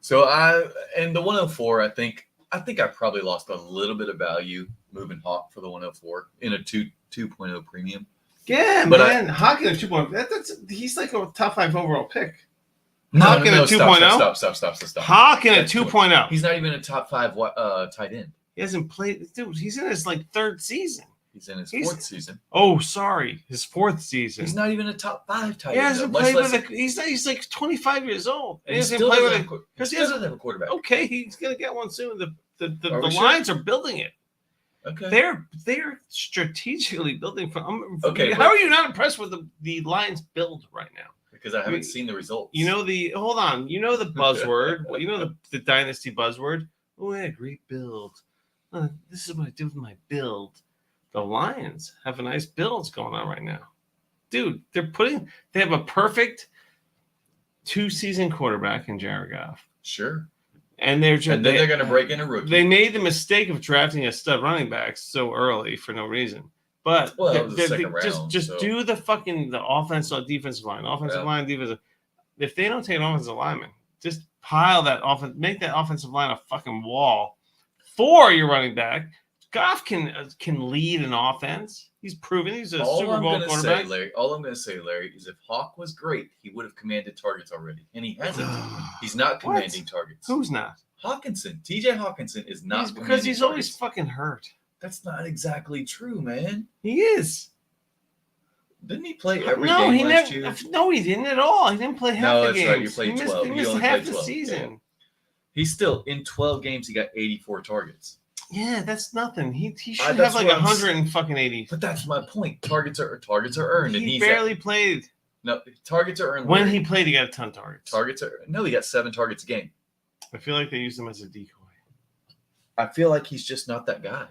Speaker 2: So the 104, I think I probably lost a little bit of value moving Hawk for the 104 in a 2.0 premium.
Speaker 1: Yeah,
Speaker 2: but
Speaker 1: man. Hawk in a 2.0. He's like a top 5 overall pick.
Speaker 2: No,
Speaker 1: Hawk in a 2.0.
Speaker 2: Stop.
Speaker 1: Hawk in a 2.0.
Speaker 2: He's not even a top 5 tight end.
Speaker 1: He hasn't played. Dude, he's in his 3rd season.
Speaker 2: He's in his 4th season.
Speaker 1: Oh, sorry, his 4th season.
Speaker 2: He's not even a top 5 tight end.
Speaker 1: He hasn't played with he's like 25 years old.
Speaker 2: He doesn't have a quarterback.
Speaker 1: Okay, he's gonna get one soon. The Lions are building it.
Speaker 2: Okay.
Speaker 1: They're strategically building for.
Speaker 2: Okay.
Speaker 1: How are you not impressed with the Lions build right now?
Speaker 2: Because I haven't seen the results.
Speaker 1: Hold on. You know the buzzword. You know the dynasty buzzword. Oh, yeah, great build. This is what I did with my build. the Lions have a nice builds going on right now. Dude, they have a perfect 2-season quarterback in Jared Goff.
Speaker 2: Sure.
Speaker 1: And they're
Speaker 2: going to break in a rookie.
Speaker 1: They made the mistake of drafting a stud running back so early for no reason. But
Speaker 2: it was the second round,
Speaker 1: just do the offensive defensive line, line, defensive. If they don't take an offensive lineman, just pile that make that offensive line a fucking wall for your running back. Goff can lead an offense. He's proven he's a Super Bowl quarterback.
Speaker 2: All I'm going to say, Larry, is if Hawk was great, he would have commanded targets already, and he hasn't. He's not commanding targets.
Speaker 1: Who's not?
Speaker 2: Hawkinson. T.J. Hawkinson is not
Speaker 1: because he's always fucking hurt.
Speaker 2: That's not exactly true, man.
Speaker 1: He is.
Speaker 2: Didn't he play every game last year?
Speaker 1: No, he didn't at all. He didn't play half the games.
Speaker 2: Right. You played 12.
Speaker 1: He missed half the season.
Speaker 2: Yeah. He's still, in 12 games, he got 84 targets.
Speaker 1: Yeah, that's nothing. He should have like 180.
Speaker 2: But that's my point. Targets are earned.
Speaker 1: He barely played.
Speaker 2: No, targets are earned.
Speaker 1: When he played, he got a ton of targets.
Speaker 2: He got 7 targets a game.
Speaker 1: I feel like they used him as a decoy.
Speaker 2: I feel like he's just not that guy.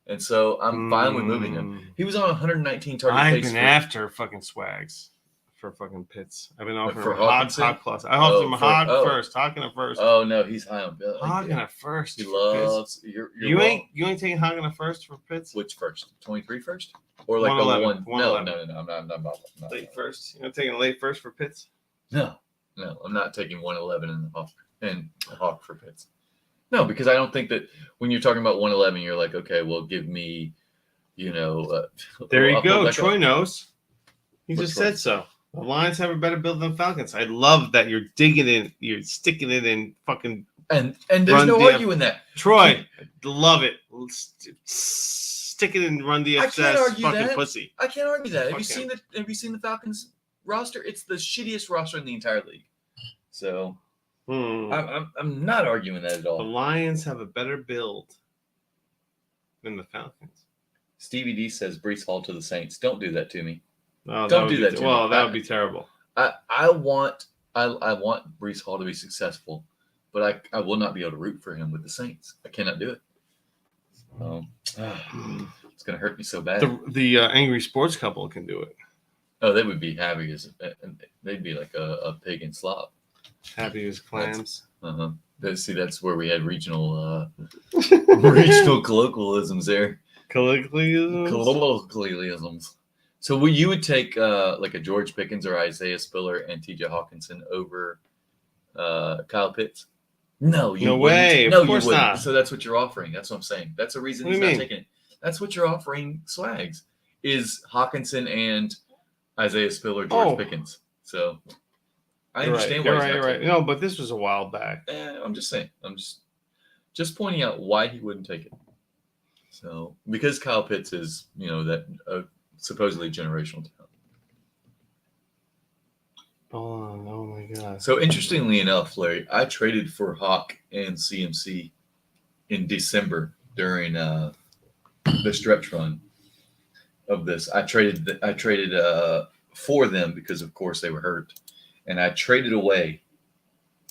Speaker 2: And so I'm fine with moving him. He was on 119 target
Speaker 1: I've been after fucking Swags for fucking Pitts. I've been offering him Hawk plus. I offered him Hawk first. Hawk in a first.
Speaker 2: Oh no, he's high on Bill.
Speaker 1: Hawk in a first.
Speaker 2: He loves
Speaker 1: you ain't taking Hawk in a first for Pitts?
Speaker 2: Which first? 23 first? Or like 111. No. I'm not.
Speaker 1: Late first. You're not taking a late first for Pitts?
Speaker 2: No. I'm not taking 111 and Hawk for Pitts. No, because I don't think that when you're talking about 111, you're like, okay, well, give me,
Speaker 1: there you go. Troy knows. He just said so. The Lions have a better build than the Falcons. I love that you're digging in, you're sticking it in fucking.
Speaker 2: And there's no arguing that.
Speaker 1: Troy, love it. Stick it in run DFS fucking pussy.
Speaker 2: I can't argue that. Have you seen the Falcons roster? It's the shittiest roster in the entire league. So. I'm not arguing that at all.
Speaker 1: The Lions have a better build than the Falcons.
Speaker 2: Stevie D says Breece Hall to the Saints. Don't do that to me.
Speaker 1: Oh, don't do that to me. Well, that would be terrible.
Speaker 2: I want Breece Hall to be successful, but I will not be able to root for him with the Saints. I cannot do it. It's going to hurt me so bad.
Speaker 1: The angry sports couple can do it.
Speaker 2: Oh, they would be happy they'd be like a pig in slop.
Speaker 1: Happy as clams.
Speaker 2: That's where we had regional colloquialisms there. Colloquialisms. So you would take like a George Pickens or Isaiah Spiller and T.J. Hawkinson over Kyle Pitts? No, you
Speaker 1: no
Speaker 2: wouldn't.
Speaker 1: way.
Speaker 2: No,
Speaker 1: of course
Speaker 2: you wouldn't.
Speaker 1: not.
Speaker 2: So that's what you're offering. That's what I'm saying. That's the reason he's not taking it. That's what you're offering. Swags is Hawkinson and Isaiah Spiller, George Pickens. So. I understand why he's not
Speaker 1: right. No, but this was a while back.
Speaker 2: I'm just saying. I'm just pointing out why he wouldn't take it. So because Kyle Pitts is, that supposedly generational talent.
Speaker 1: Oh my God.
Speaker 2: So interestingly enough, Larry, I traded for Hawk and CMC in December during the stretch run of this. I traded for them because, of course, they were hurt. And I traded away.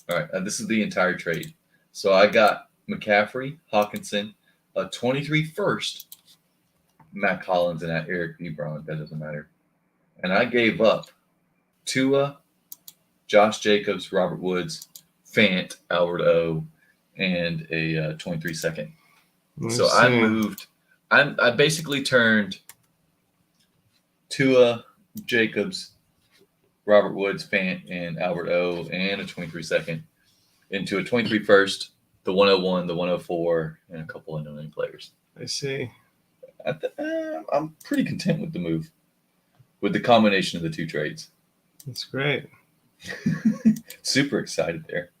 Speaker 2: All right, this is the entire trade. So I got McCaffrey, Hawkinson, a 23 first, Matt Collins, and Eric Ebron. That doesn't matter. And I gave up Tua, Josh Jacobs, Robert Woods, Fant, Albert O, and a 23 second. So I moved. I basically turned Tua, Jacobs, Robert Woods, Fant, and Albert O, and a 23 second into a 23 first, the 101, the 104, and a couple of no-name players.
Speaker 1: I see.
Speaker 2: I'm pretty content with the move, with the combination of the two trades.
Speaker 1: That's great.
Speaker 2: Super excited there.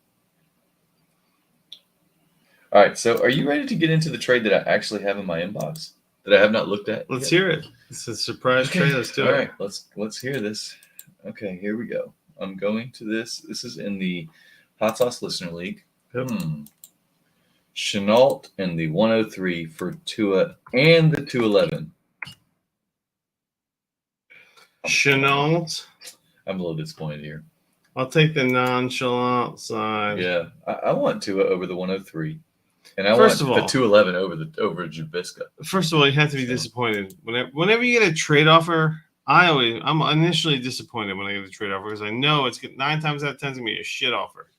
Speaker 2: All right, so are you ready to get into the trade that I actually have in my inbox that I have not looked at?
Speaker 1: Let's hear it. It's a surprise trade. Let's do it.
Speaker 2: All right, let's hear this. Okay, here we go. I'm going to this. This is in the Hot Sauce Listener League.
Speaker 1: Yep.
Speaker 2: Chenault and the 103 for Tua and the 211.
Speaker 1: Chenault.
Speaker 2: I'm a little disappointed here.
Speaker 1: I'll take the nonchalant side.
Speaker 2: Yeah, I want Tua over the 103. And I
Speaker 1: First
Speaker 2: want
Speaker 1: of
Speaker 2: the
Speaker 1: all-
Speaker 2: 211 over Jabisca.
Speaker 1: First of all, you have to be disappointed whenever you get a trade offer. I'm initially disappointed when I get a trade offer because I know it's 9 times out of 10 it's gonna be a shit offer.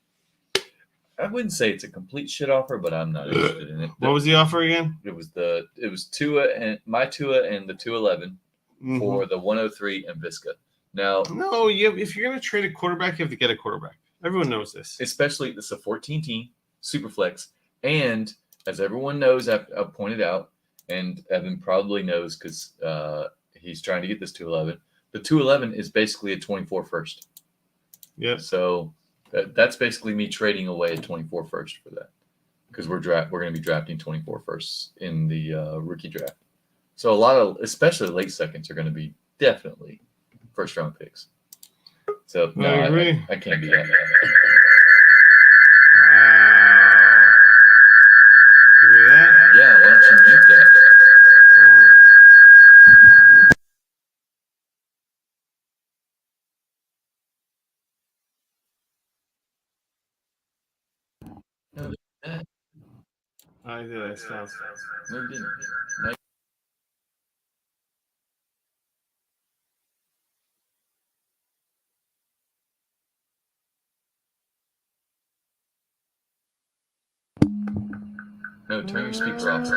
Speaker 2: I wouldn't say it's a complete shit offer, but I'm not interested in it.
Speaker 1: What was the offer again?
Speaker 2: It was Tua and my Tua and the 211
Speaker 1: Mhm.
Speaker 2: for the 103 and Visca. Now,
Speaker 1: No, if you're gonna trade a quarterback, you have to get a quarterback. Everyone knows this.
Speaker 2: especially this is a 14 team super flex, and as everyone knows, I've pointed out, and Evan probably knows because he's trying to get this 211. The 211 is basically a 24 first.
Speaker 1: Yep.
Speaker 2: So that's basically me trading away a 24 first for that because we're going to be drafting 24 firsts in the rookie draft. So a lot of, especially late seconds, are going to be definitely first round picks. So no,
Speaker 1: I agree.
Speaker 2: I can't do that.
Speaker 1: Wow. You hear that?
Speaker 2: Yeah, why don't you mute that? No, that.
Speaker 1: I do that stuff.
Speaker 2: No, you didn't. No. No, turn your speaker off.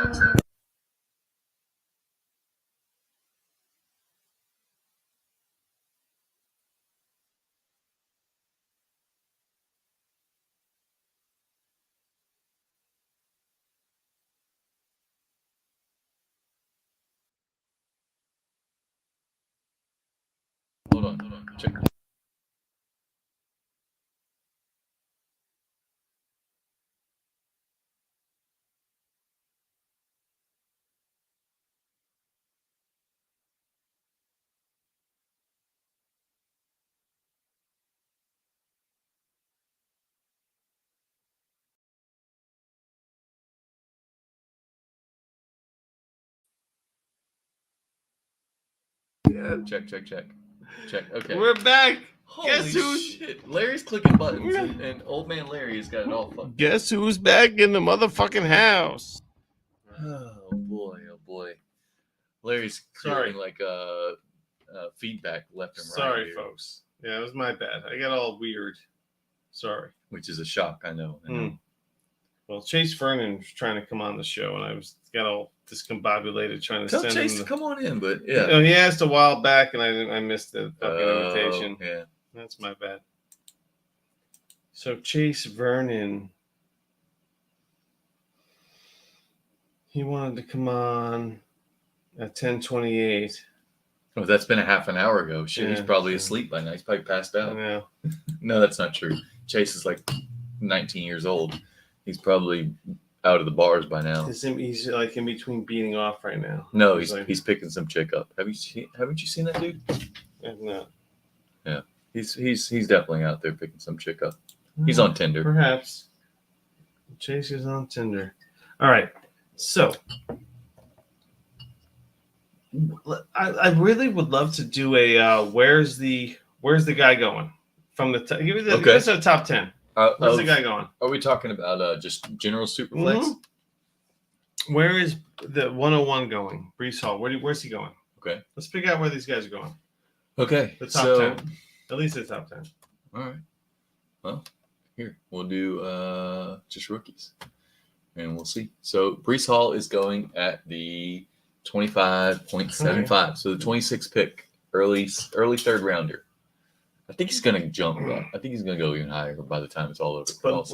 Speaker 2: Hold on. Check.
Speaker 1: Yeah.
Speaker 2: Check. Okay.
Speaker 1: We're back.
Speaker 2: Holy
Speaker 1: Guess who's-
Speaker 2: shit. Larry's clicking buttons, and old man Larry has got it all fucked.
Speaker 1: Guess who's back in the motherfucking house?
Speaker 2: Oh boy. Larry's
Speaker 1: Sorry.
Speaker 2: creating like feedback left and right.
Speaker 1: Sorry,
Speaker 2: here,
Speaker 1: folks. Yeah, it was my bad. I got all weird. Sorry.
Speaker 2: which is a shock. I know.
Speaker 1: Well, Chase Vernon was trying to come on the show, and I got all discombobulated trying to
Speaker 2: Tell
Speaker 1: send
Speaker 2: Chase
Speaker 1: him.
Speaker 2: to come on in, but yeah.
Speaker 1: Oh, he asked a while back, and I missed the fucking invitation.
Speaker 2: Yeah.
Speaker 1: That's my bad. So Chase Vernon, he wanted to come on at 10:28.
Speaker 2: Oh, that's been a half an hour ago. Shit, he's
Speaker 1: Yeah.
Speaker 2: probably asleep by now. He's probably passed
Speaker 1: I
Speaker 2: out.
Speaker 1: know.
Speaker 2: No, that's not true. Chase is like 19 years old. He's probably out of the bars by now.
Speaker 1: He's like in between beating off right now.
Speaker 2: No,
Speaker 1: like,
Speaker 2: he's picking some chick up. Haven't you seen that dude?
Speaker 1: no.
Speaker 2: He's definitely out there picking some chick up. He's on Tinder.
Speaker 1: Perhaps. Chase is on Tinder. All right. So I really would love to do a where's the guy going from the give me the top 10. Where's the guy going?
Speaker 2: Are we talking about just general superflex?
Speaker 1: Mm-hmm. Where is the 101 going? Brees Hall. Where's he going?
Speaker 2: Okay.
Speaker 1: Let's pick out where these guys are going.
Speaker 2: Okay.
Speaker 1: The top 10. At least the top 10.
Speaker 2: All right. Well, here we'll do just rookies, and we'll see. So Brees Hall is going at the 25.75. So the 26th pick, early third rounder. I think he's going to jump up. I think he's going to go even higher by the time it's all over.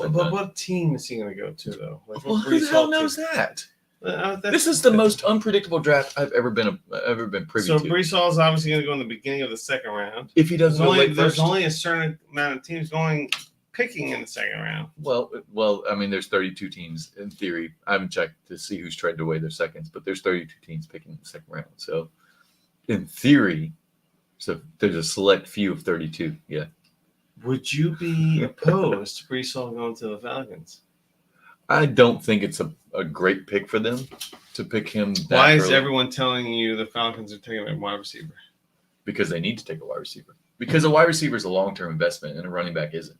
Speaker 1: But what team is he going to go to, though? Like,
Speaker 2: Well, who the hell knows that? This is the most unpredictable draft I've ever been privy
Speaker 1: so
Speaker 2: to.
Speaker 1: Brees Hall is obviously going to go in the beginning of the second round.
Speaker 2: If he doesn't go late
Speaker 1: there's
Speaker 2: first,
Speaker 1: only a certain amount of teams picking in the second round.
Speaker 2: well, I mean, there's 32 teams in theory. I haven't checked to see who's traded away their seconds, but there's 32 teams picking in the second round. So, in theory, there's a select few of 32. Yeah.
Speaker 1: Would you be opposed to Brees Hall going to the Falcons?
Speaker 2: I don't think it's a great pick for them to pick him.
Speaker 1: Why is
Speaker 2: early.
Speaker 1: everyone telling you the Falcons are taking a wide receiver?
Speaker 2: Because they need to take a wide receiver. Because a wide receiver is a long-term investment and a running back isn't.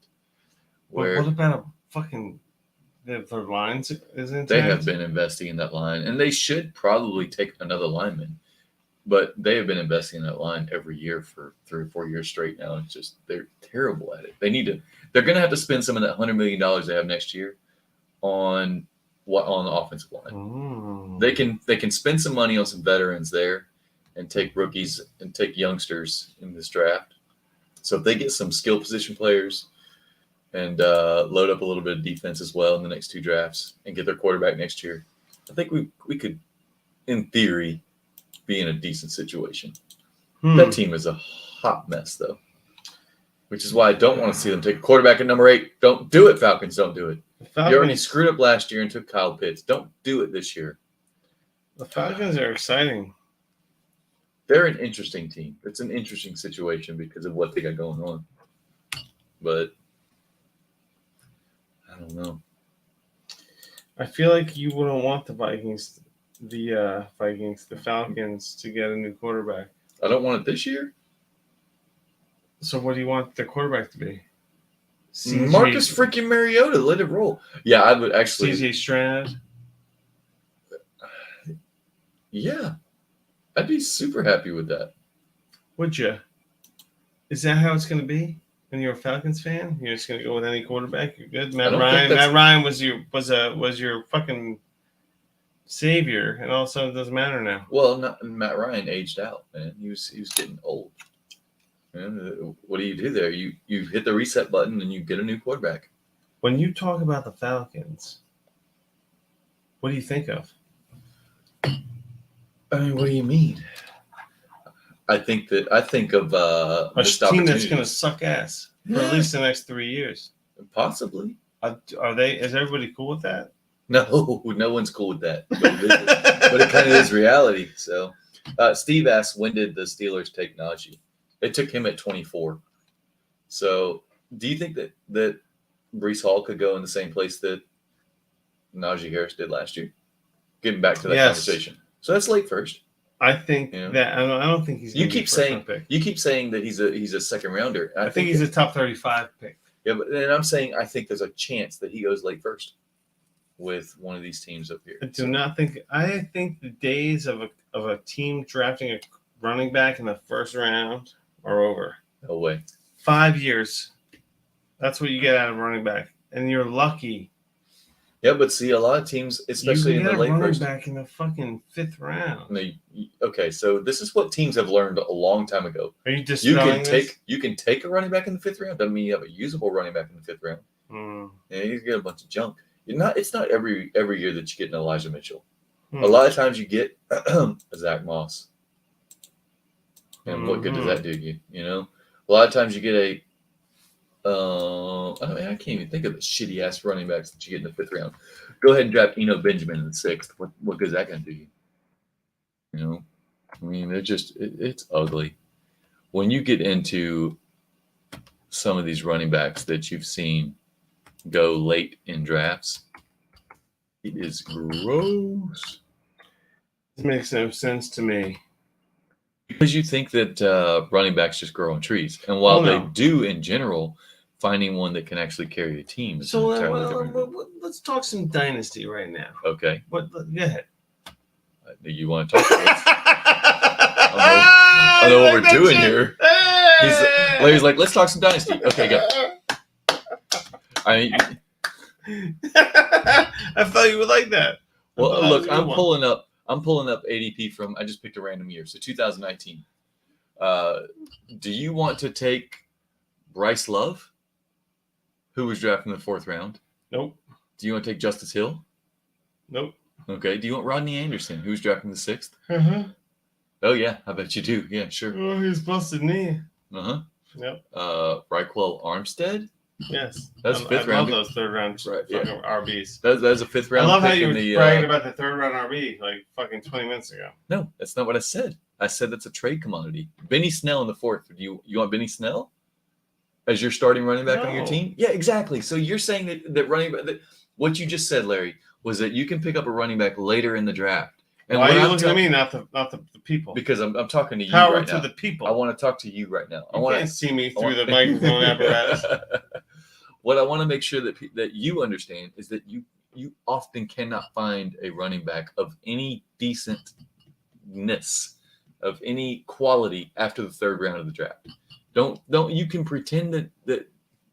Speaker 1: What about a fucking their lines is intact.
Speaker 2: They have been investing in that line, and they should probably take another lineman. But they have been investing in that line every year for 3 or 4 years straight now. It's just they're terrible at it. They need to. They're going to have to spend some of that $100 million they have next year on the offensive line.
Speaker 1: Ooh.
Speaker 2: They can spend some money on some veterans there, and take rookies and take youngsters in this draft. So if they get some skill position players and load up a little bit of defense as well in the next 2 drafts and get their quarterback next year, I think we could, in theory, be in a decent situation. That team is a hot mess, though, which is why I don't want to see them take a quarterback at number 8. Don't do it, Falcons. Don't do it. You already screwed up last year and took Kyle Pitts. Don't do it this year.
Speaker 1: The Falcons are exciting.
Speaker 2: They're an interesting team. It's an interesting situation because of what they got going on. But I don't know.
Speaker 1: I feel like you wouldn't want the Falcons to get a new quarterback.
Speaker 2: I don't want it this year.
Speaker 1: So what do you want the quarterback to be?
Speaker 2: Marcus freaking Mariota. Let it roll. Yeah, I would actually.
Speaker 1: CJ Stroud.
Speaker 2: Yeah. I'd be super happy with that.
Speaker 1: Would you? Is that how it's going to be? When you're a Falcons fan, you're just going to go with any quarterback. You're good. Matt Ryan was your fucking savior, and all of a sudden it doesn't matter now.
Speaker 2: Well, Matt Ryan aged out, man. He was getting old. Man, what do you do there? You hit the reset button and you get a new quarterback.
Speaker 1: When you talk about the Falcons, what do you think of?
Speaker 2: I mean, what do you mean? I think of
Speaker 1: a team that's going to suck ass for at least the next 3 years.
Speaker 2: Possibly.
Speaker 1: Are they? Is everybody cool with that?
Speaker 2: No one's cool with that. But it kind of is reality. So, Steve asked, when did the Steelers take Najee? It took him at 24. So, do you think that Breece Hall could go in the same place that Najee Harris did last year? Getting back to that conversation. So that's late first.
Speaker 1: I think that I don't think he's.
Speaker 2: You keep saying that he's a second rounder.
Speaker 1: I think he's a top 35 pick.
Speaker 2: Yeah, but then I'm saying I think there's a chance that he goes late first with one of these teams up here.
Speaker 1: I do not think. I think the days of a team drafting a running back in the first round are over.
Speaker 2: No way.
Speaker 1: 5 years. That's what you get out of running back, and you're lucky.
Speaker 2: Yeah, but see, a lot of teams, especially in the late first,
Speaker 1: back in the fucking 5th round.
Speaker 2: Okay, so this is what teams have learned a long time ago.
Speaker 1: Are you dispelling
Speaker 2: You can take a running back in the 5th round. Doesn't mean you have a usable running back in the 5th round. Yeah, you get a bunch of junk. It's not every year that you get an Elijah Mitchell. A lot of times you get a Zach Moss. And what good does that do you? You know, a lot of times you get a. I can't even think of the shitty ass running backs that you get in the 5th round. Go ahead and draft Eno Benjamin in the 6th. What good is that going to do you? You know, I mean, it's ugly. When you get into some of these running backs that you've seen go late in drafts, it is gross.
Speaker 1: This makes no sense to me.
Speaker 2: Because you think that running backs just grow on trees. And while they do in general, finding one that can actually carry a team is entirely different.
Speaker 1: Let's talk some dynasty right now.
Speaker 2: Okay.
Speaker 1: Go ahead.
Speaker 2: You want to talk about this? I know what we're doing here. Larry's like, let's talk some dynasty. Okay, go.
Speaker 1: I thought you would like that.
Speaker 2: Well, look, I'm pulling up ADP from, I just picked a random year, so 2019. Do you want to take Bryce Love, who was drafted in the 4th round?
Speaker 1: Nope.
Speaker 2: Do you want to take Justice Hill?
Speaker 1: Nope.
Speaker 2: Okay. Do you want Rodney Anderson, who was drafted in the 6th?
Speaker 1: Uh-huh.
Speaker 2: Oh, yeah. I bet you do. Yeah, sure.
Speaker 1: Oh, he's busted knee.
Speaker 2: Uh-huh.
Speaker 1: Yep.
Speaker 2: Raquel Armstead?
Speaker 1: Yes.
Speaker 2: That's 5th round.
Speaker 1: I love those 3rd round RBs.
Speaker 2: That's a 5th round.
Speaker 1: I love how you were bragging about the 3rd round RB like fucking 20 minutes ago.
Speaker 2: No, that's not what I said. I said that's a trade commodity. Benny Snell in the 4th. Do you want Benny Snell as your starting running back on your team? Yeah, exactly. So you're saying that running back, what you just said, Larry, was that you can pick up a running back later in the draft. And
Speaker 1: why are you looking at me, not the people?
Speaker 2: Because I'm talking to you
Speaker 1: right now.
Speaker 2: Power
Speaker 1: to the people.
Speaker 2: I want to talk to you right now.
Speaker 1: You can't see me through the microphone apparatus.
Speaker 2: What I want to make sure that you understand is that you often cannot find a running back of any decentness, of any quality after the third round of the draft. Don't you can pretend that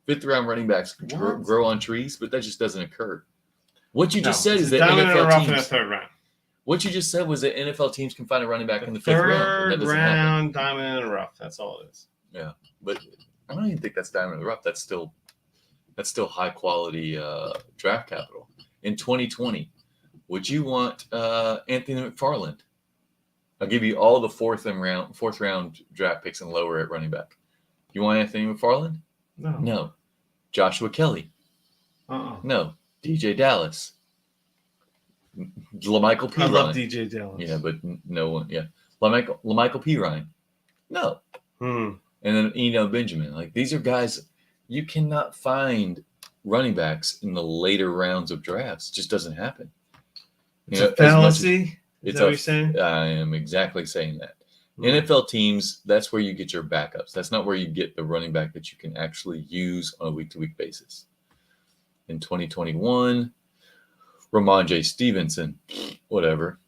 Speaker 2: fifth round running backs grow on trees, but that just doesn't occur. What you just said is that
Speaker 1: diamond in the
Speaker 2: NFL
Speaker 1: rough in the
Speaker 2: teams.
Speaker 1: third round.
Speaker 2: What you just said was that NFL teams can find a running back in the fifth
Speaker 1: Third
Speaker 2: round. That doesn't happen.
Speaker 1: round, diamond in the rough. That's all it is.
Speaker 2: Yeah, but I don't even think that's diamond in the rough. That's still high quality draft capital. In 2020, would you want Anthony McFarland? I'll give you all the fourth round draft picks and lower at running back. You want Anthony McFarland?
Speaker 1: No.
Speaker 2: No. Joshua Kelly? No. DJ Dallas? LaMichael P.
Speaker 1: I
Speaker 2: Ryan?
Speaker 1: love DJ Dallas.
Speaker 2: Yeah, but no one. Yeah, LaMichael P. Ryan? No. And then Benjamin. Like, these are guys you cannot find running backs in the later rounds of drafts. It just doesn't happen.
Speaker 1: It's a fallacy. Is that what you're saying?
Speaker 2: I am exactly saying that. NFL teams, that's where you get your backups. That's not where you get the running back that you can actually use on a week-to-week basis. In 2021, Ramondre Stevenson, whatever.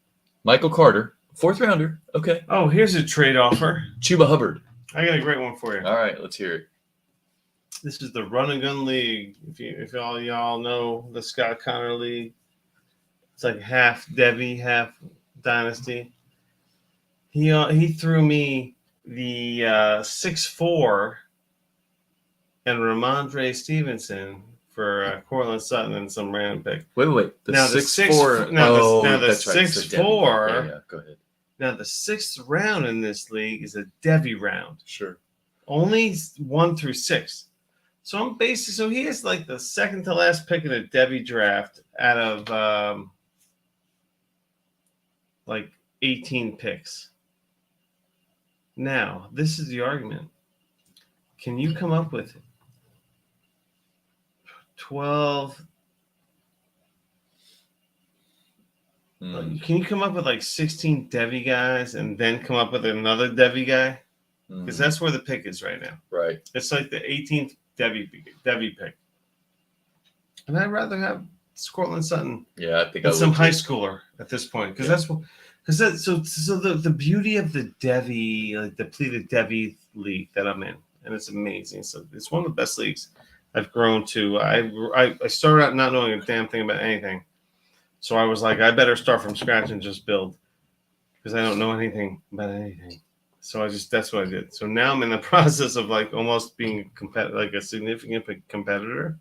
Speaker 2: Michael Carter, fourth rounder. Okay.
Speaker 1: Oh, here's a trade offer.
Speaker 2: Chuba Hubbard.
Speaker 1: I got a great one for you.
Speaker 2: All right, let's hear it.
Speaker 1: This is the Run and Gun League. If all y'all know the Scott Connor League, it's like half Devy, half Dynasty. He threw me the 6'4" and Ramondre Stevenson for Cortland Sutton and some random pick.
Speaker 2: Wait.
Speaker 1: The 6'4". The 6'4".
Speaker 2: Yeah, go ahead.
Speaker 1: Now the sixth round in this league is a Devy round.
Speaker 2: Sure.
Speaker 1: Only 1 through 6. So he has like the second to last pick in a Devy draft out of like 18 picks. Now, this is the argument. Can you come up with 12? Can you come up with like 16 Devy guys and then come up with another Devy guy? Because that's where the pick is right now.
Speaker 2: Right.
Speaker 1: It's like the 18th Devy pick. And I'd rather have Cortland Sutton.
Speaker 2: Yeah, I think
Speaker 1: than some high schooler at this point. Because the beauty of the Devy, like depleted Devy league that I'm in, and it's amazing. So it's one of the best leagues I've grown to. I started out not knowing a damn thing about anything. So I was like, I better start from scratch and just build because I don't know anything about anything. So that's what I did. So now I'm in the process of like almost being like a significant competitor.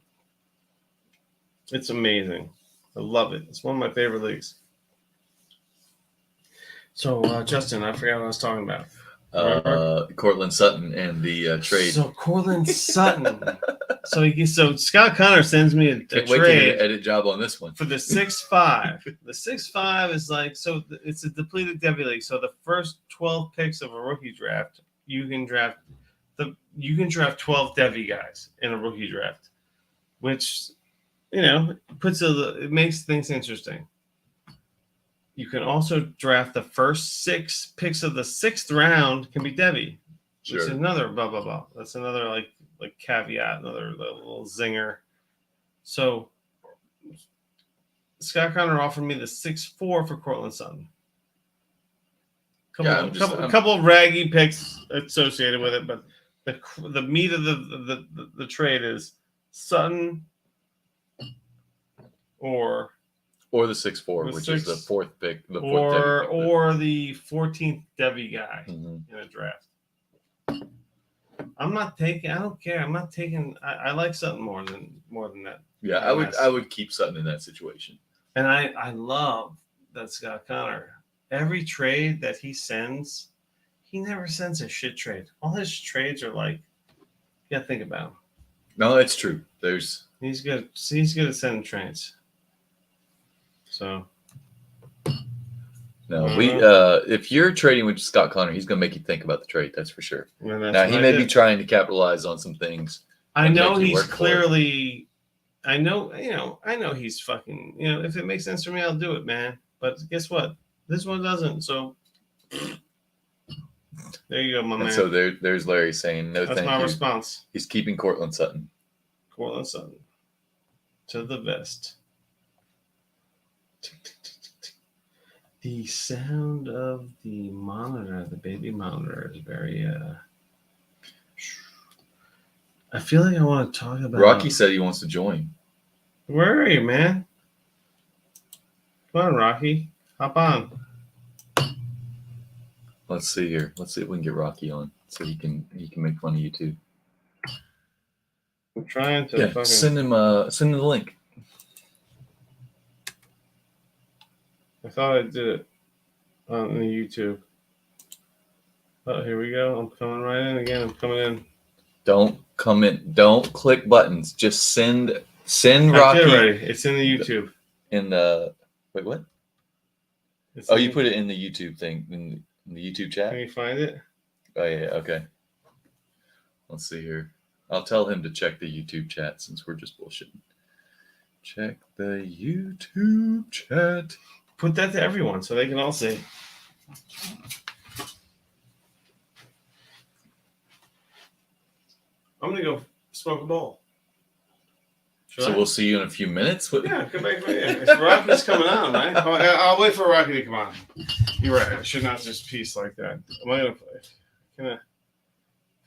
Speaker 1: It's amazing. I love it. It's one of my favorite leagues. So Justin, I forgot what I was talking about.
Speaker 2: Cortland Sutton and the trade.
Speaker 1: So Cortland Sutton. So Scott Connor sends me a
Speaker 2: Can't
Speaker 1: trade.
Speaker 2: wait to get an edit job on this one.
Speaker 1: For the 6'5". The 6'5" is like, so it's a depleted Devy league. So the first 12 picks of a rookie draft, you can draft 12 Devy guys in a rookie draft, which, it makes things interesting. You can also draft the first 6 picks of the 6th round can be Devy.
Speaker 2: Sure.
Speaker 1: Which is another blah, blah, blah. That's another like caveat, another little zinger. So Scott Connor offered me the 6'4" for Cortland Sutton. A couple of raggy picks associated with it, but the meat of the trade is Sutton or
Speaker 2: the 6'4", which is the fourth pick,
Speaker 1: or the 14th Devy guy in a draft. I don't care. I'm not taking. I like Sutton more than that.
Speaker 2: Yeah, I would keep Sutton in that situation. And
Speaker 1: I love that Scott Connor. Every trade that he sends, he never sends a shit trade. All his trades are like, you gotta think about him.
Speaker 2: No, that's true.
Speaker 1: He's good. He's good at sending trades. So.
Speaker 2: No, if you're trading with Scott Connor, he's going to make you think about the trade. That's for sure. Now, he may be trying to capitalize on some things.
Speaker 1: I know he's clearly. I know he's fucking. If it makes sense for me, I'll do it, man. But guess what? This one doesn't. So there you go, my man.
Speaker 2: So there's Larry saying no.
Speaker 1: That's my response.
Speaker 2: He's keeping Cortland Sutton.
Speaker 1: Cortland Sutton to the vest. The sound of the monitor, the baby monitor, is very. I feel like I want to talk about.
Speaker 2: Rocky said he wants to join.
Speaker 1: Where are you, man? Come on, Rocky. Hop on.
Speaker 2: Let's see here. Let's see if we can get Rocky on so he can make fun of you too.
Speaker 1: I'm trying to
Speaker 2: Yeah,
Speaker 1: fucking
Speaker 2: send him the link.
Speaker 1: I thought I did it on the YouTube. Oh, here we go. I'm coming right in again. I'm coming in.
Speaker 2: Don't comment. Don't click buttons. Just send
Speaker 1: I
Speaker 2: Rocky
Speaker 1: did already. It's in the YouTube.
Speaker 2: in the wait. What?
Speaker 1: It's
Speaker 2: Oh,
Speaker 1: in
Speaker 2: you
Speaker 1: the-
Speaker 2: put it in the YouTube thing in the YouTube chat.
Speaker 1: Can you find it?
Speaker 2: Oh yeah. Okay. Let's see here. I'll tell him to check the YouTube chat since we're just bullshitting. Check the YouTube chat.
Speaker 1: Put that to everyone so they can all see. I'm gonna go smoke a bowl. Should
Speaker 2: So
Speaker 1: I?
Speaker 2: we'll see you in a few minutes. What?
Speaker 1: Yeah, come back. It's Rocky's coming on, right? I'll wait for Rocky to come on. You're right. I should not just piece like that. Am I gonna play?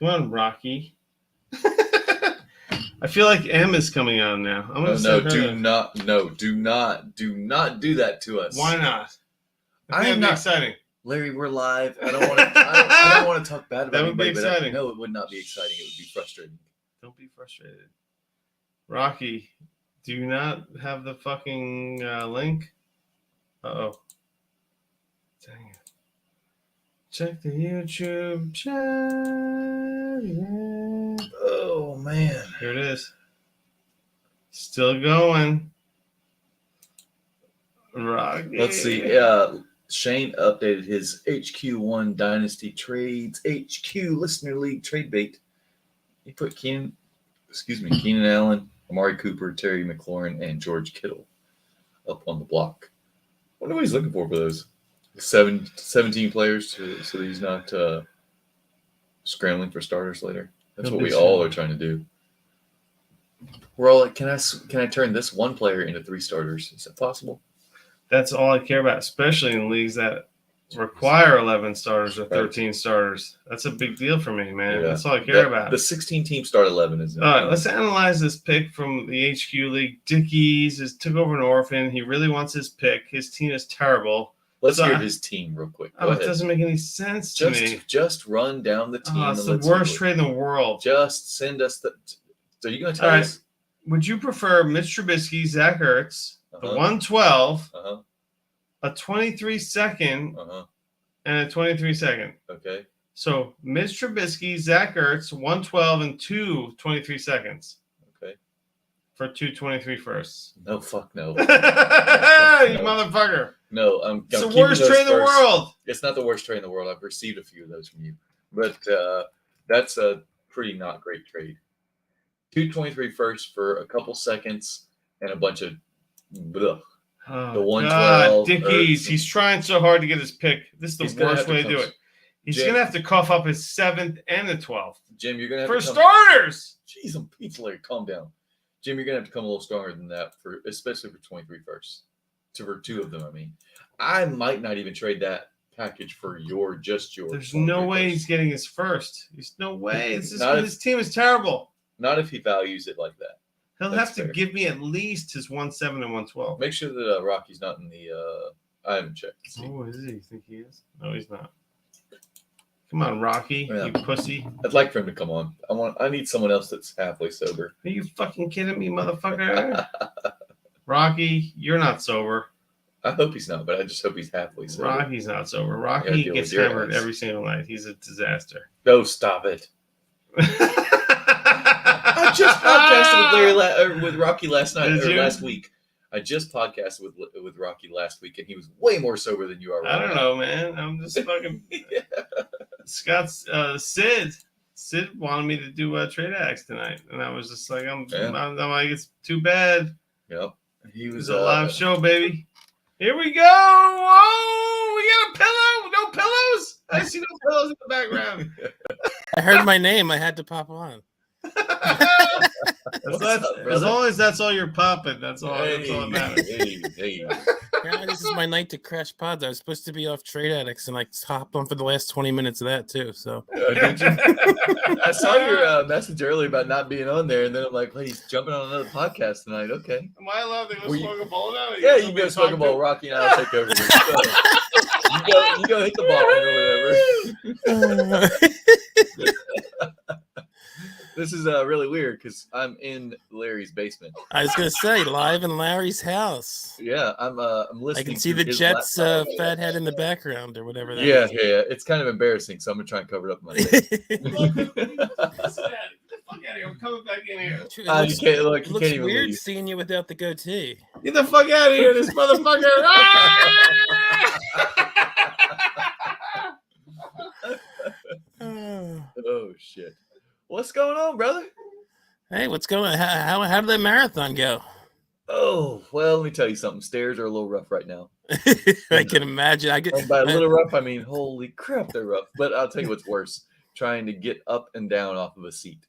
Speaker 1: Come on, Rocky. I feel like M is coming on now. I'm gonna
Speaker 2: No,
Speaker 1: send her
Speaker 2: do
Speaker 1: the-
Speaker 2: not do that to us.
Speaker 1: Why not?
Speaker 2: I am
Speaker 1: That'd be
Speaker 2: not-
Speaker 1: exciting.
Speaker 2: Larry, we're live. I don't want to. I don't want to talk bad about
Speaker 1: That would be
Speaker 2: anybody, but
Speaker 1: exciting.
Speaker 2: no, it would not be exciting. It would be frustrating.
Speaker 1: Don't be frustrated. Rocky, do you not have the fucking link? Uh-oh. Dang it. Check the YouTube chat. Yeah.
Speaker 2: Oh man.
Speaker 1: Here it is. Still going. Rocky.
Speaker 2: Let's see. Shane updated his HQ1 Dynasty Trades HQ Listener League trade bait. He put Keenan Allen, Amari Cooper, Terry McLaurin, and George Kittle up on the block. I wonder what he's looking for those 17 players so that he's not scrambling for starters later. That's
Speaker 1: He'll
Speaker 2: what
Speaker 1: be
Speaker 2: we all
Speaker 1: soon.
Speaker 2: are trying to do. We're all like, can I turn this one player into 3 starters? Is that possible?
Speaker 1: That's all I care about, especially in leagues that require 11 starters or 13 starters. That's a big deal for me, man.
Speaker 2: Yeah.
Speaker 1: That's all I care about.
Speaker 2: The 16-team start 11 is.
Speaker 1: All right, let's analyze this pick from the HQ League. Dickies took over an orphan. He really wants his pick. His team is terrible.
Speaker 2: Let's
Speaker 1: So
Speaker 2: hear
Speaker 1: I-
Speaker 2: his team real quick. Go
Speaker 1: Oh, it
Speaker 2: ahead.
Speaker 1: doesn't make any sense to me.
Speaker 2: Just run down the team.
Speaker 1: Oh,
Speaker 2: and
Speaker 1: it's the
Speaker 2: let's hear
Speaker 1: worst
Speaker 2: it.
Speaker 1: trade in the world.
Speaker 2: Just send us the. So you going to tell
Speaker 1: All right.
Speaker 2: us?
Speaker 1: Would you prefer Mitch Trubisky, Zach Ertz, the
Speaker 2: Uh-huh.
Speaker 1: 112,
Speaker 2: Uh huh.
Speaker 1: a 23 second,
Speaker 2: Uh huh.
Speaker 1: and a 23 second?
Speaker 2: Okay.
Speaker 1: So Mitch Trubisky, Zach Ertz, 112 and 2 23 seconds
Speaker 2: Okay.
Speaker 1: for 223 firsts.
Speaker 2: No, fuck no.
Speaker 1: You motherfucker.
Speaker 2: No, I'm
Speaker 1: It's the
Speaker 2: keeping
Speaker 1: worst
Speaker 2: those
Speaker 1: trade in the
Speaker 2: first.
Speaker 1: world.
Speaker 2: It's not the worst trade in the world. I've received a few of those from you, but that's a pretty not great trade. 223 first for a couple seconds and a bunch of. Blech.
Speaker 1: Oh,
Speaker 2: The 112
Speaker 1: God, Dickies.
Speaker 2: Ertz.
Speaker 1: He's trying so hard to get his pick. This is
Speaker 2: He's
Speaker 1: the
Speaker 2: gonna
Speaker 1: worst
Speaker 2: have to
Speaker 1: way to do
Speaker 2: come-
Speaker 1: it. He's
Speaker 2: Jim-
Speaker 1: going to have to cough up his 7th and the 12th.
Speaker 2: Jim, you're gonna have
Speaker 1: For
Speaker 2: to come.
Speaker 1: starters.
Speaker 2: Jeez, I'm pizza Larry. Calm down, Jim. You're gonna have to come a little stronger than that for, especially for 23 first. For 2 of them, I mean, I might not even trade that package for yours.
Speaker 1: There's no way he's getting his first. There's no way.
Speaker 2: Not if-
Speaker 1: His team is terrible.
Speaker 2: Not if he values it like that.
Speaker 1: He'll
Speaker 2: That's
Speaker 1: have to
Speaker 2: fair.
Speaker 1: give me at least his 1-7 and 112.
Speaker 2: Make sure that Rocky's not in the. I haven't checked. to see.
Speaker 1: Oh, is he? You think he is? No, he's not. Come on, Rocky,
Speaker 2: Yeah.
Speaker 1: you pussy.
Speaker 2: I'd like for him to come on. I need someone else that's halfway sober.
Speaker 1: Are you fucking kidding me, motherfucker? Rocky, you're not sober.
Speaker 2: I hope he's not, but I just hope he's halfway sober.
Speaker 1: Rocky's not sober.
Speaker 2: gotta
Speaker 1: Rocky
Speaker 2: deal
Speaker 1: gets
Speaker 2: with your
Speaker 1: hammered
Speaker 2: ass.
Speaker 1: every single night. He's a disaster.
Speaker 2: No, stop it. I just podcasted with Rocky last night
Speaker 1: Did
Speaker 2: or
Speaker 1: you?
Speaker 2: last week. I just podcasted with Rocky last week, and he was way more sober than you are.
Speaker 1: I
Speaker 2: right
Speaker 1: don't
Speaker 2: now.
Speaker 1: know, man. I'm just fucking Scott's Sid wanted me to do Trade Axe tonight, and I was just like, I'm like, it's too bad.
Speaker 2: Yep. He
Speaker 1: It
Speaker 2: was
Speaker 1: was a live show, baby. Here we go. Oh, we got a pillow. No pillows. I see no pillows in the background.
Speaker 3: I heard my name. I had to pop on.
Speaker 1: As long as that's all you're popping, that's all that matters.
Speaker 2: Hey.
Speaker 3: Yeah, this is my night to crash pods. I was supposed to be off Trade Addicts, and I hopped on for the last 20 minutes of that too. So
Speaker 2: Did you? I saw your message earlier about not being on there, and then I'm like, "Well, he's jumping on another podcast tonight." Okay.
Speaker 1: Am I allowed to go smoke a bowl now?
Speaker 2: Yeah, you can go smoke a bowl. Rocky and I'll take over. You go hit the ball or whatever. This is really weird because I'm in Larry's basement.
Speaker 3: I was gonna say, live in Larry's house.
Speaker 2: Yeah, I'm listening.
Speaker 3: I can see
Speaker 2: to
Speaker 3: the
Speaker 2: his
Speaker 3: Jets
Speaker 2: laptop.
Speaker 3: fat head in the background or whatever that
Speaker 2: Yeah,
Speaker 3: is.
Speaker 2: it's kind of embarrassing, so I'm gonna try and cover it up. My
Speaker 1: Get the fuck out of here! I'm coming back in here.
Speaker 3: It
Speaker 2: you
Speaker 3: looks,
Speaker 2: can't look.
Speaker 3: it
Speaker 2: You
Speaker 3: looks
Speaker 2: can't even
Speaker 3: weird
Speaker 2: leave.
Speaker 3: seeing you without the goatee.
Speaker 1: Get the fuck out of here, this motherfucker!
Speaker 2: Oh shit! What's going on, brother?
Speaker 3: Hey, what's going on? How did that marathon go?
Speaker 2: Oh well, let me tell you something. Stairs are a little rough right now.
Speaker 3: I can imagine.
Speaker 2: And by a little rough, I mean holy crap, they're rough. But I'll tell you what's worse: trying to get up and down off of a seat.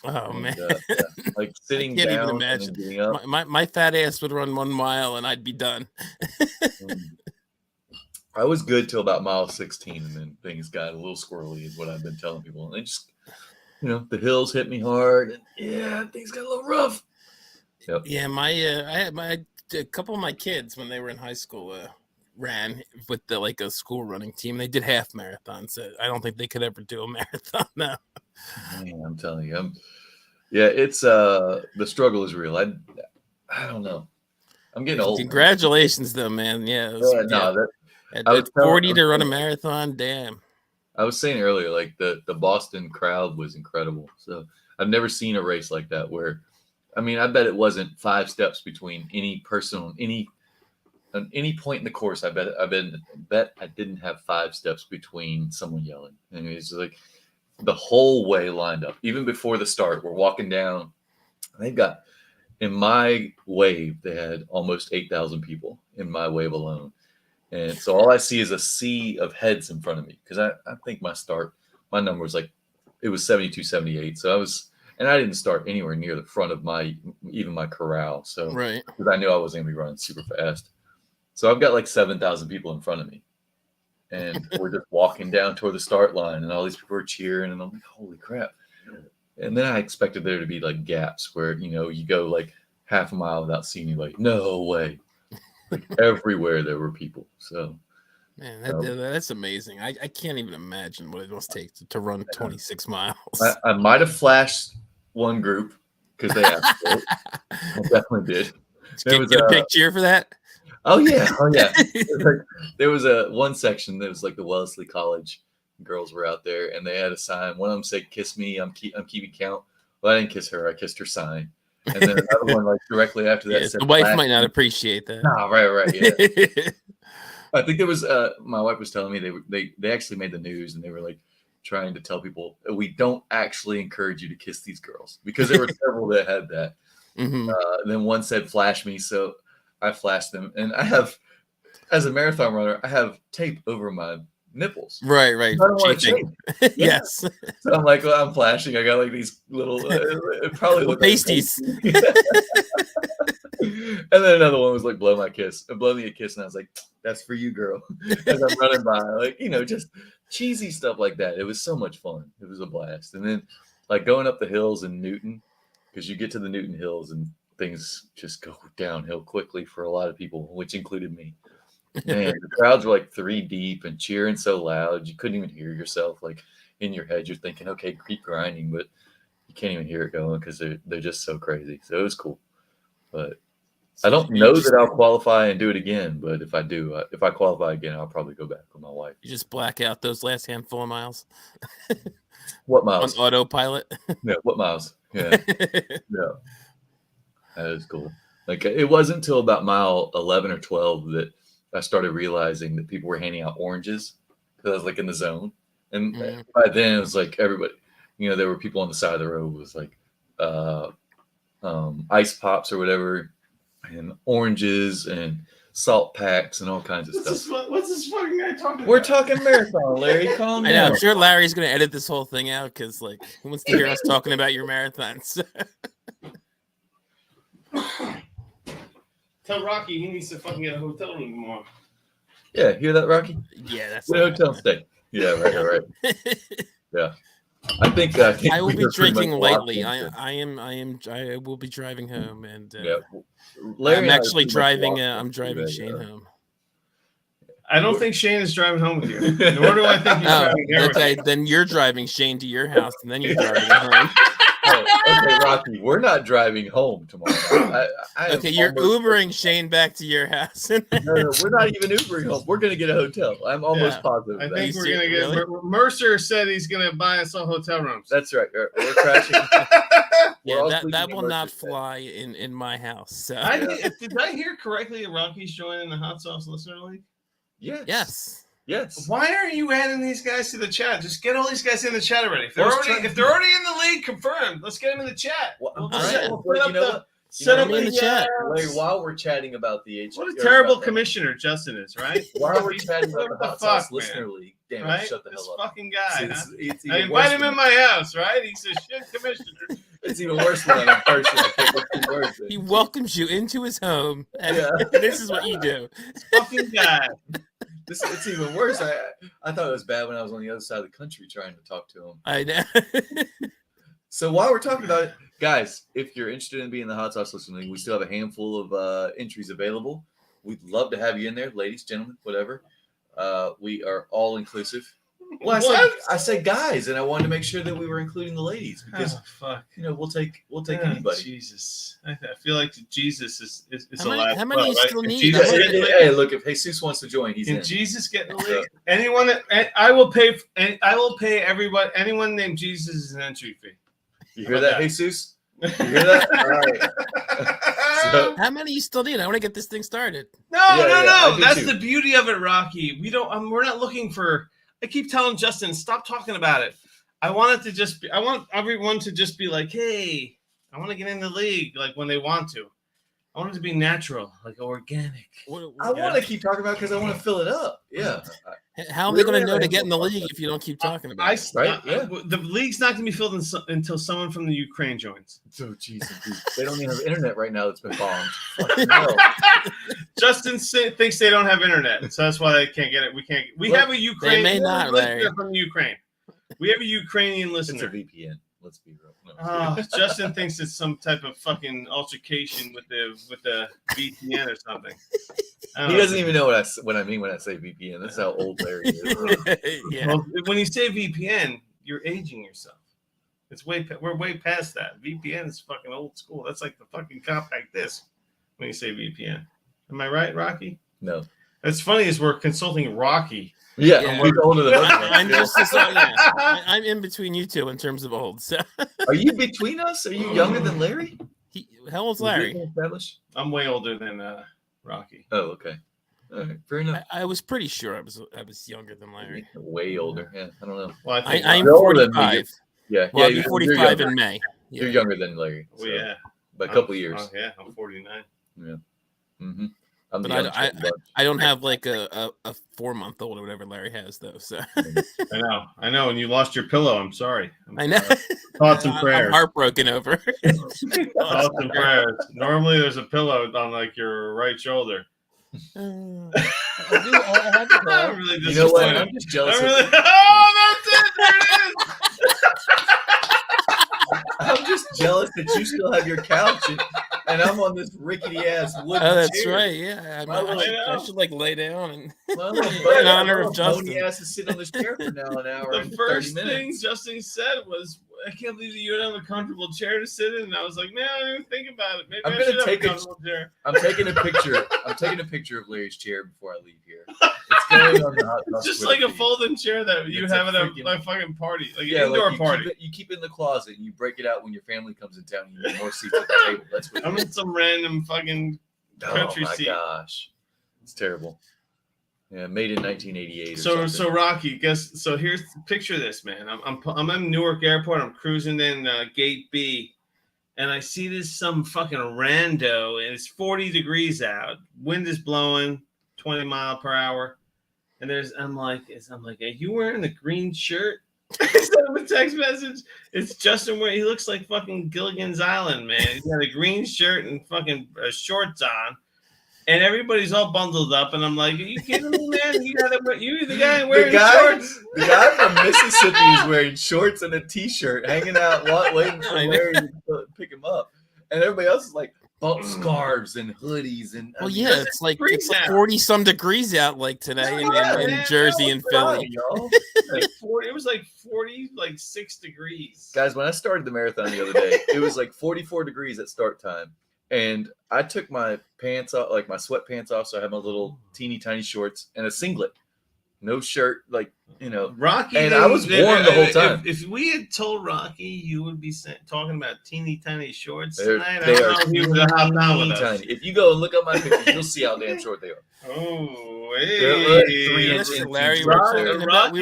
Speaker 3: Oh
Speaker 2: And,
Speaker 3: man,
Speaker 2: yeah, like sitting
Speaker 3: can't even
Speaker 2: down and
Speaker 3: imagine.
Speaker 2: then getting up.
Speaker 3: my fat ass would run 1 mile and I'd be done.
Speaker 2: I was good till about mile 16, and then things got a little squirrely, is what I've been telling people. And they just, the hills hit me hard, and things got a little rough. Yep.
Speaker 3: Yeah, I had a couple of my kids when they were in high school ran with a school running team. They did half marathons. So I don't think they could ever do a marathon now.
Speaker 2: Man, I'm telling you, it's the struggle is real. I don't know. I'm getting old.
Speaker 3: Congratulations, though, man. Yeah,
Speaker 2: I was
Speaker 3: at 40 to run a marathon, damn.
Speaker 2: I was saying earlier, like the Boston crowd was incredible. So I've never seen a race like that where, I mean, I bet it wasn't 5 steps between any person on any point in the course. I bet I didn't have 5 steps between someone yelling. And it's like the whole way lined up, even before the start. We're walking down. They've got, in my wave, they had almost 8,000 people in my wave alone. And so all I see is a sea of heads in front of me, because I think my number was it was 72, 78. So I didn't start anywhere near the front of my corral. So
Speaker 3: Right.
Speaker 2: because I knew I wasn't going to be running super fast. So I've got 7,000 people in front of me, and we're just walking down toward the start line, and all these people are cheering, and I'm like, holy crap. And then I expected there to be gaps where, you go half a mile without seeing anybody. No way. Everywhere there were people. So,
Speaker 3: man, that's amazing. I can't even imagine what it must take to run 26 miles.
Speaker 2: I might have flashed one group because they asked for it. I definitely did.
Speaker 3: Get a big cheer for that.
Speaker 2: Oh yeah. There was one section that was the Wellesley College girls were out there, and they had a sign. One of them said, "Kiss me, I'm keeping count." Well, I didn't kiss her. I kissed her sign. And then another one directly after that said,
Speaker 3: the wife might not appreciate that.
Speaker 2: Nah, right, yeah. I think there was my wife was telling me they actually made the news, and they were trying to tell people we don't actually encourage you to kiss these girls, because there were several that had that.
Speaker 3: Mm-hmm.
Speaker 2: Then one said, "Flash me," so I flashed them, and I have, as a marathon runner, I have tape over my nipples.
Speaker 3: Right.
Speaker 2: I don't want to change.
Speaker 3: Yes.
Speaker 2: So I'm I'm flashing. I got these little, it probably look
Speaker 3: pasties.
Speaker 2: And then another one was blow me a kiss, and I was like, "That's for you, girl." As I'm running by, just cheesy stuff like that. It was so much fun. It was a blast. And then going up the hills in Newton, because you get to the Newton Hills and things just go downhill quickly for a lot of people, which included me. Man, the crowds were 3 deep and cheering so loud you couldn't even hear yourself. In your head, you're thinking, "Okay, keep grinding," but you can't even hear it going because they're just so crazy. So it was cool. But I don't know that I'll qualify and do it again. But if I qualify again, I'll probably go back with my wife.
Speaker 3: You just black out those last handful of miles.
Speaker 2: What miles?
Speaker 3: On autopilot.
Speaker 2: Yeah, what miles? Yeah, yeah. That is cool. It wasn't until about mile 11 or 12 that I started realizing that people were handing out oranges, because I was in the zone. And by then it was everybody, there were people on the side of the road with ice pops or whatever, and oranges and salt packs and all kinds of stuff.
Speaker 1: What's this fucking guy talking about?
Speaker 2: We're talking marathon, Larry. Calm
Speaker 3: I know.
Speaker 2: down.
Speaker 3: I'm sure Larry's going to edit this whole thing out because, who wants to hear us talking about your marathons?
Speaker 1: Tell Rocky he needs to fucking get a hotel room tomorrow.
Speaker 2: Yeah, hear that, Rocky?
Speaker 3: Yeah, that's
Speaker 2: Get a hotel stay. Yeah, right. Yeah. I think
Speaker 3: I will
Speaker 2: we
Speaker 3: be
Speaker 2: are pretty much
Speaker 3: drinking
Speaker 2: locked
Speaker 3: lately.
Speaker 2: into-
Speaker 3: I will be driving home, and
Speaker 2: Yeah. Larry
Speaker 3: I'm
Speaker 2: and I are
Speaker 3: actually
Speaker 2: pretty much
Speaker 3: driving.
Speaker 2: locked
Speaker 3: I'm
Speaker 2: into
Speaker 3: driving
Speaker 2: that,
Speaker 3: Shane home.
Speaker 1: I don't think Shane is driving home with you. Nor do I think he's
Speaker 3: Oh,
Speaker 1: driving here with
Speaker 3: okay.
Speaker 1: you.
Speaker 3: Then you're driving Shane to your house, and then you're driving him home.
Speaker 2: Okay, Rocky, we're not driving home tomorrow. I am
Speaker 3: Okay, you're
Speaker 2: almost-
Speaker 3: Ubering Shane back to your house.
Speaker 2: No, we're not even Ubering home. We're gonna get a hotel. I'm almost
Speaker 3: Yeah.
Speaker 2: positive.
Speaker 1: I
Speaker 2: of that.
Speaker 1: think
Speaker 3: You
Speaker 1: we're
Speaker 3: see-
Speaker 1: gonna get.
Speaker 3: really?
Speaker 1: Mercer said he's gonna buy us all hotel rooms.
Speaker 2: That's right. We're crashing. We're
Speaker 3: Yeah,
Speaker 2: all
Speaker 3: that
Speaker 2: sleeping in
Speaker 3: will not
Speaker 2: Mercer's bed.
Speaker 3: fly in my house. So.
Speaker 1: Did I hear correctly that Rocky's joining the Hot Sauce Listener League?
Speaker 2: Yes.
Speaker 3: Yes.
Speaker 1: Why aren't you adding these guys to the chat? Just get all these guys in the chat already. If
Speaker 2: Well,
Speaker 1: they're already in the league, confirmed. Let's get them in the chat.
Speaker 2: Well,
Speaker 1: We'll
Speaker 2: I'm
Speaker 1: set-
Speaker 3: trying-
Speaker 1: we'll
Speaker 2: well,
Speaker 1: put
Speaker 2: you know
Speaker 1: up
Speaker 2: what?
Speaker 1: set
Speaker 2: You
Speaker 1: up
Speaker 2: know,
Speaker 3: in the chat.
Speaker 2: Larry, while we're chatting about the
Speaker 1: What a
Speaker 2: or
Speaker 1: terrible
Speaker 2: about that-
Speaker 1: commissioner Justin is, right?
Speaker 2: While we're chatting about
Speaker 1: What
Speaker 2: the
Speaker 1: the
Speaker 2: Hot Sauce
Speaker 1: fuck,
Speaker 2: Listener
Speaker 1: man?
Speaker 2: League, damn it,
Speaker 1: Right?
Speaker 2: shut the
Speaker 1: This
Speaker 2: hell up.
Speaker 1: fucking guy. Huh?
Speaker 2: It's
Speaker 1: I
Speaker 2: even
Speaker 1: invite
Speaker 2: worse
Speaker 1: him
Speaker 2: when-
Speaker 1: in my house, right? He's a shit commissioner.
Speaker 2: It's even worse when I'm in person. I can't get 2 words in.
Speaker 3: He welcomes you into his home, and
Speaker 2: Yeah.
Speaker 3: this is what you do.
Speaker 1: Fucking guy.
Speaker 2: It's even worse. I thought it was bad when I was on the other side of the country trying to talk to him.
Speaker 3: I know.
Speaker 2: So while we're talking about it, guys, if you're interested in being the Hot Sauce Listener League, we still have a handful of entries available. We'd love to have you in there, ladies, gentlemen, whatever. We are all inclusive. Well, I said guys, and I wanted to make sure that we were including the ladies because
Speaker 1: Oh, fuck.
Speaker 2: we'll take
Speaker 1: Oh,
Speaker 2: anybody.
Speaker 1: Jesus. I feel like Jesus is
Speaker 3: How many-
Speaker 1: alive.
Speaker 3: how many you
Speaker 1: right?
Speaker 3: still
Speaker 1: If
Speaker 3: need?
Speaker 1: Jesus
Speaker 3: How
Speaker 1: get
Speaker 3: many-
Speaker 1: in the
Speaker 2: Hey,
Speaker 1: league-
Speaker 2: look, if Jesus wants to join, he's
Speaker 1: Can
Speaker 2: in.
Speaker 1: Jesus get in the league? Anyone that I will pay. I will pay everybody. Anyone named Jesus is an entry fee.
Speaker 2: You hear
Speaker 1: How about
Speaker 2: that,
Speaker 1: that?
Speaker 2: Jesus? You hear that? All right. So-
Speaker 3: How many you still need? I want to get this thing started.
Speaker 1: No,
Speaker 2: Yeah,
Speaker 1: no,
Speaker 2: yeah,
Speaker 1: no.
Speaker 2: I do
Speaker 1: That's
Speaker 2: too.
Speaker 1: the beauty of it, Rocky. We don't. We're not looking for. I keep telling Justin, stop talking about it. I want it to just be. I want everyone to just be like, hey, I want to get in the league, like when they want to. I want it to be natural, like organic.
Speaker 2: I want to keep talking about it because I want to fill it up. Yeah.
Speaker 3: How are they going to
Speaker 2: Really?
Speaker 3: know to get in the league if you don't keep talking about it?
Speaker 2: Right, yeah.
Speaker 1: The league's not going to be filled until someone from the Ukraine joins.
Speaker 2: So, Jesus, they don't even have internet right now that's been bombed. Fucking hell.
Speaker 1: Justin thinks they don't have internet, so that's why they can't get it. We can't. We
Speaker 2: Well,
Speaker 1: have a Ukrainian
Speaker 3: may not,
Speaker 1: listener
Speaker 3: Larry.
Speaker 1: from Ukraine. We have a Ukrainian
Speaker 2: It's a
Speaker 1: listener.
Speaker 2: VPN. Let's be real. No,
Speaker 1: Oh, Justin thinks it's some type of fucking altercation with the VPN or something. I don't
Speaker 2: he
Speaker 1: know.
Speaker 2: doesn't even know what I mean when I say VPN. That's how old Larry is.
Speaker 3: Yeah.
Speaker 1: Well, when you say VPN, you're aging yourself. We're way past that. VPN is fucking old school. That's like the fucking compact disc when you say VPN. Am I right, Rocky?
Speaker 2: No.
Speaker 1: It's funny is we're consulting Rocky.
Speaker 2: Yeah,
Speaker 3: Yeah.
Speaker 2: he's older than most of us.
Speaker 3: I'm just I'm in between you two in terms of old. So
Speaker 2: Are you between us? Are you younger than Larry?
Speaker 3: how old's
Speaker 2: Was it
Speaker 3: Larry?
Speaker 2: established?
Speaker 1: I'm way older than Rocky.
Speaker 2: Oh, okay. All right, fair enough.
Speaker 3: I was pretty sure I was younger than Larry.
Speaker 2: Way older. Yeah, I don't know.
Speaker 1: Well, I think
Speaker 3: I'm
Speaker 2: You're older than me.
Speaker 3: 45.
Speaker 2: Yeah,
Speaker 3: Well, I'll be
Speaker 2: you're
Speaker 3: 45
Speaker 2: younger.
Speaker 3: in May.
Speaker 2: You're
Speaker 3: Yeah.
Speaker 2: younger than Larry.
Speaker 1: well,
Speaker 2: So,
Speaker 1: yeah,
Speaker 2: by a couple years.
Speaker 1: Oh, yeah, I'm 49.
Speaker 2: Mm-hmm. I'm the
Speaker 3: But
Speaker 2: youngest of the bunch.
Speaker 3: I don't have like a 4-month-old or whatever Larry has though. So
Speaker 1: I know. And you lost your pillow. I'm sorry.
Speaker 3: I know.
Speaker 1: Thoughts and
Speaker 3: I'm
Speaker 1: prayers.
Speaker 3: heartbroken over.
Speaker 1: Thoughts and prayers. Normally, there's a pillow on like your right shoulder.
Speaker 3: I
Speaker 1: I'm really
Speaker 2: You know what?
Speaker 1: disappointed.
Speaker 2: I'm just jealous.
Speaker 1: I'm really, oh, that's it. There it is.
Speaker 2: I'm just jealous that you still have your couch and I'm on this rickety ass wood.
Speaker 3: Oh, that's
Speaker 2: chair.
Speaker 3: right. Yeah,
Speaker 2: Well,
Speaker 3: I should like lay down and
Speaker 2: Well,
Speaker 3: In honor of Justin.
Speaker 2: Justin. ass is sitting on this chair for now an hour
Speaker 1: The
Speaker 2: and 30
Speaker 1: first
Speaker 2: minutes.
Speaker 1: thing Justin said was, I can't believe that you don't have a comfortable chair to sit in. And I was like, man, I didn't even think about it. Maybe
Speaker 2: I'm
Speaker 1: I
Speaker 2: gonna
Speaker 1: should have
Speaker 2: take
Speaker 1: a
Speaker 2: a-
Speaker 1: comfortable chair.
Speaker 2: I'm taking a picture. I'm taking a picture of Larry's chair before I leave here. It's going on the hot
Speaker 1: It's
Speaker 2: sauce
Speaker 1: just
Speaker 2: Twitter
Speaker 1: like a
Speaker 2: feed.
Speaker 1: folding chair that you
Speaker 2: It's a
Speaker 1: have at
Speaker 2: freaking-
Speaker 1: a fucking party, like
Speaker 2: Yeah,
Speaker 1: an indoor
Speaker 2: like
Speaker 1: party.
Speaker 2: you keep it in the closet and you break it out when your family comes in town. And you get more seats at the table. That's what.
Speaker 1: I'm in some random fucking country
Speaker 2: oh my
Speaker 1: seat.
Speaker 2: gosh, it's terrible. Yeah, made in 1988. Or
Speaker 1: So
Speaker 2: something.
Speaker 1: Rocky, guess so. Here's picture this, man. I'm in Newark Airport. I'm cruising in Gate B, and I see this some fucking rando, and it's 40 degrees out. Wind is blowing 20 mile per hour, and I'm like, are you wearing the green shirt? I sent him a text message. It's Justin where he looks like fucking Gilligan's Island, man. He's got a green shirt and fucking shorts on. And everybody's all bundled up, and I'm like, "Are you kidding me, man? You the guy wearing shorts."
Speaker 2: The guy from Mississippi is wearing shorts and a t-shirt, hanging out, waiting for Larry to pick him up, and everybody else is like scarves and hoodies and.
Speaker 3: Well, yeah, it's like 40 some degrees out like today in Jersey and Philly.
Speaker 1: Like 40, it was like 40, like 6 degrees.
Speaker 2: Guys, when I started the marathon the other day, it was like 44 degrees at start time. And I took my pants off, like my sweatpants off, so I had my little teeny tiny shorts and a singlet, no shirt, like
Speaker 1: Rocky.
Speaker 2: And I was warm the whole time.
Speaker 1: If we had told Rocky you would be talking about teeny tiny shorts
Speaker 2: They
Speaker 1: tonight,
Speaker 2: are
Speaker 1: I don't know if he would have hopped on with us.
Speaker 2: tiny. If you go and look up my pictures, you'll see how damn short they are.
Speaker 1: Oh,
Speaker 2: They're like
Speaker 1: hey.
Speaker 2: 3
Speaker 3: Yes,
Speaker 2: inches.
Speaker 3: Larry,
Speaker 1: Rocky's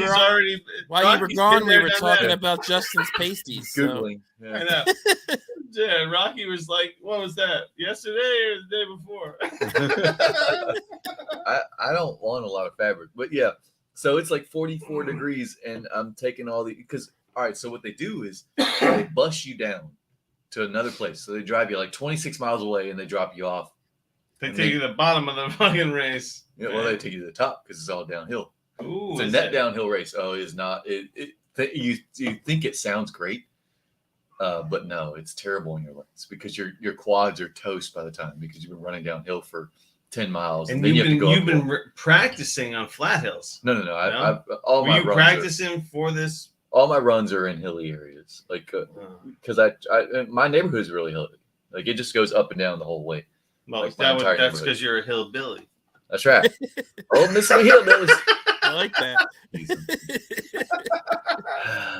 Speaker 1: already.
Speaker 3: while you were
Speaker 1: Rocky's
Speaker 3: gone,
Speaker 1: been
Speaker 3: we
Speaker 1: there,
Speaker 3: were
Speaker 1: done
Speaker 3: talking
Speaker 1: that.
Speaker 3: about Justin's pasties. So.
Speaker 2: Googling. Yeah.
Speaker 1: I know. Yeah, Rocky was like, "What was that? Yesterday or the day before?"
Speaker 2: I don't want a lot of fabric, but yeah. So it's like 44 degrees, and I'm taking all the because all right. So what they do is they bus you down to another place. So they drive you like 26 miles away, and they drop you off.
Speaker 1: They take you to the bottom of the fucking race.
Speaker 2: Yeah, well, they take you to the top because it's all downhill.
Speaker 1: Ooh,
Speaker 2: It's a
Speaker 1: is
Speaker 2: net
Speaker 1: it?
Speaker 2: downhill race. Oh, it's not. You think it sounds great, but no, it's terrible in your legs because your quads are toast by the time because you've been running downhill for 10 miles
Speaker 1: And
Speaker 2: then
Speaker 1: you've
Speaker 2: you have to
Speaker 1: been
Speaker 2: go uphill.
Speaker 1: practicing on flat hills.
Speaker 2: No.
Speaker 1: No?
Speaker 2: I've all
Speaker 1: Were
Speaker 2: my
Speaker 1: you
Speaker 2: runs
Speaker 1: practicing for this?
Speaker 2: all my runs are in hilly areas, like because my neighborhood is really hilly. Like it just goes up and down the whole way.
Speaker 1: Well,
Speaker 2: Like my entire
Speaker 1: that's
Speaker 2: neighborhood.
Speaker 1: because you're a hillbilly.
Speaker 2: That's right. Old Mississippi Hillbillies.
Speaker 3: I like that.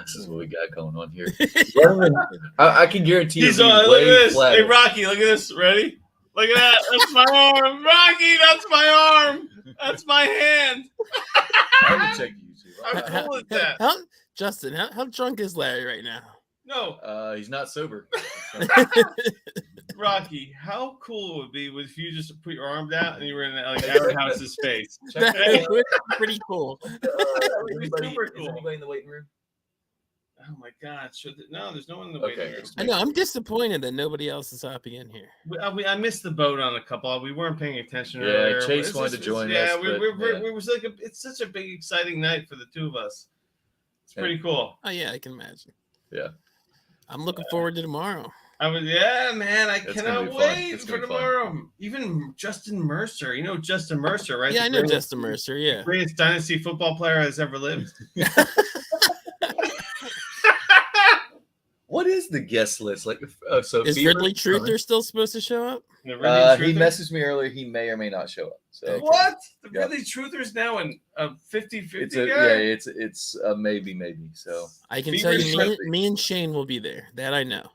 Speaker 2: This is what we got going on here. I can guarantee you.
Speaker 1: He's on. Look at this. Hey, Rocky, look at this. Ready? Look at that. That's my arm. Rocky, that's my arm. That's my hand.
Speaker 2: I will check YouTube.
Speaker 1: I'm cool with that.
Speaker 3: Justin, how drunk is Larry right now?
Speaker 1: No,
Speaker 2: He's not sober.
Speaker 1: Rocky, how cool it would be if you just put your arm down and you were in like Aaron House's face.
Speaker 3: That
Speaker 1: Hey.
Speaker 3: would be pretty cool.
Speaker 2: Anybody,
Speaker 1: super
Speaker 2: is
Speaker 1: cool.
Speaker 2: anybody in the waiting room?
Speaker 1: Oh my God! No, there's no one in the waiting
Speaker 2: Okay.
Speaker 1: room.
Speaker 3: I know. I'm disappointed that nobody else is hopping in here.
Speaker 1: I missed the boat on a couple. We weren't paying attention
Speaker 2: Yeah,
Speaker 1: earlier.
Speaker 2: Chase
Speaker 1: It's
Speaker 2: wanted
Speaker 1: just-
Speaker 2: to join us,
Speaker 1: Yeah,
Speaker 2: but,
Speaker 1: we was like it's such a big, exciting night for the two of us. It's pretty cool.
Speaker 3: Oh yeah, I can imagine.
Speaker 2: Yeah.
Speaker 3: I'm looking forward to tomorrow.
Speaker 1: Yeah, man, I
Speaker 2: It's gonna
Speaker 1: cannot
Speaker 2: be fun.
Speaker 1: wait
Speaker 2: It's
Speaker 1: for
Speaker 2: gonna be fun.
Speaker 1: tomorrow. Even Justin Mercer, you know Justin Mercer, right?
Speaker 3: Yeah,
Speaker 1: The
Speaker 3: I know
Speaker 1: greatest-
Speaker 3: Justin Mercer. Yeah.
Speaker 1: Greatest dynasty football player has ever lived.
Speaker 2: What is the guest list? Like, so
Speaker 3: Is
Speaker 2: Fever-
Speaker 3: Ridley Truther still supposed to show up?
Speaker 1: The
Speaker 2: He
Speaker 1: Ridley Truther?
Speaker 2: messaged me earlier. He may or may not show up. So
Speaker 1: What? The
Speaker 2: Yeah.
Speaker 1: Ridley Truther's now in a 50-50
Speaker 2: it's
Speaker 1: guy?
Speaker 2: it's a maybe. So
Speaker 3: I can
Speaker 1: Fever
Speaker 3: tell you,
Speaker 1: Truther.
Speaker 3: me and Shane will be there. That I know.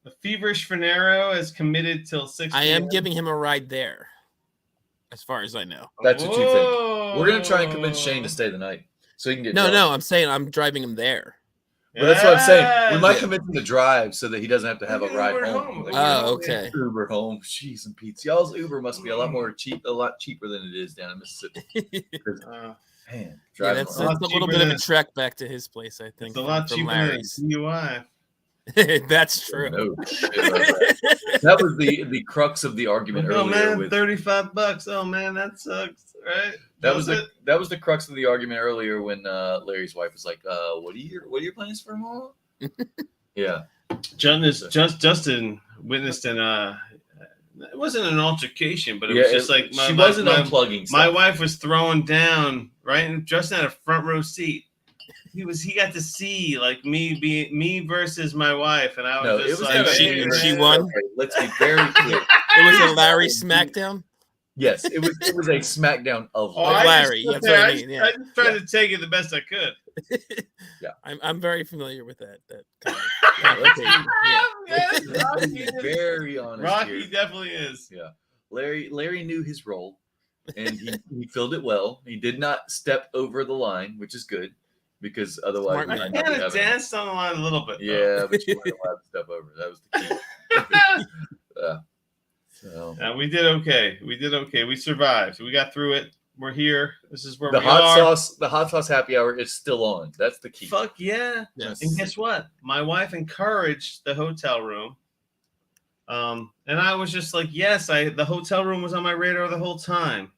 Speaker 1: The feverish Finero is committed till 6
Speaker 3: I am
Speaker 1: p.m.
Speaker 3: giving him a ride there, as far as I know.
Speaker 2: that's what you think.
Speaker 1: Whoa.
Speaker 2: We're gonna try and convince Shane to stay the night so he can get
Speaker 3: No,
Speaker 2: drunk.
Speaker 3: no, I'm saying I'm driving him there.
Speaker 2: But that's what I'm saying. We might
Speaker 1: Yes.
Speaker 2: convince him to drive so that he doesn't have to have a
Speaker 1: Uber
Speaker 2: ride
Speaker 1: home.
Speaker 2: home.
Speaker 1: Uber
Speaker 3: Oh,
Speaker 1: home,
Speaker 3: okay.
Speaker 2: Uber home. Jeez and Pete. Y'all's Uber must be a lot cheaper than it is down in Mississippi.
Speaker 1: Uh,
Speaker 2: Man,
Speaker 3: Yeah,
Speaker 2: driving
Speaker 3: that's
Speaker 1: lot
Speaker 3: a little
Speaker 1: cheaper
Speaker 3: bit of a
Speaker 1: than-
Speaker 3: trek back to his place, I think.
Speaker 1: it's a lot
Speaker 3: from
Speaker 1: cheaper than a
Speaker 3: Larry's.
Speaker 1: DUI.
Speaker 3: That's true.
Speaker 2: No shit about that. That was the crux of the argument
Speaker 1: Oh
Speaker 2: earlier.
Speaker 1: man,
Speaker 2: With
Speaker 1: $35. Oh man, that sucks, right?
Speaker 2: that was
Speaker 1: it.
Speaker 2: the crux of the argument earlier when Larry's wife was like, "What are your plans for tomorrow?" Yeah,
Speaker 1: Justin witnessed an it wasn't an altercation, but it
Speaker 2: yeah.
Speaker 1: was just like
Speaker 2: she wasn't unplugging.
Speaker 1: my
Speaker 2: Stuff.
Speaker 1: wife was throwing down, right? And Justin had a front row seat. He got to see like me versus my wife, and I was
Speaker 2: No,
Speaker 1: just
Speaker 2: it was
Speaker 1: like,
Speaker 2: kinda-
Speaker 3: she-
Speaker 1: hey,
Speaker 3: and she
Speaker 1: man.
Speaker 3: won?
Speaker 2: Okay, let's be very clear.
Speaker 3: It was a Larry SmackDown.
Speaker 2: Yes, it was a SmackDown of
Speaker 1: Oh,
Speaker 2: Larry.
Speaker 3: Larry,
Speaker 1: just,
Speaker 3: that's what I
Speaker 1: just-
Speaker 3: mean, yeah.
Speaker 1: I just tried to take it the best I could.
Speaker 3: I'm very familiar with that kind of
Speaker 2: Let's
Speaker 3: confrontation. Yeah.
Speaker 1: Yes,
Speaker 2: Let's
Speaker 1: Rocky
Speaker 2: be
Speaker 1: is-
Speaker 2: very honest
Speaker 1: Rocky
Speaker 2: here.
Speaker 1: definitely is.
Speaker 2: Larry knew his role, and he filled it well. He did not step over the line, which is good because otherwise
Speaker 3: Smart
Speaker 2: we
Speaker 3: man.
Speaker 1: I
Speaker 2: might not be
Speaker 1: kind of
Speaker 2: having-
Speaker 1: danced on the line a little bit. though.
Speaker 2: Yeah, but you weren't allowed to step over. That was the key. So
Speaker 1: We did okay. We survived. We got through it. We're here. This is where
Speaker 2: The
Speaker 1: we
Speaker 2: hot
Speaker 1: are.
Speaker 2: sauce, the hot sauce happy hour is still on. That's the key.
Speaker 1: Fuck yeah.
Speaker 3: Yes.
Speaker 1: And guess what? My wife encouraged the hotel room. And I was just like, yes, the hotel room was on my radar the whole time.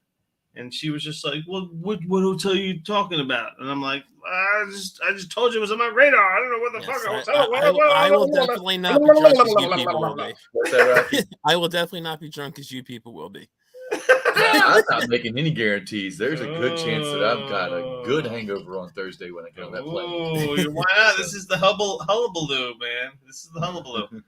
Speaker 1: And she was just like, well, what hotel are you talking about? And I'm like, I just told you it was on my radar. I don't know what the fuck hotel.
Speaker 3: I will definitely not be drunk as you people will be.
Speaker 2: What's that, Rocky?
Speaker 3: I will definitely not be drunk as you people will be.
Speaker 2: I'm not making any guarantees. There's a good chance that I've got a good hangover on Thursday when I get on that plane.
Speaker 1: Oh, why not? This is the hullabaloo, man. This is the hullabaloo.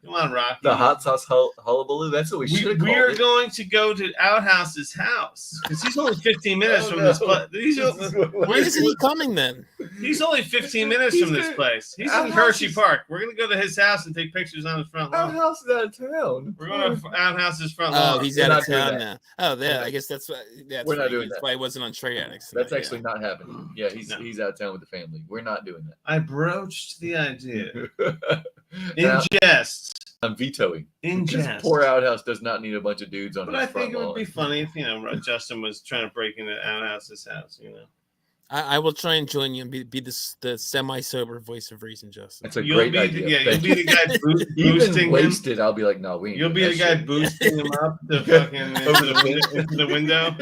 Speaker 1: Come on, Rocky.
Speaker 2: The hot sauce hullabaloo. That's what we should have called
Speaker 1: We are
Speaker 2: it.
Speaker 1: going to go to Outhouse's house because he's only 15 minutes from this place.
Speaker 3: Why isn't he coming then?
Speaker 1: He's only 15 minutes from this place. He's in
Speaker 2: Outhouse
Speaker 1: Hershey
Speaker 2: is-
Speaker 1: Park. We're going to go to his house and take pictures on his front lawn.
Speaker 2: Outhouse is out of town.
Speaker 1: We're going to Outhouse's front
Speaker 3: Oh,
Speaker 1: lawn.
Speaker 3: he's
Speaker 2: We're
Speaker 3: out
Speaker 2: not
Speaker 3: of
Speaker 2: doing
Speaker 3: town
Speaker 2: that.
Speaker 3: now. Oh, yeah. I guess that's why.
Speaker 2: We're not doing
Speaker 3: That's
Speaker 2: that.
Speaker 3: why he wasn't on Trey Addicts.
Speaker 2: That's
Speaker 3: tonight,
Speaker 2: actually not happening. Yeah, he's out of town with the family. We're not doing
Speaker 1: I broached the idea
Speaker 2: that.
Speaker 1: in
Speaker 2: Now,
Speaker 1: jest.
Speaker 2: I'm vetoing.
Speaker 1: In
Speaker 2: Because
Speaker 1: jest.
Speaker 2: poor Outhouse does not need a bunch of dudes on
Speaker 1: But
Speaker 2: his
Speaker 1: I
Speaker 2: front
Speaker 1: think it would
Speaker 2: lawn.
Speaker 1: be funny if Justin was trying to break into Outhouse's house.
Speaker 3: I will try and join you and be the semi-sober voice of reason, Justin.
Speaker 2: That's a
Speaker 1: You'll
Speaker 2: great
Speaker 1: be
Speaker 2: idea.
Speaker 1: you'll
Speaker 2: Thank
Speaker 1: be
Speaker 2: you.
Speaker 1: the guy
Speaker 2: Even
Speaker 1: boosting him.
Speaker 2: wasted, I'll be like, no, we ain't
Speaker 1: You'll be
Speaker 2: doing
Speaker 1: the
Speaker 2: that
Speaker 1: guy
Speaker 2: shit.
Speaker 1: boosting him up the fucking into the window.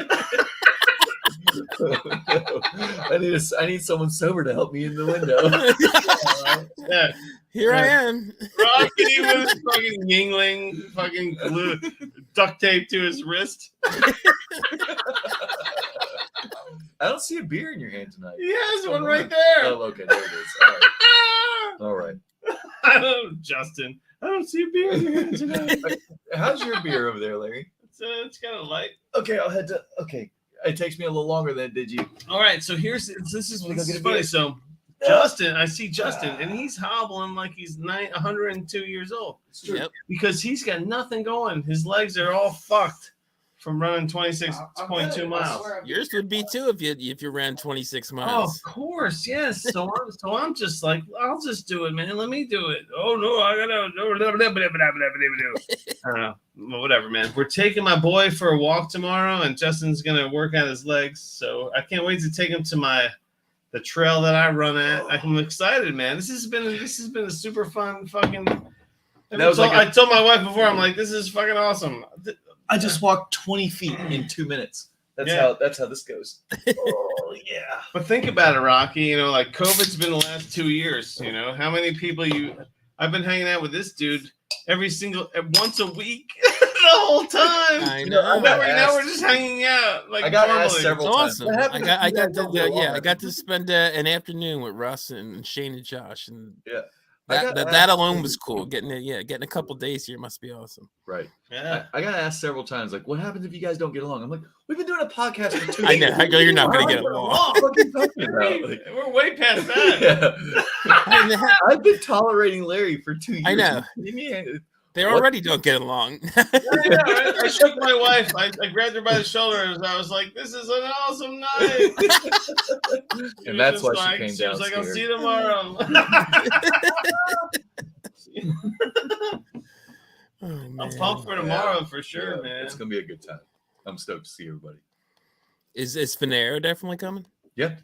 Speaker 2: I need someone sober to help me in the window.
Speaker 1: Yeah.
Speaker 3: Here I am.
Speaker 1: Rocky with his fucking Yingling fucking glue duct tape to his wrist.
Speaker 2: I don't see a beer in your hand tonight.
Speaker 1: He has one right there.
Speaker 2: Oh, okay, there it is. All right.
Speaker 1: I don't, Justin. I don't see a beer in your hand tonight.
Speaker 2: How's your beer over there, Larry?
Speaker 1: It's kind of light.
Speaker 2: Okay, I'll head to. Okay, it takes me a little longer than it did you.
Speaker 1: All right, so this is
Speaker 2: Let me go get a
Speaker 1: funny.
Speaker 2: beer.
Speaker 1: So I see Justin, and he's hobbling like he's 102 years old
Speaker 3: Yep.
Speaker 1: because he's got nothing going. His legs are all fucked from running 26.2 miles.
Speaker 3: Yours would be too if you ran 26
Speaker 1: Oh,
Speaker 3: miles.
Speaker 1: of course, yes. So I'm just like, I'll just do it, man. Let me do it. Oh no, I gotta. I don't know. Well, whatever, man. We're taking my boy for a walk tomorrow, and Justin's gonna work out his legs. So I can't wait to take him to the trail that I run at. I'm excited, man. This has been a super fun fucking. I told my wife before, I'm like, this is fucking awesome.
Speaker 2: I just walked 20 feet in 2 minutes. That's how this goes.
Speaker 1: Oh yeah. But think about it, Rocky. Like COVID's been the last 2 years. How many people I've been hanging out with this dude once a week the whole time.
Speaker 3: I know.
Speaker 1: Now we're just hanging out like
Speaker 2: I got
Speaker 1: normally.
Speaker 2: asked several
Speaker 3: It's
Speaker 2: times.
Speaker 3: awesome.
Speaker 2: What happened
Speaker 3: I
Speaker 2: if you guys don't get along?
Speaker 3: I got to spend an afternoon with Russ and Shane and Josh, and
Speaker 2: Yeah. I got
Speaker 3: that
Speaker 2: asked-
Speaker 3: alone was cool. Getting a couple days here must be awesome.
Speaker 2: Right.
Speaker 1: Yeah.
Speaker 2: I got asked several times, like, what happens if you guys don't get along? I'm like, we've been doing a podcast for 2
Speaker 3: I
Speaker 2: years.
Speaker 3: know. I go, you're not going to
Speaker 2: How
Speaker 3: get
Speaker 2: are you
Speaker 3: along.
Speaker 2: What are you talking about? Like,
Speaker 1: We're way past that.
Speaker 2: yeah. I've been tolerating Larry for 2 years.
Speaker 3: I know.
Speaker 2: Leave me in-
Speaker 3: They
Speaker 2: What?
Speaker 3: already don't get along.
Speaker 1: I shook my wife. I grabbed her by the shoulder and I was like, "This is an awesome night." She
Speaker 2: And
Speaker 1: was
Speaker 2: that's
Speaker 1: just
Speaker 2: why
Speaker 1: like,
Speaker 2: she came
Speaker 1: She
Speaker 2: down
Speaker 1: was like, "I'll
Speaker 2: scared.
Speaker 1: see you tomorrow."
Speaker 3: Oh,
Speaker 1: I'm
Speaker 3: man.
Speaker 1: pumped for tomorrow for sure,
Speaker 2: Yeah,
Speaker 1: man.
Speaker 2: It's gonna be a good time. I'm stoked to see everybody.
Speaker 3: Is Finero definitely coming?
Speaker 2: Yeah.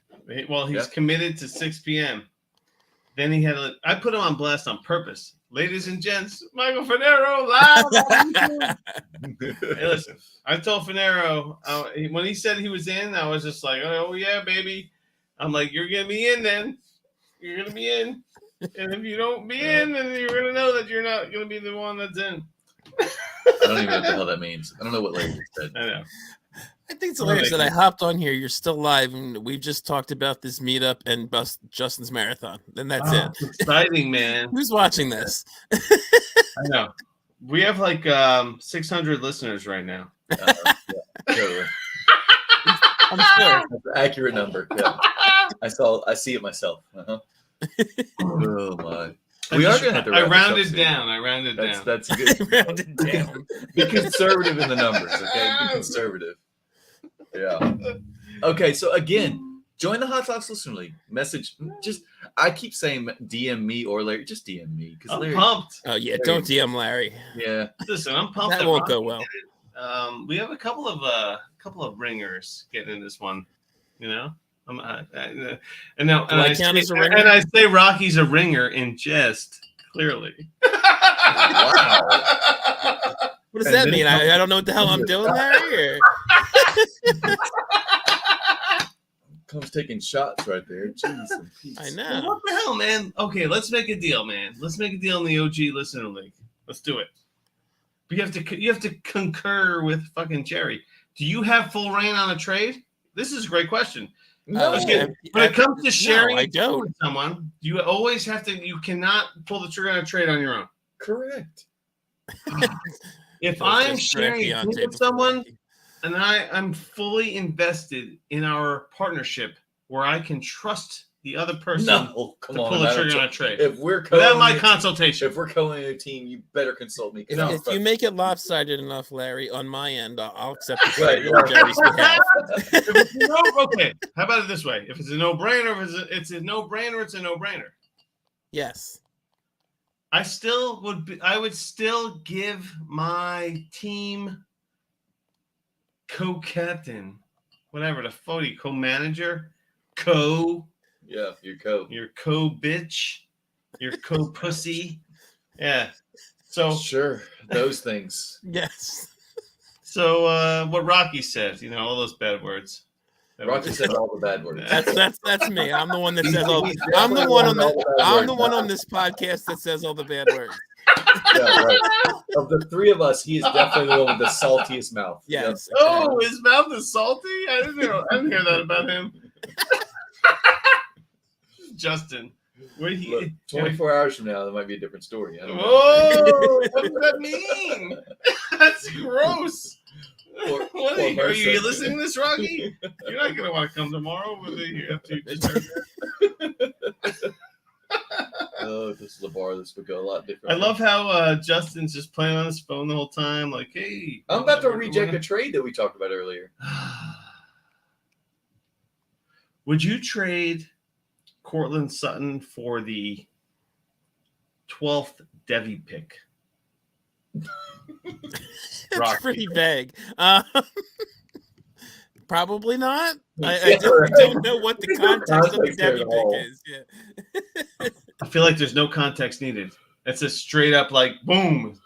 Speaker 1: Well, he's
Speaker 2: Yeah.
Speaker 1: committed to 6 p.m. Then I put him on blast on purpose. Ladies and gents, Michael Finero live on YouTube. Hey, listen, I told Finero when he said he was in, I was just like, "Oh yeah, baby." I'm like, "You're gonna be in then. You're gonna be in, and if you don't be in, then you're gonna know that you're not gonna be the one that's in."
Speaker 2: I don't even know what the hell that means. I don't know what Larry just said.
Speaker 1: I know.
Speaker 3: I think it's hilarious that I hopped on here. You're still live, and we've just talked about this meetup and Justin's marathon. And that's it.
Speaker 1: It's exciting, man.
Speaker 3: Who's watching this?
Speaker 1: I know. We have like 600 listeners right now.
Speaker 2: Totally.
Speaker 3: I'm sure.
Speaker 2: That's an accurate number. Yeah. I see it myself. Uh-huh. Oh my. We are gonna have to
Speaker 1: I
Speaker 2: wrap this up
Speaker 1: rounded
Speaker 2: soon.
Speaker 1: down. I rounded down.
Speaker 2: That's good.
Speaker 3: Rounded down.
Speaker 2: Be conservative in the numbers, okay? Be conservative. Yeah. Okay, so again, join the Hot Sauce Listener League. Message I keep saying DM me or Larry. Just DM me. Because
Speaker 1: I'm
Speaker 2: Larry.
Speaker 1: pumped.
Speaker 3: Oh yeah, don't DM Larry.
Speaker 2: Yeah.
Speaker 1: Listen, I'm pumped.
Speaker 3: That won't go well.
Speaker 1: we have a couple of ringers getting in this one. You know, and now
Speaker 3: Do I count as a ringer?
Speaker 1: and I say Rocky's a ringer in jest, clearly.
Speaker 2: Wow.
Speaker 3: What does
Speaker 2: And
Speaker 3: that
Speaker 2: then
Speaker 3: mean?
Speaker 2: comes-
Speaker 3: I don't know what the hell I'm doing, Larry. Or...
Speaker 2: Comes taking shots right there. Jeez, and Pete.
Speaker 3: I
Speaker 1: Well,
Speaker 3: know.
Speaker 1: what the hell, man? Okay, let's make a deal, man. Let's make a deal in the OG Listener League. Let's do it. But you have to concur with fucking Jerry. Do you have full reign on a trade? This is a great question.
Speaker 2: No,
Speaker 1: Okay, when it comes to sharing
Speaker 3: I don't.
Speaker 1: with someone, you always have to. You cannot pull the trigger on a trade on your own.
Speaker 2: correct.
Speaker 1: If
Speaker 3: Let's
Speaker 1: I'm
Speaker 3: just draft
Speaker 1: sharing a
Speaker 3: Deontay
Speaker 1: team with
Speaker 3: before
Speaker 1: someone
Speaker 3: Rocky.
Speaker 1: and I'm fully invested in our partnership, where I can trust the other person
Speaker 2: No, come
Speaker 1: to
Speaker 2: on.
Speaker 1: pull the
Speaker 2: I don't
Speaker 1: trigger on a
Speaker 2: tr-
Speaker 1: trade
Speaker 2: If we're
Speaker 1: without my
Speaker 2: co-owning a-
Speaker 1: consultation.
Speaker 2: if we're co-owning a team, you better consult me. 'cause
Speaker 3: If,
Speaker 2: I'm
Speaker 3: if
Speaker 2: fuck-
Speaker 3: you make it lopsided enough, Larry, on my end, I'll accept the
Speaker 2: Right,
Speaker 3: trade on Jerry's behalf.
Speaker 1: If it's okay, how about it this way? If it's a no-brainer, it's a no-brainer, it's a no-brainer.
Speaker 3: Yes.
Speaker 1: I would still give my team co-captain, whatever, the Fody co-manager,
Speaker 2: yeah, you're co.
Speaker 1: your co-bitch, your co-pussy. Yeah. So
Speaker 2: Sure, those things.
Speaker 3: Yes.
Speaker 1: what Rocky said, all those bad words.
Speaker 2: Rocky said all the bad words.
Speaker 3: That's me. I'm the one that says all.
Speaker 2: He's
Speaker 3: I'm the
Speaker 2: definitely
Speaker 3: one on
Speaker 2: all
Speaker 3: the.
Speaker 2: bad
Speaker 3: I'm
Speaker 2: words.
Speaker 3: the one on this podcast that says all the bad words.
Speaker 2: Yeah, right. Of the three of us, he is definitely the one with the saltiest mouth.
Speaker 3: Yes.
Speaker 1: Oh, his mouth is salty? I didn't hear that about him. Justin, what he?
Speaker 2: Look, 24 hours from now, that might be a different story. I don't know.
Speaker 1: Whoa! What does that mean? That's gross.
Speaker 2: Poor-
Speaker 1: What
Speaker 2: poor
Speaker 1: are you
Speaker 2: person.
Speaker 1: listening to this, Rocky? You're not gonna want to come tomorrow with you after you just heard that.
Speaker 2: Oh, this is a bar. This would go a lot
Speaker 1: I
Speaker 2: different.
Speaker 1: love how Justin's just playing on his phone the whole time, like, hey.
Speaker 2: I'm about to reject a trade that we talked about earlier.
Speaker 1: Would you trade Cortland Sutton for the 12th Devi pick?
Speaker 3: It's
Speaker 1: Rocky.
Speaker 3: pretty vague. Probably not. I
Speaker 2: Yeah,
Speaker 3: definitely
Speaker 2: right.
Speaker 3: don't know what the
Speaker 2: There's no
Speaker 3: context of the
Speaker 2: context there
Speaker 3: Debbie
Speaker 2: at
Speaker 3: pick
Speaker 2: all.
Speaker 3: is. Yeah.
Speaker 1: I feel like there's no context needed. It's a straight up like, boom.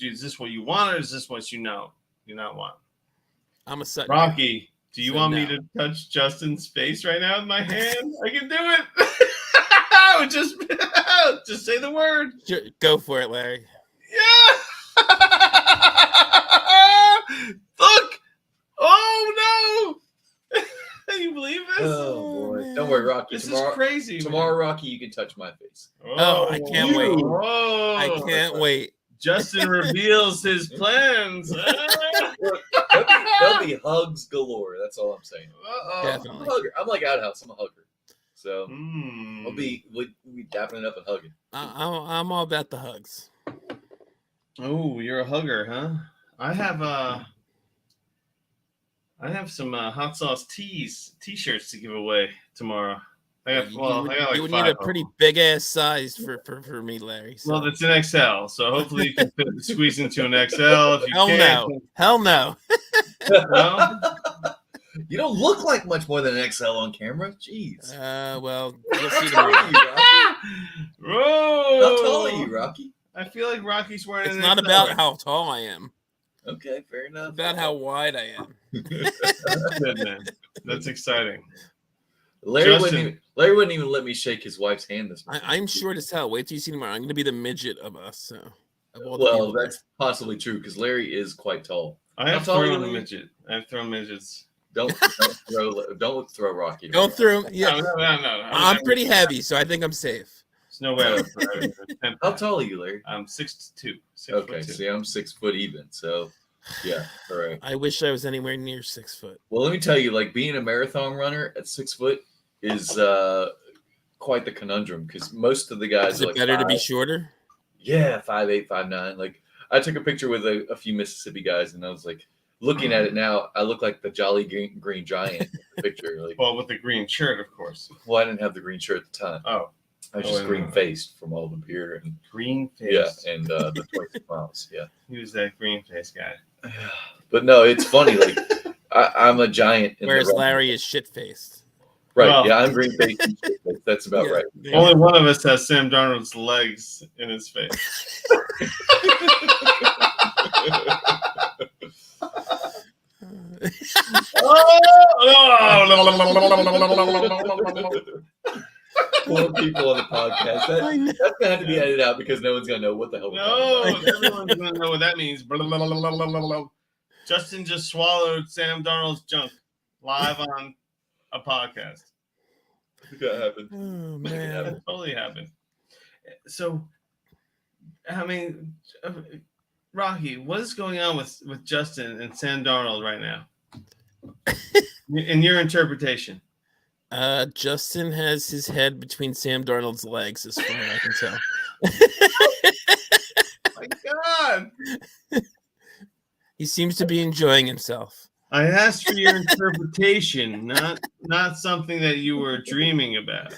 Speaker 1: Is this what you want, or is this what you not want?
Speaker 3: I'm a Sutton.
Speaker 1: Rocky, do you
Speaker 3: So
Speaker 1: want me
Speaker 3: no.
Speaker 1: to touch Justin's face right now with my hand? I can do it. just say the word.
Speaker 3: Sure, go for it, Larry.
Speaker 1: Yeah. Look. Oh no. Can you believe this?
Speaker 2: Oh boy!
Speaker 3: man.
Speaker 2: Don't worry, Rocky.
Speaker 1: This
Speaker 2: Tomorrow,
Speaker 1: is crazy.
Speaker 2: tomorrow, Rocky, you can touch my face.
Speaker 3: Oh, I can't
Speaker 1: wait.
Speaker 3: wait.
Speaker 1: Whoa.
Speaker 3: I can't wait.
Speaker 1: Justin reveals his plans.
Speaker 2: Look, there'll be hugs galore. That's all I'm saying.
Speaker 1: Uh-oh.
Speaker 2: I'm a
Speaker 3: Definitely.
Speaker 2: hugger. I'm like Outhouse. I'm a hugger. So
Speaker 1: Mm.
Speaker 2: we'll be dapping it up and hugging.
Speaker 3: I'm all about the hugs.
Speaker 1: Oh, you're a hugger, huh? I have some hot sauce t-shirts to give away tomorrow. I got
Speaker 3: You
Speaker 1: like
Speaker 3: would
Speaker 1: 5
Speaker 3: need a
Speaker 1: of
Speaker 3: pretty
Speaker 1: them.
Speaker 3: big ass size for me, Larry. So.
Speaker 1: Well, it's an XL, so hopefully you can squeeze into an XL. If you
Speaker 3: Hell
Speaker 1: can't,
Speaker 3: no. Hell no.
Speaker 1: no.
Speaker 2: You don't look like much more than an XL on camera. Jeez.
Speaker 3: Well, you'll see
Speaker 2: How tall are
Speaker 3: tomorrow.
Speaker 2: you, Rocky?
Speaker 1: Whoa!
Speaker 2: How tall are you, Rocky?
Speaker 1: I feel like Rocky's wearing.
Speaker 3: It's
Speaker 1: an
Speaker 3: not
Speaker 1: XL.
Speaker 3: about how tall I am.
Speaker 2: Okay, fair enough.
Speaker 3: It's about how wide I am.
Speaker 1: That's good, man. That's exciting.
Speaker 2: Larry
Speaker 1: Justin.
Speaker 2: wouldn't even let me shake his wife's hand this morning.
Speaker 3: I'm short as hell. Wait till you see tomorrow. I'm going to be the midget of us. So, of all the
Speaker 2: Well,
Speaker 3: people.
Speaker 2: that's possibly true because Larry is quite tall.
Speaker 1: I have
Speaker 2: How tall are
Speaker 1: thrown
Speaker 2: you,
Speaker 1: a
Speaker 2: Lee?
Speaker 1: midget. I've thrown midgets.
Speaker 2: Don't throw Rocky.
Speaker 3: Go through. Yeah,
Speaker 1: No.
Speaker 3: I'm pretty heavy, so I think I'm safe.
Speaker 1: There's no way.
Speaker 2: How tall are you, Larry?
Speaker 1: I'm 6'2".
Speaker 2: Okay, see, I'm 6 foot even. So, yeah, all right.
Speaker 3: I wish I was anywhere near 6 foot.
Speaker 2: Well, let me tell you, like being a marathon runner at 6 foot is quite the conundrum because most of the guys
Speaker 3: Is
Speaker 2: are
Speaker 3: it
Speaker 2: like
Speaker 3: better to be
Speaker 2: 5',
Speaker 3: shorter?
Speaker 2: yeah, 5'8", 5'9". Like I took a picture with a few Mississippi guys, and I was like, looking at it now, I look like the Jolly Green Giant in the picture. Like,
Speaker 1: Well, with the green shirt, of course.
Speaker 2: well, I didn't have the green shirt at the time.
Speaker 1: Oh,
Speaker 2: I was
Speaker 1: Oh,
Speaker 2: just
Speaker 1: wait a
Speaker 2: green
Speaker 1: minute.
Speaker 2: faced from all the beer and
Speaker 1: green face.
Speaker 2: yeah, and the 26 miles. Yeah.
Speaker 1: He was that green face guy.
Speaker 2: But no, it's funny. Like I'm a giant. In
Speaker 3: Whereas
Speaker 2: the
Speaker 3: Larry is shit faced.
Speaker 2: right?
Speaker 1: Well-
Speaker 2: Yeah, I'm green faced. That's about right.
Speaker 1: Only one of us has Sam Darnold's legs in his face.
Speaker 2: Poor people on the podcast.
Speaker 3: I know.
Speaker 2: That's gonna have to be edited out because no one's gonna know what the hell. we're talking
Speaker 1: No, everyone's gonna know what that means. Justin just swallowed Sam Darnold's junk live on a podcast.
Speaker 2: about. That happened.
Speaker 3: Oh
Speaker 1: That
Speaker 3: man.
Speaker 1: totally happened. So, I mean, Rocky, what is going on with Justin and Sam Darnold right now? In your interpretation.
Speaker 3: Justin has his head between Sam Darnold's legs, as far as I can tell.
Speaker 1: My God.
Speaker 3: He seems to be enjoying himself.
Speaker 1: I asked for your interpretation, not something that you were dreaming about.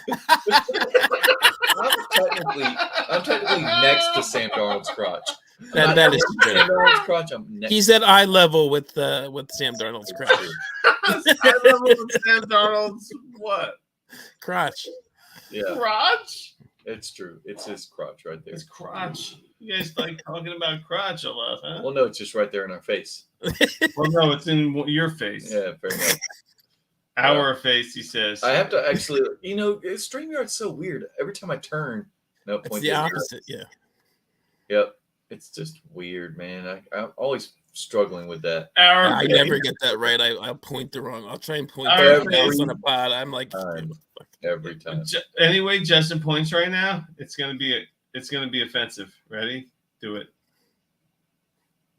Speaker 2: I'm technically next to Sam Darnold's crotch.
Speaker 3: That is true.
Speaker 2: Sam Darnold's crotch. I'm next.
Speaker 3: He's at eye level with Sam Darnold's crotch.
Speaker 1: I level with Sam Darnold's what?
Speaker 3: Crotch.
Speaker 2: Yeah,
Speaker 1: Crotch?
Speaker 2: it's true. It's his crotch right there.
Speaker 1: It's crotch. You guys like talking about crotch a lot, huh?
Speaker 2: Well, no, it's just right there in our face.
Speaker 1: Well, no, it's in your face.
Speaker 2: Yeah, fair enough.
Speaker 1: Our face, he says.
Speaker 2: I have to actually, StreamYard's so weird. Every time I turn, no
Speaker 3: It's
Speaker 2: point.
Speaker 3: the opposite. Yeah.
Speaker 2: Yep, it's just weird, man. I'm always struggling with that.
Speaker 1: Our
Speaker 3: I
Speaker 1: face.
Speaker 3: never get that right. I'll point the wrong. I'll try and point
Speaker 1: All
Speaker 3: the
Speaker 1: right,
Speaker 3: wrong mouse
Speaker 2: every
Speaker 3: on a pod. I'm like,
Speaker 2: time. Every time.
Speaker 1: Anyway, Justin points right now. It's gonna be offensive. Ready? Do it.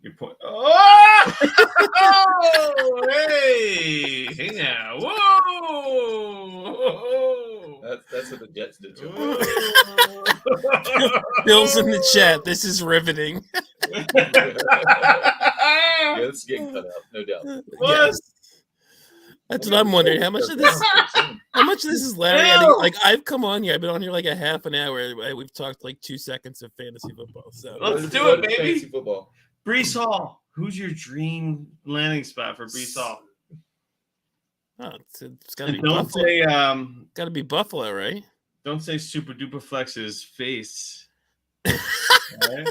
Speaker 1: You point. Oh! Oh! Hey! Hey now! Whoa!
Speaker 2: That's what the Jets did to him.
Speaker 1: Whoa!
Speaker 3: Bill's in the chat. This is riveting.
Speaker 2: Yeah, it's getting cut out, no doubt.
Speaker 1: What?
Speaker 3: Yes. That's what I'm wondering. How much of this? How much of this is Larry? Like I've come on here. I've been on here like a half an hour. We've talked like 2 seconds of fantasy football. So
Speaker 1: Let's do it, baby.
Speaker 2: Fantasy football.
Speaker 1: Brees Hall. Who's your dream landing spot for Brees Hall?
Speaker 3: it's gotta be
Speaker 1: And don't
Speaker 3: Buffalo.
Speaker 1: say
Speaker 3: Gotta be Buffalo, right?
Speaker 1: don't say Super Duper Flex's face. All right?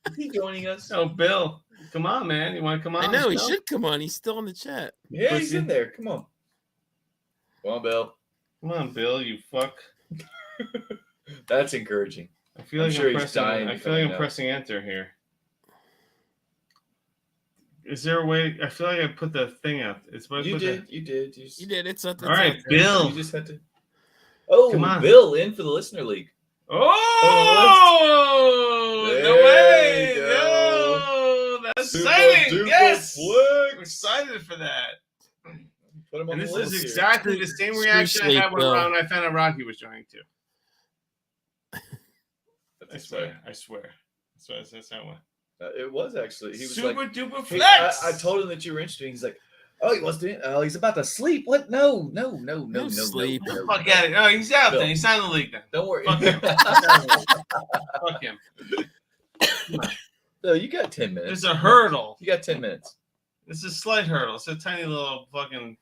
Speaker 2: Is he joining us?
Speaker 1: Oh, Bill, come on, man! You want to come on?
Speaker 3: I know he
Speaker 1: Bill?
Speaker 3: should come on. He's still in the chat.
Speaker 2: Yeah, he's
Speaker 1: Pussy.
Speaker 2: in there. Come on. Come on, Bill.
Speaker 1: Come on, Bill. You fuck.
Speaker 2: That's encouraging.
Speaker 1: I feel
Speaker 2: I'm
Speaker 1: like
Speaker 2: sure
Speaker 1: I'm
Speaker 2: he's
Speaker 1: pressing.
Speaker 2: dying
Speaker 1: I
Speaker 2: to
Speaker 1: feel like
Speaker 2: come
Speaker 1: I'm
Speaker 2: out.
Speaker 1: pressing enter here. Is there a way? I feel like I put the thing out. It's what I
Speaker 2: You
Speaker 1: put
Speaker 2: did. You did.
Speaker 3: You did. It's up.
Speaker 1: All right,
Speaker 3: it's up there.
Speaker 1: Bill.
Speaker 2: You just had to. Oh,
Speaker 1: Come on.
Speaker 2: Bill in for the listener league.
Speaker 1: Oh,
Speaker 2: There
Speaker 1: no way!
Speaker 2: you go.
Speaker 1: No, that's
Speaker 2: Super
Speaker 1: exciting.
Speaker 2: duper
Speaker 1: Yes,
Speaker 2: flex.
Speaker 1: I'm excited for that.
Speaker 2: Put him on
Speaker 1: And
Speaker 2: the
Speaker 1: this
Speaker 2: list
Speaker 1: is
Speaker 2: here.
Speaker 1: exactly the same reaction I had when I found out Rocky was joining too.
Speaker 2: That's
Speaker 1: I
Speaker 2: exciting.
Speaker 1: swear. I swear. That's how it went.
Speaker 2: It was actually. He was
Speaker 1: Super
Speaker 2: like,
Speaker 1: duper
Speaker 2: hey,
Speaker 1: flex.
Speaker 2: I told him that you were interested. He's like, oh, he wants to. Oh, he's about to sleep. What? No.
Speaker 3: No sleep.
Speaker 2: no.
Speaker 1: Fuck at it. Oh, he's out
Speaker 2: Bill.
Speaker 1: then. He's not in the league then.
Speaker 2: Don't worry.
Speaker 1: Fuck him. Fuck him.
Speaker 2: No, you got 10 minutes.
Speaker 1: There's a hurdle.
Speaker 2: You got 10 minutes.
Speaker 1: It's a slight hurdle. It's a tiny little fucking.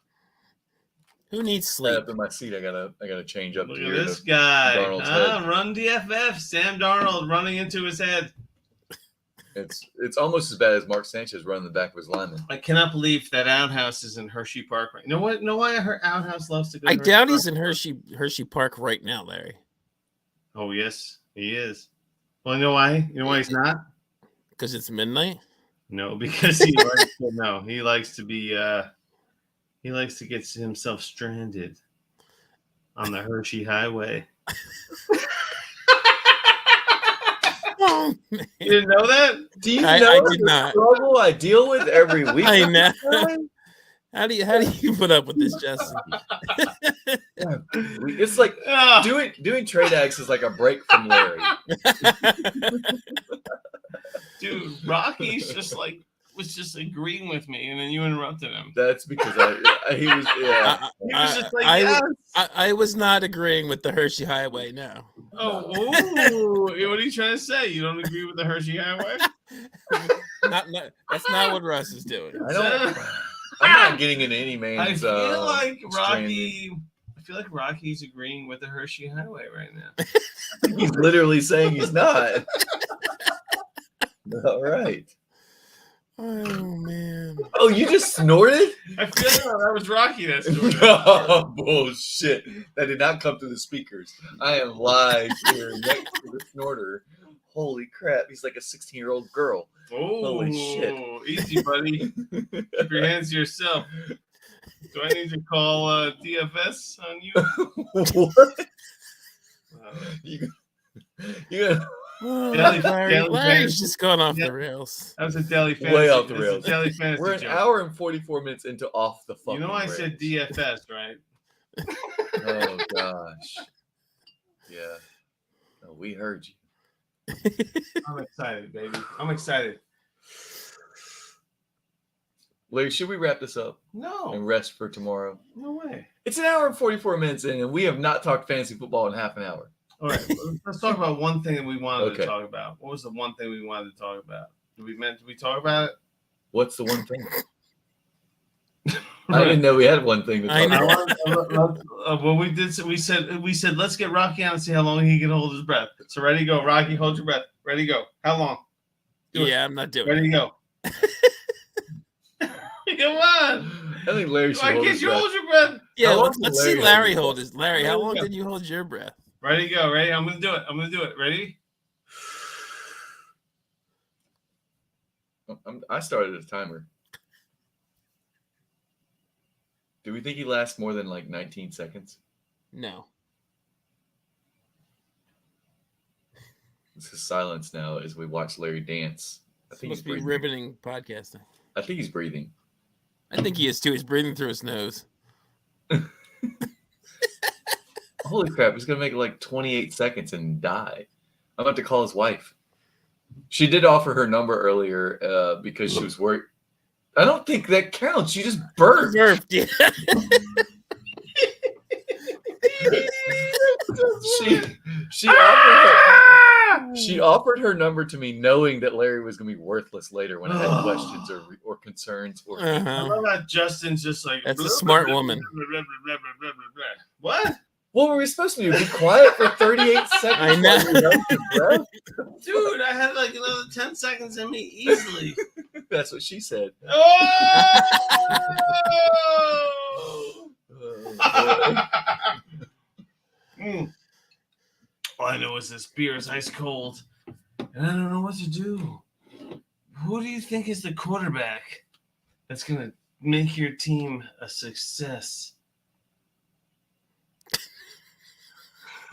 Speaker 3: Who needs
Speaker 2: Right
Speaker 3: sleep?
Speaker 2: up in my seat. I gotta change up
Speaker 1: Look
Speaker 2: to
Speaker 1: at
Speaker 2: here.
Speaker 1: this guy.
Speaker 2: Darnold's head.
Speaker 1: Run DFF. Sam Darnold running into his head.
Speaker 2: It's almost as bad as Mark Sanchez running the back of his lineman.
Speaker 1: I cannot believe that Outhouse is in Hershey Park right. You know what? Know why her Outhouse loves to go?
Speaker 3: I
Speaker 1: to
Speaker 3: doubt
Speaker 1: Hershey
Speaker 3: he's in Hershey Park right now, Larry.
Speaker 1: Park? Oh yes, he is. Well, you know why? You know why he's not?
Speaker 3: Because it's midnight.
Speaker 1: No, because he likes to, no. He likes to be. He likes to get himself stranded on the Hershey Highway.
Speaker 3: Oh, man.
Speaker 1: You didn't know that?
Speaker 2: Do you
Speaker 3: I
Speaker 2: know
Speaker 3: did
Speaker 2: the
Speaker 3: not.
Speaker 2: struggle I deal with every week?
Speaker 3: I know. How do you put up with this, Justin?
Speaker 2: It's like
Speaker 1: Oh,
Speaker 2: doing trade acts is like a break from Larry.
Speaker 1: dude, Rocky's just like was just agreeing with me, and then you interrupted him.
Speaker 2: That's because he was yeah.
Speaker 1: He was just like,
Speaker 3: I-
Speaker 1: yes.
Speaker 3: I was not agreeing with the Hershey Highway. No.
Speaker 1: Oh, ooh. What are you trying to say? You don't agree with the Hershey Highway?
Speaker 3: That's not what Russ is doing.
Speaker 2: I'm not getting into any
Speaker 1: I
Speaker 2: man's.
Speaker 1: feel like
Speaker 2: stranded.
Speaker 1: Rocky's agreeing with the Hershey Highway right now.
Speaker 2: He's literally saying he's not. All right.
Speaker 3: Oh man.
Speaker 2: Oh, you just snorted?
Speaker 1: I feel like that was Rocky that snorted.
Speaker 2: Oh, bullshit. That did not come through the speakers. I am live here next to the snorter. Holy crap. He's like a 16-year-old girl.
Speaker 1: Oh,
Speaker 2: Holy shit.
Speaker 1: Easy, buddy. Keep your hands to yourself. Do I need to call DFS on you?
Speaker 2: What? You gonna...
Speaker 3: Larry's just gone off the rails.
Speaker 1: That was a daily fantasy.
Speaker 2: Way off the
Speaker 1: This is
Speaker 2: rails.
Speaker 1: a daily fantasy
Speaker 2: We're an
Speaker 1: joke.
Speaker 2: hour and 44 minutes into off the fucking
Speaker 1: You know I
Speaker 2: rails.
Speaker 1: said DFS, right?
Speaker 2: Oh, gosh. Yeah. Oh, we heard you.
Speaker 1: I'm excited, baby. I'm excited.
Speaker 2: Larry, should we wrap this up and
Speaker 1: No,
Speaker 2: rest for tomorrow?
Speaker 1: no way.
Speaker 2: It's an hour and 44 minutes in, and we have not talked fantasy football in half an hour.
Speaker 1: All right, let's talk about one thing that we wanted
Speaker 2: Okay.
Speaker 1: to talk about. What was the one thing we wanted to talk about? Did we talk about it?
Speaker 2: What's the one thing? I didn't know we had one thing to
Speaker 3: I
Speaker 2: talk
Speaker 3: know.
Speaker 2: about.
Speaker 1: Well, we said let's get Rocky on and see how long he can hold his breath. So ready, go, Rocky. Hold your breath. Ready, go. How long? Do it.
Speaker 3: Yeah, I'm not doing it.
Speaker 1: Ready, go. Come on.
Speaker 2: I think Larry should
Speaker 1: Why
Speaker 2: hold
Speaker 1: can't
Speaker 2: his
Speaker 1: you
Speaker 2: breath.
Speaker 1: hold your breath?
Speaker 3: Yeah,
Speaker 2: How long
Speaker 3: let's
Speaker 2: did
Speaker 3: see
Speaker 2: Larry
Speaker 3: Larry
Speaker 2: hold
Speaker 3: hold
Speaker 2: his
Speaker 3: his. Larry, how
Speaker 1: There we
Speaker 3: long
Speaker 1: go.
Speaker 3: did you hold your breath?
Speaker 1: Ready, go. Ready. I'm gonna do it. I'm gonna do it. Ready?
Speaker 2: I started a timer. Do we think he lasts more than like 19 seconds?
Speaker 3: No.
Speaker 2: This is silence now as we watch Larry dance. I
Speaker 3: It's
Speaker 2: think he's
Speaker 3: supposed to be
Speaker 2: breathing.
Speaker 3: riveting podcasting.
Speaker 2: I think he's breathing.
Speaker 3: I think he is too. He's breathing through his nose.
Speaker 2: Holy crap, he's going to make it like 28 seconds and die. I'm about to call his wife. She did offer her number earlier because she was worried. I don't think that counts. She just burped.
Speaker 3: Burped, yeah.
Speaker 2: She offered her number to me knowing that Larry was going to be worthless later when I had questions or concerns. Or
Speaker 1: I
Speaker 3: Uh-huh.
Speaker 1: love that Justin's just like
Speaker 3: That's a smart woman.
Speaker 1: What?
Speaker 2: What were we supposed to do? Be quiet for 38 seconds?
Speaker 3: I know.
Speaker 2: while you held your breath?
Speaker 1: Dude, I had like another 10 seconds in me easily.
Speaker 2: That's what she said.
Speaker 1: Oh! Mm. All I know is this beer is ice cold, and I don't know what to do. Who do you think is the quarterback that's going to make your team a success?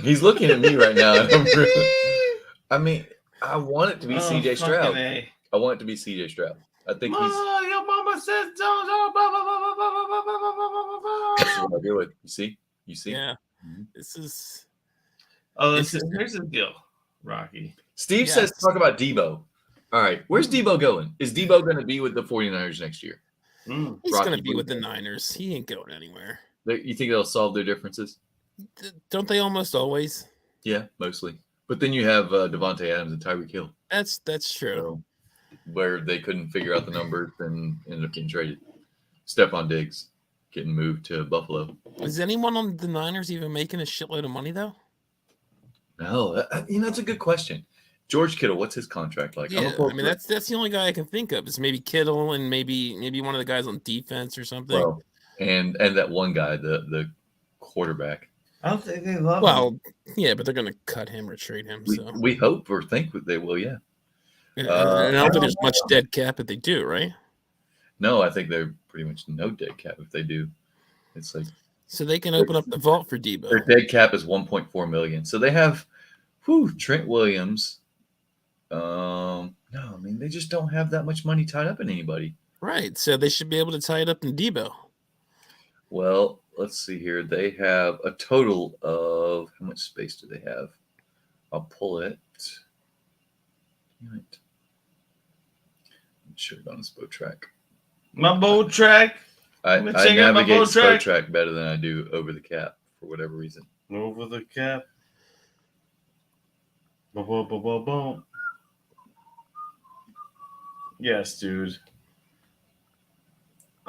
Speaker 2: He's looking at me right now. And I mean, I want it to be C.J. Stroud.
Speaker 1: fucking A.
Speaker 2: I want it to be C.J. Stroud. I think he's.
Speaker 1: Mama, your mama says don't. Blah, blah, blah, blah, blah, blah, blah, blah, blah, blah,
Speaker 2: That's
Speaker 1: blah.
Speaker 2: what I do it. You see? You see?
Speaker 3: Yeah.
Speaker 2: Mhm.
Speaker 3: This is.
Speaker 1: Oh, here's the deal, Rocky.
Speaker 2: Steve
Speaker 3: Yes.
Speaker 2: says talk about Debo. All right. Where's Debo going? Is Debo going to be with the 49ers next year?
Speaker 1: Mm.
Speaker 3: He's
Speaker 2: Rocky
Speaker 3: going to be
Speaker 2: Blue
Speaker 3: with the
Speaker 2: Bay.
Speaker 3: Niners. He ain't going anywhere.
Speaker 2: You think they'll solve their differences?
Speaker 3: Don't they almost always?
Speaker 2: Yeah, mostly. But then you have Devontae Adams and Tyreek Hill,
Speaker 3: That's true.
Speaker 2: so, where they couldn't figure out the numbers and ended up getting traded. Stephon Diggs getting moved to Buffalo.
Speaker 3: Is anyone on the Niners even making a shitload of money though?
Speaker 2: No, that's a good question. George Kittle, what's his contract like?
Speaker 3: Yeah, I mean that's the only guy I can think of. Is maybe Kittle and maybe one of the guys on defense or something.
Speaker 2: well, and that one guy, the quarterback.
Speaker 1: I don't think they love him.
Speaker 3: Well, yeah, but they're going to cut him or trade him. So
Speaker 2: We hope or think they will. Yeah.
Speaker 3: and I don't think there's much dead cap if they do, right?
Speaker 2: No, I think they're pretty much no dead cap if they do. It's like
Speaker 3: So they can open up the vault for Debo.
Speaker 2: their dead cap is 1.4 million. So they have, Trent Williams. No, I mean they just don't have that much money tied up in anybody.
Speaker 3: Right. So they should be able to tie it up in Debo.
Speaker 2: Well, let's see here. They have a total of how much space do they have? I'll pull it. Damn it. Should have gone to Spotrack. Track.
Speaker 1: My boat track.
Speaker 2: I
Speaker 1: Let me check out my
Speaker 2: navigate
Speaker 1: Spotrack.
Speaker 2: Spotrack better than I do over the cap for whatever reason.
Speaker 1: Over the cap. Boom, boom, boom, boom, boom. Yes, dude.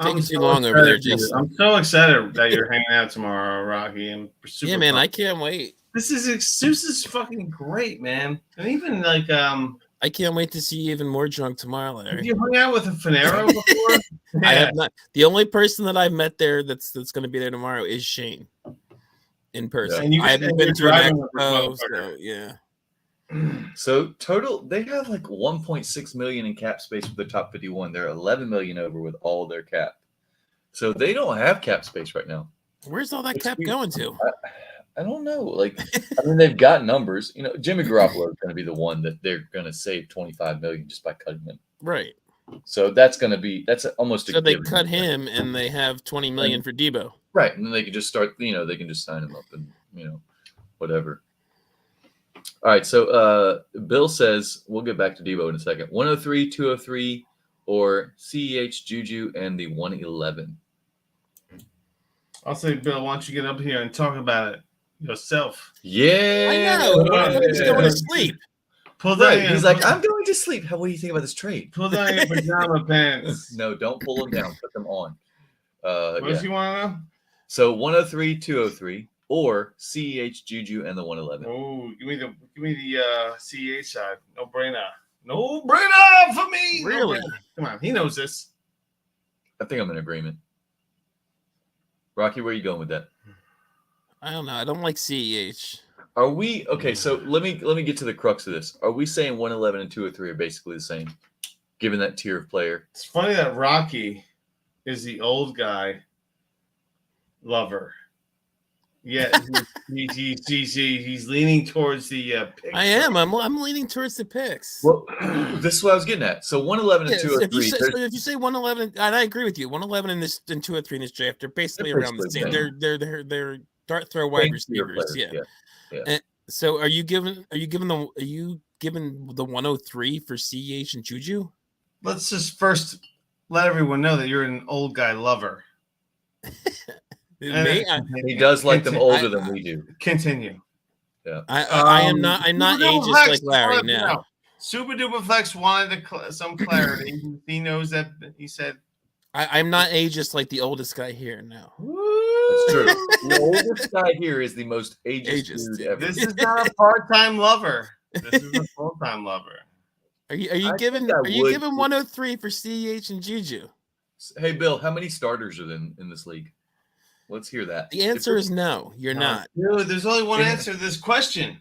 Speaker 3: Taking too long over there,
Speaker 1: dude.
Speaker 3: Justin.
Speaker 1: I'm so excited that you're hanging out tomorrow, Rocky. I'm super
Speaker 3: Yeah, man,
Speaker 1: pumped.
Speaker 3: I can't wait.
Speaker 1: This is fucking great, man. And even like
Speaker 3: I can't wait to see you even more drunk tomorrow,
Speaker 1: have
Speaker 3: Larry.
Speaker 1: you hung out with a Finero before?
Speaker 3: I have not. The only person that I've met there that's going to be there tomorrow is Shane in person.
Speaker 1: And you-
Speaker 3: I haven't
Speaker 1: and
Speaker 3: been
Speaker 1: you're
Speaker 3: to an
Speaker 1: driving with this
Speaker 3: expo,
Speaker 1: motherfucker.
Speaker 3: so yeah.
Speaker 2: So total, they have like 1.6 million in cap space with the top 51. They're 11 million over with all their cap. So they don't have cap space right now.
Speaker 3: Where's all that
Speaker 2: It's
Speaker 3: cap
Speaker 2: weird.
Speaker 3: going to?
Speaker 2: I don't know. Like, I mean, they've got numbers. You know, Jimmy Garoppolo is going to be the one that they're going to save 25 million just by cutting him.
Speaker 3: Right.
Speaker 2: So that's going to be almost a
Speaker 3: So they
Speaker 2: given.
Speaker 3: cut him, and they have 20 million for Debo.
Speaker 2: Right, and then they can just start. You know, they can just sign him up and whatever. All right, so Bill says we'll get back to Debo in a second. 103, 203, or CEH, Juju, and the 111.
Speaker 1: I'll say, Bill, why don't you get up here and talk about it yourself?
Speaker 2: Yeah,
Speaker 3: I know. He's going to sleep.
Speaker 1: Pull down
Speaker 2: Right,
Speaker 1: your,
Speaker 2: he's like, I'm going to sleep. What do you think about this trade?
Speaker 1: pull down your pajama pants.
Speaker 2: No, don't pull them down. Put them on.
Speaker 1: What
Speaker 2: Yeah.
Speaker 1: does you want to know?
Speaker 2: So 103, 203, or CEH, Juju, and the 111.
Speaker 1: Oh, give me the CEH side. No brainer. No brainer for me. No
Speaker 3: Really?
Speaker 1: brainer. Come on, he knows this.
Speaker 2: I think I'm in agreement. Rocky, where are you going with that?
Speaker 3: I don't know. I don't like CEH.
Speaker 2: Are we okay? So let me get to the crux of this. Are we saying 111 and 203 are basically the same, given that tier of player?
Speaker 1: It's funny that Rocky is the old guy lover. Yeah, he's leaning towards the pick.
Speaker 3: I am. I'm leaning towards the picks.
Speaker 2: Well, this is what I was getting at. So 111 and
Speaker 3: Yes,
Speaker 2: 203.
Speaker 3: if you say 111, and I agree with you, 111 and 203 in this draft, they're basically around the same. They're dart throw wide receivers. Yeah. So are you giving the 103 for CEH and Juju?
Speaker 1: Let's just first let everyone know that you're an old guy lover.
Speaker 2: He does like them older than we do.
Speaker 1: Continue.
Speaker 2: Yeah.
Speaker 3: I am not. I'm not
Speaker 1: Super
Speaker 3: ageist
Speaker 1: Flex
Speaker 3: like Larry
Speaker 1: wanted-
Speaker 3: now.
Speaker 1: no. Super Duper Flex wanted some clarity. He knows that. He said,
Speaker 3: I'm not ageist like the oldest guy here now.
Speaker 2: That's true. The oldest guy here is the most ageist
Speaker 3: Ageist,
Speaker 2: dude
Speaker 3: yeah.
Speaker 2: ever.
Speaker 1: "This is not a part-time lover. This is a full-time lover."
Speaker 3: Are you
Speaker 2: I
Speaker 3: giving
Speaker 2: think I would-
Speaker 3: 103 for CEH and Juju?
Speaker 2: Hey, Bill, how many starters are in this league? Let's hear that.
Speaker 3: The answer is no. You're not.
Speaker 1: Dude, there's only one
Speaker 2: Yeah.
Speaker 1: answer to this question.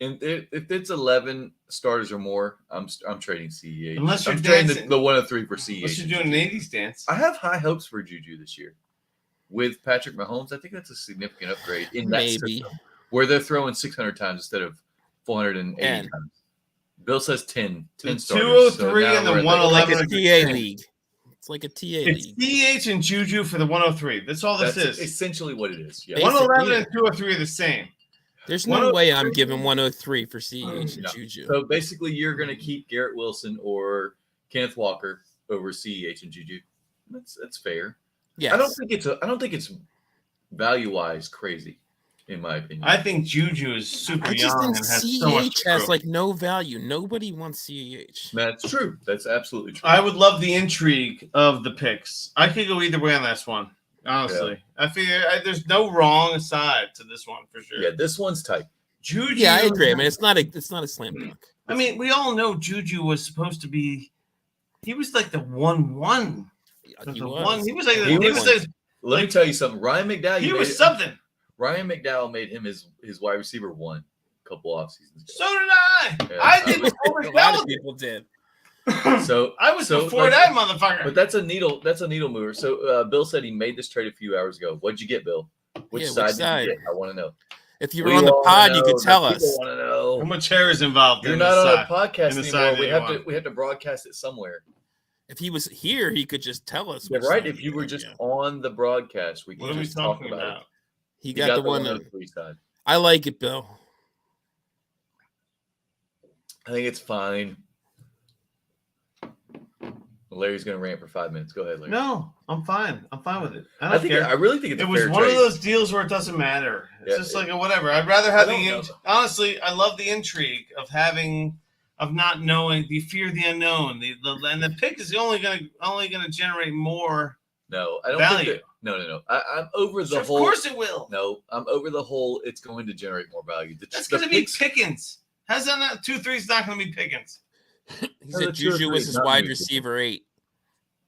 Speaker 2: And if it's 11 starters or more, I'm trading CEH.
Speaker 1: Unless you're
Speaker 2: I'm trading
Speaker 1: dancing.
Speaker 2: the 103 for CEH.
Speaker 1: Unless you're doing an 80s dance.
Speaker 2: I have high hopes for Juju this year. With Patrick Mahomes, I think that's a significant upgrade in that
Speaker 3: Maybe.
Speaker 2: system, where they're throwing 600 times instead of 480
Speaker 3: 10.
Speaker 2: times. Bill says 10
Speaker 1: The
Speaker 2: starters.
Speaker 1: 203
Speaker 2: now
Speaker 1: and the
Speaker 2: we're at
Speaker 1: 111.
Speaker 3: Like a TA league. It's like a TA
Speaker 1: It's
Speaker 3: league.
Speaker 1: CH and Juju for the 103. That's all this
Speaker 2: That's
Speaker 1: is.
Speaker 2: essentially what it is. Yeah.
Speaker 1: 111
Speaker 3: yeah.
Speaker 1: and 203 are the same.
Speaker 3: There's no way I'm
Speaker 1: 103.
Speaker 3: giving 103 for CEH and
Speaker 2: No.
Speaker 3: Juju.
Speaker 2: So basically, you're going to keep Garrett Wilson or Kenneth Walker over CEH and Juju. That's fair.
Speaker 3: Yes.
Speaker 2: I don't think it's value wise crazy, in my opinion.
Speaker 1: I think Juju is super
Speaker 3: I just
Speaker 1: young
Speaker 3: think
Speaker 1: and has so much
Speaker 3: CEH has
Speaker 1: growth.
Speaker 3: like no value. Nobody wants CEH.
Speaker 2: That's true. That's absolutely true.
Speaker 1: I would love the intrigue of the picks. I could go either way on this one, honestly. I feel there's no wrong side to this one for sure.
Speaker 2: Yeah, this one's tight.
Speaker 1: Juju.
Speaker 3: Yeah, I agree. I mean, it's not a slam dunk.
Speaker 1: I mean, we all know Juju was supposed to be. He was like the 1-1.
Speaker 3: He
Speaker 1: The
Speaker 3: was.
Speaker 1: one. He was like.
Speaker 2: He
Speaker 1: He
Speaker 2: was
Speaker 1: was. Like,
Speaker 2: Let me tell you something. Ryan McDowell.
Speaker 1: he was something.
Speaker 2: Ryan McDowell made him his wide receiver one a couple off seasons
Speaker 1: So did I.
Speaker 2: Yeah.
Speaker 1: I did before
Speaker 3: A lot of
Speaker 1: McDowell.
Speaker 3: people did.
Speaker 2: So
Speaker 1: I was
Speaker 2: so,
Speaker 1: before
Speaker 2: like,
Speaker 1: that motherfucker.
Speaker 2: But that's a needle mover. So Bill said he made this trade a few hours ago. What'd you get, Bill? Which
Speaker 3: Yeah,
Speaker 2: side
Speaker 3: which
Speaker 2: did
Speaker 3: side?
Speaker 2: you get? I want to know.
Speaker 3: If you were on the pod, you could tell us.
Speaker 2: Want to know.
Speaker 1: How much hair is involved
Speaker 2: You're
Speaker 1: in
Speaker 2: not
Speaker 1: this
Speaker 2: on
Speaker 1: side?
Speaker 2: a podcast
Speaker 1: in the side
Speaker 2: anymore.
Speaker 1: that
Speaker 2: We
Speaker 1: you
Speaker 2: have
Speaker 1: want.
Speaker 2: to broadcast it somewhere.
Speaker 3: If he was here, he could just tell us.
Speaker 2: Yeah,
Speaker 3: which
Speaker 2: right.
Speaker 3: side
Speaker 2: If you
Speaker 3: he
Speaker 2: were
Speaker 3: got,
Speaker 2: just
Speaker 3: yeah.
Speaker 2: on the broadcast, we
Speaker 1: What
Speaker 2: can
Speaker 1: are we
Speaker 2: just talk
Speaker 1: talking
Speaker 2: about
Speaker 1: about?
Speaker 2: it.
Speaker 3: He
Speaker 2: You
Speaker 3: got the one.
Speaker 2: 103 side.
Speaker 3: I like it, Bill.
Speaker 2: I think it's fine. Larry's going to rant for 5 minutes. Go ahead, Larry.
Speaker 1: No, I'm fine. I'm fine with it. I
Speaker 2: I
Speaker 1: don't
Speaker 2: think
Speaker 1: care.
Speaker 2: I really think it's
Speaker 1: It
Speaker 2: a
Speaker 1: was
Speaker 2: fair
Speaker 1: one
Speaker 2: trade.
Speaker 1: of those deals where it doesn't matter. It's
Speaker 2: Yeah.
Speaker 1: just like a whatever. I'd rather have
Speaker 2: I don't know.
Speaker 1: honestly, I love the intrigue of having of not knowing, the fear of the unknown. And the pick is only gonna generate more.
Speaker 2: No, I don't
Speaker 1: value.
Speaker 2: think that, no. I'm over the
Speaker 1: Sure,
Speaker 2: whole.
Speaker 1: Of course it will.
Speaker 2: No, I'm over the whole. It's going to generate more value.
Speaker 1: That's going to be Pickens. How's that not 2-3 is not going to be Pickens?
Speaker 3: He said Juju was his wide receiver 8.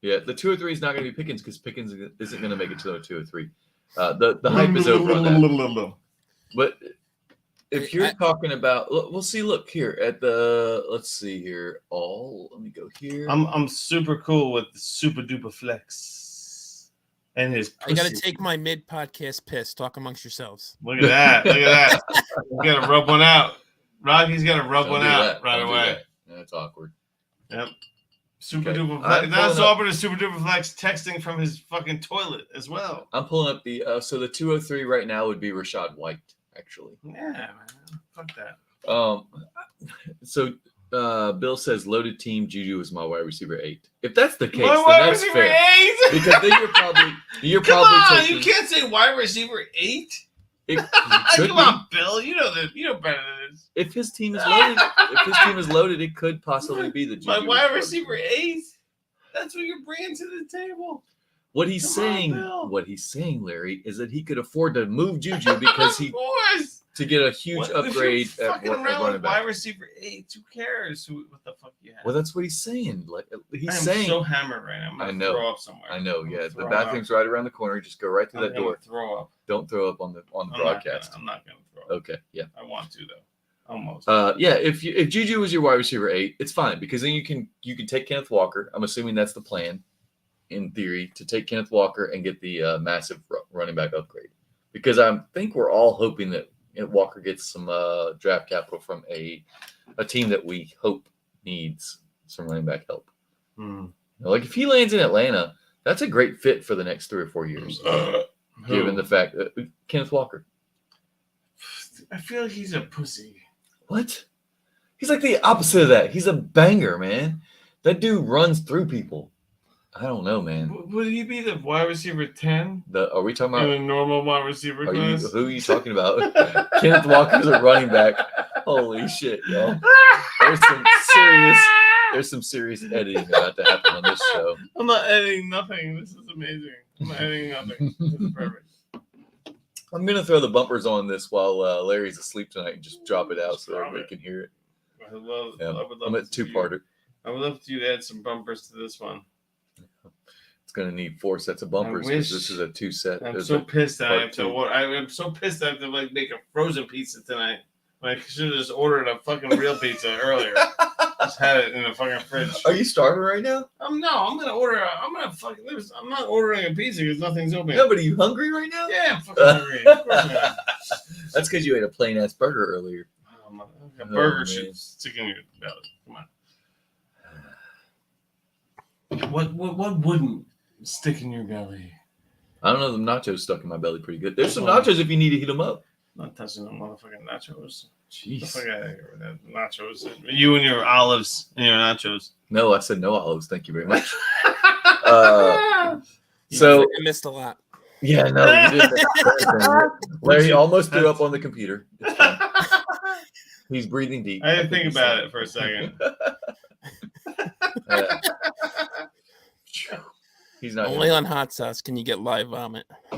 Speaker 2: Yeah, the 2 or 3 is not going to be Pickens because Pickens isn't going to make it to the 2 or 3. The hype is over on that. But if you're talking about, we'll see. Look here at the. Let's see here. Let me go here.
Speaker 1: I'm super cool with the super duper flex and his.
Speaker 3: I got to take my mid podcast piss. Talk amongst yourselves.
Speaker 1: Look at that! Look at that! You got to rub one out. Rocky's got to rub one out right away.
Speaker 2: That's awkward.
Speaker 1: Yep. Super duper flex. That's awkward as super duper flex texting from his fucking toilet as well.
Speaker 2: I'm pulling up the so the 203 right now would be Rashad White, actually.
Speaker 1: Yeah, man. Fuck that.
Speaker 2: So Bill says loaded team Juju is my wide receiver 8. If that's the case,
Speaker 1: My
Speaker 2: then
Speaker 1: wide
Speaker 2: that's
Speaker 1: receiver
Speaker 2: fair.
Speaker 1: 8?
Speaker 2: Because then you're
Speaker 1: Come
Speaker 2: probably
Speaker 1: on,
Speaker 2: taking,
Speaker 1: you can't say wide receiver 8.
Speaker 2: It
Speaker 1: Come
Speaker 2: could
Speaker 1: on, Bill. You know better than this.
Speaker 2: If his team is loaded, it could possibly be the Juju.
Speaker 1: My wide receiver 8. That's what you're bringing to the table.
Speaker 2: What he's saying, Larry, is that he could afford to move Juju because to get a huge upgrade at running back.
Speaker 1: Wide receiver 8. Who cares? What the fuck you have?
Speaker 2: Well, that's what he's saying. Like
Speaker 1: I'm so hammered right now. I'm gonna throw up somewhere.
Speaker 2: I know. Yeah, the bathroom's right around the corner. Just go right through that door.
Speaker 1: Throw up.
Speaker 2: Don't throw up on the broadcast.
Speaker 1: I'm not gonna throw up.
Speaker 2: Okay. Yeah.
Speaker 1: I want to though. Almost.
Speaker 2: Yeah. If Juju was your wide receiver 8, it's fine because then you can take Kenneth Walker. I'm assuming that's the plan, in theory, to take Kenneth Walker and get the massive running back upgrade. Because I think we're all hoping that Walker gets some draft capital from a team that we hope needs some running back help. Like if he lands in Atlanta, that's a great fit for the next 3 or 4 years, given the fact that Kenneth Walker.
Speaker 1: I feel like he's a pussy.
Speaker 2: What? He's like the opposite of that. He's a banger, man. That dude runs through people. I don't know, man.
Speaker 1: Would he be the wide receiver 10?
Speaker 2: Are we talking about
Speaker 1: in a normal wide receiver class?
Speaker 2: Who are you talking about? Kenneth Walker's a running back. Holy shit, y'all. There's some serious editing about to happen on this show.
Speaker 1: I'm not editing nothing. This is amazing. I'm not editing nothing. This is perfect.
Speaker 2: I'm going to throw the bumpers on this while Larry's asleep tonight and just drop it out so everybody can hear it.
Speaker 1: I would love
Speaker 2: I'm at two-parter.
Speaker 1: I would love you to add some bumpers to this one.
Speaker 2: It's going to need 4 sets of bumpers because this is a 2-set.
Speaker 1: I'm so pissed that I have to. I'm so pissed I have to make a frozen pizza tonight. I should have just ordered a fucking real pizza earlier. Just had it in the fucking fridge.
Speaker 2: Are you starving right now?
Speaker 1: I'm gonna order. I'm not ordering a pizza because nothing's open.
Speaker 2: No, but are you hungry right now?
Speaker 1: Yeah, I'm fucking hungry. Of course I am.
Speaker 2: That's because you ate a plain ass burger earlier.
Speaker 1: A burger should stick in your belly. Come on. What wouldn't stick in your belly?
Speaker 2: I don't know. The nachos stuck in my belly pretty good. There's some nachos if you need to heat them up.
Speaker 1: Not touching the motherfucking nachos.
Speaker 2: Jeez.
Speaker 1: The fuck out of here with that nachos. You and your olives and your nachos.
Speaker 2: No, I said no olives. Thank you very much. So
Speaker 3: I missed a lot.
Speaker 2: Yeah, no, you didn't. Larry almost threw up on the computer. It's fine. He's breathing deep.
Speaker 1: I didn't think about it for a second.
Speaker 2: He's not
Speaker 3: only on hot sauce can you get live vomit.
Speaker 2: I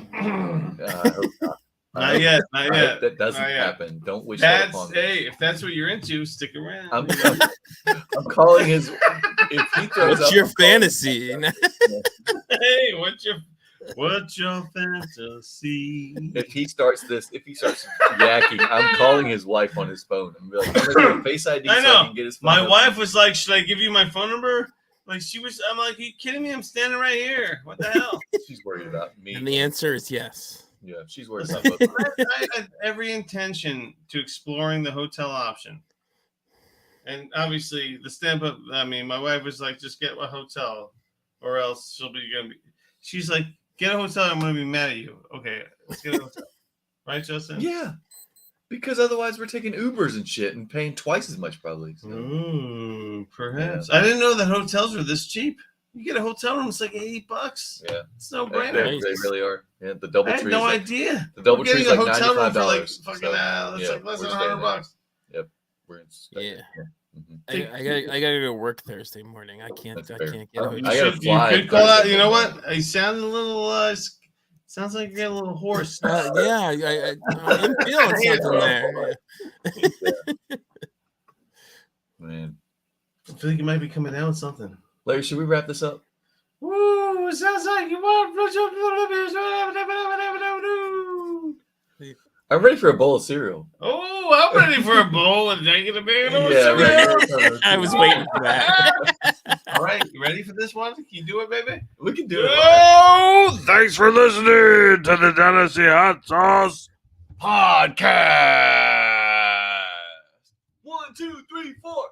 Speaker 2: hope not.
Speaker 1: Not yet.
Speaker 2: That doesn't happen. Don't wish that upon me.
Speaker 1: Hey, if that's what you're into, stick around.
Speaker 2: I'm calling his. If he throws
Speaker 3: what's
Speaker 2: up,
Speaker 3: your fantasy?
Speaker 1: Hey, what's your fantasy?
Speaker 2: If he starts yakking, I'm calling his wife on his phone. I'm like, I'm gonna get Face ID.
Speaker 1: I know.
Speaker 2: So I can get his phone
Speaker 1: my
Speaker 2: number.
Speaker 1: wife was like, "Should I give you my phone number?" Like I'm like, "Are you kidding me? I'm standing right here. What the hell?"
Speaker 2: She's worried about me.
Speaker 3: And the answer is yes.
Speaker 2: Yeah, she's worried about both.
Speaker 1: I had every intention to exploring the hotel option. And obviously the stamp up, my wife was like, just get a hotel or else she's like, get a hotel, I'm going to be mad at you. Okay, let's get a hotel. Right, Justin?
Speaker 2: Yeah. Because otherwise we're taking Ubers and shit and paying twice as much probably. So.
Speaker 1: Ooh, perhaps. Yeah. I didn't know that hotels were this cheap. You get a hotel room, it's like $80.
Speaker 2: Yeah.
Speaker 1: It's no brainer.
Speaker 2: They really are. Yeah, the DoubleTree.
Speaker 1: I had no idea.
Speaker 2: The DoubleTree is like $95.
Speaker 1: For like fucking
Speaker 2: so,
Speaker 1: less than $100.
Speaker 2: Yep. We're in.
Speaker 3: Yeah. I gotta go to work Thursday morning. I can't
Speaker 2: That's
Speaker 3: I
Speaker 2: fair.
Speaker 3: can't get a
Speaker 2: I
Speaker 3: hotel.
Speaker 2: gotta fly
Speaker 1: You could call out.
Speaker 2: Thursday
Speaker 1: You know
Speaker 2: morning.
Speaker 1: what? You sound a little. Sounds like you're getting a little hoarse.
Speaker 3: Yeah, I'm feeling something there.
Speaker 2: Man,
Speaker 1: I feel like you might be coming down with something.
Speaker 2: Larry, should we wrap this up?
Speaker 1: Woo! Sounds like you want.
Speaker 2: I'm ready for a bowl of cereal.
Speaker 1: Oh, I'm ready for a bowl and taking a big old
Speaker 2: Yeah,
Speaker 1: cereal.
Speaker 3: I was waiting for that.
Speaker 1: All right, you ready for this one? Can you do it, baby?
Speaker 2: We can do it.
Speaker 1: Oh, thanks for listening to the Tennessee Hot Sauce Podcast.
Speaker 2: 1, 2, 3, 4.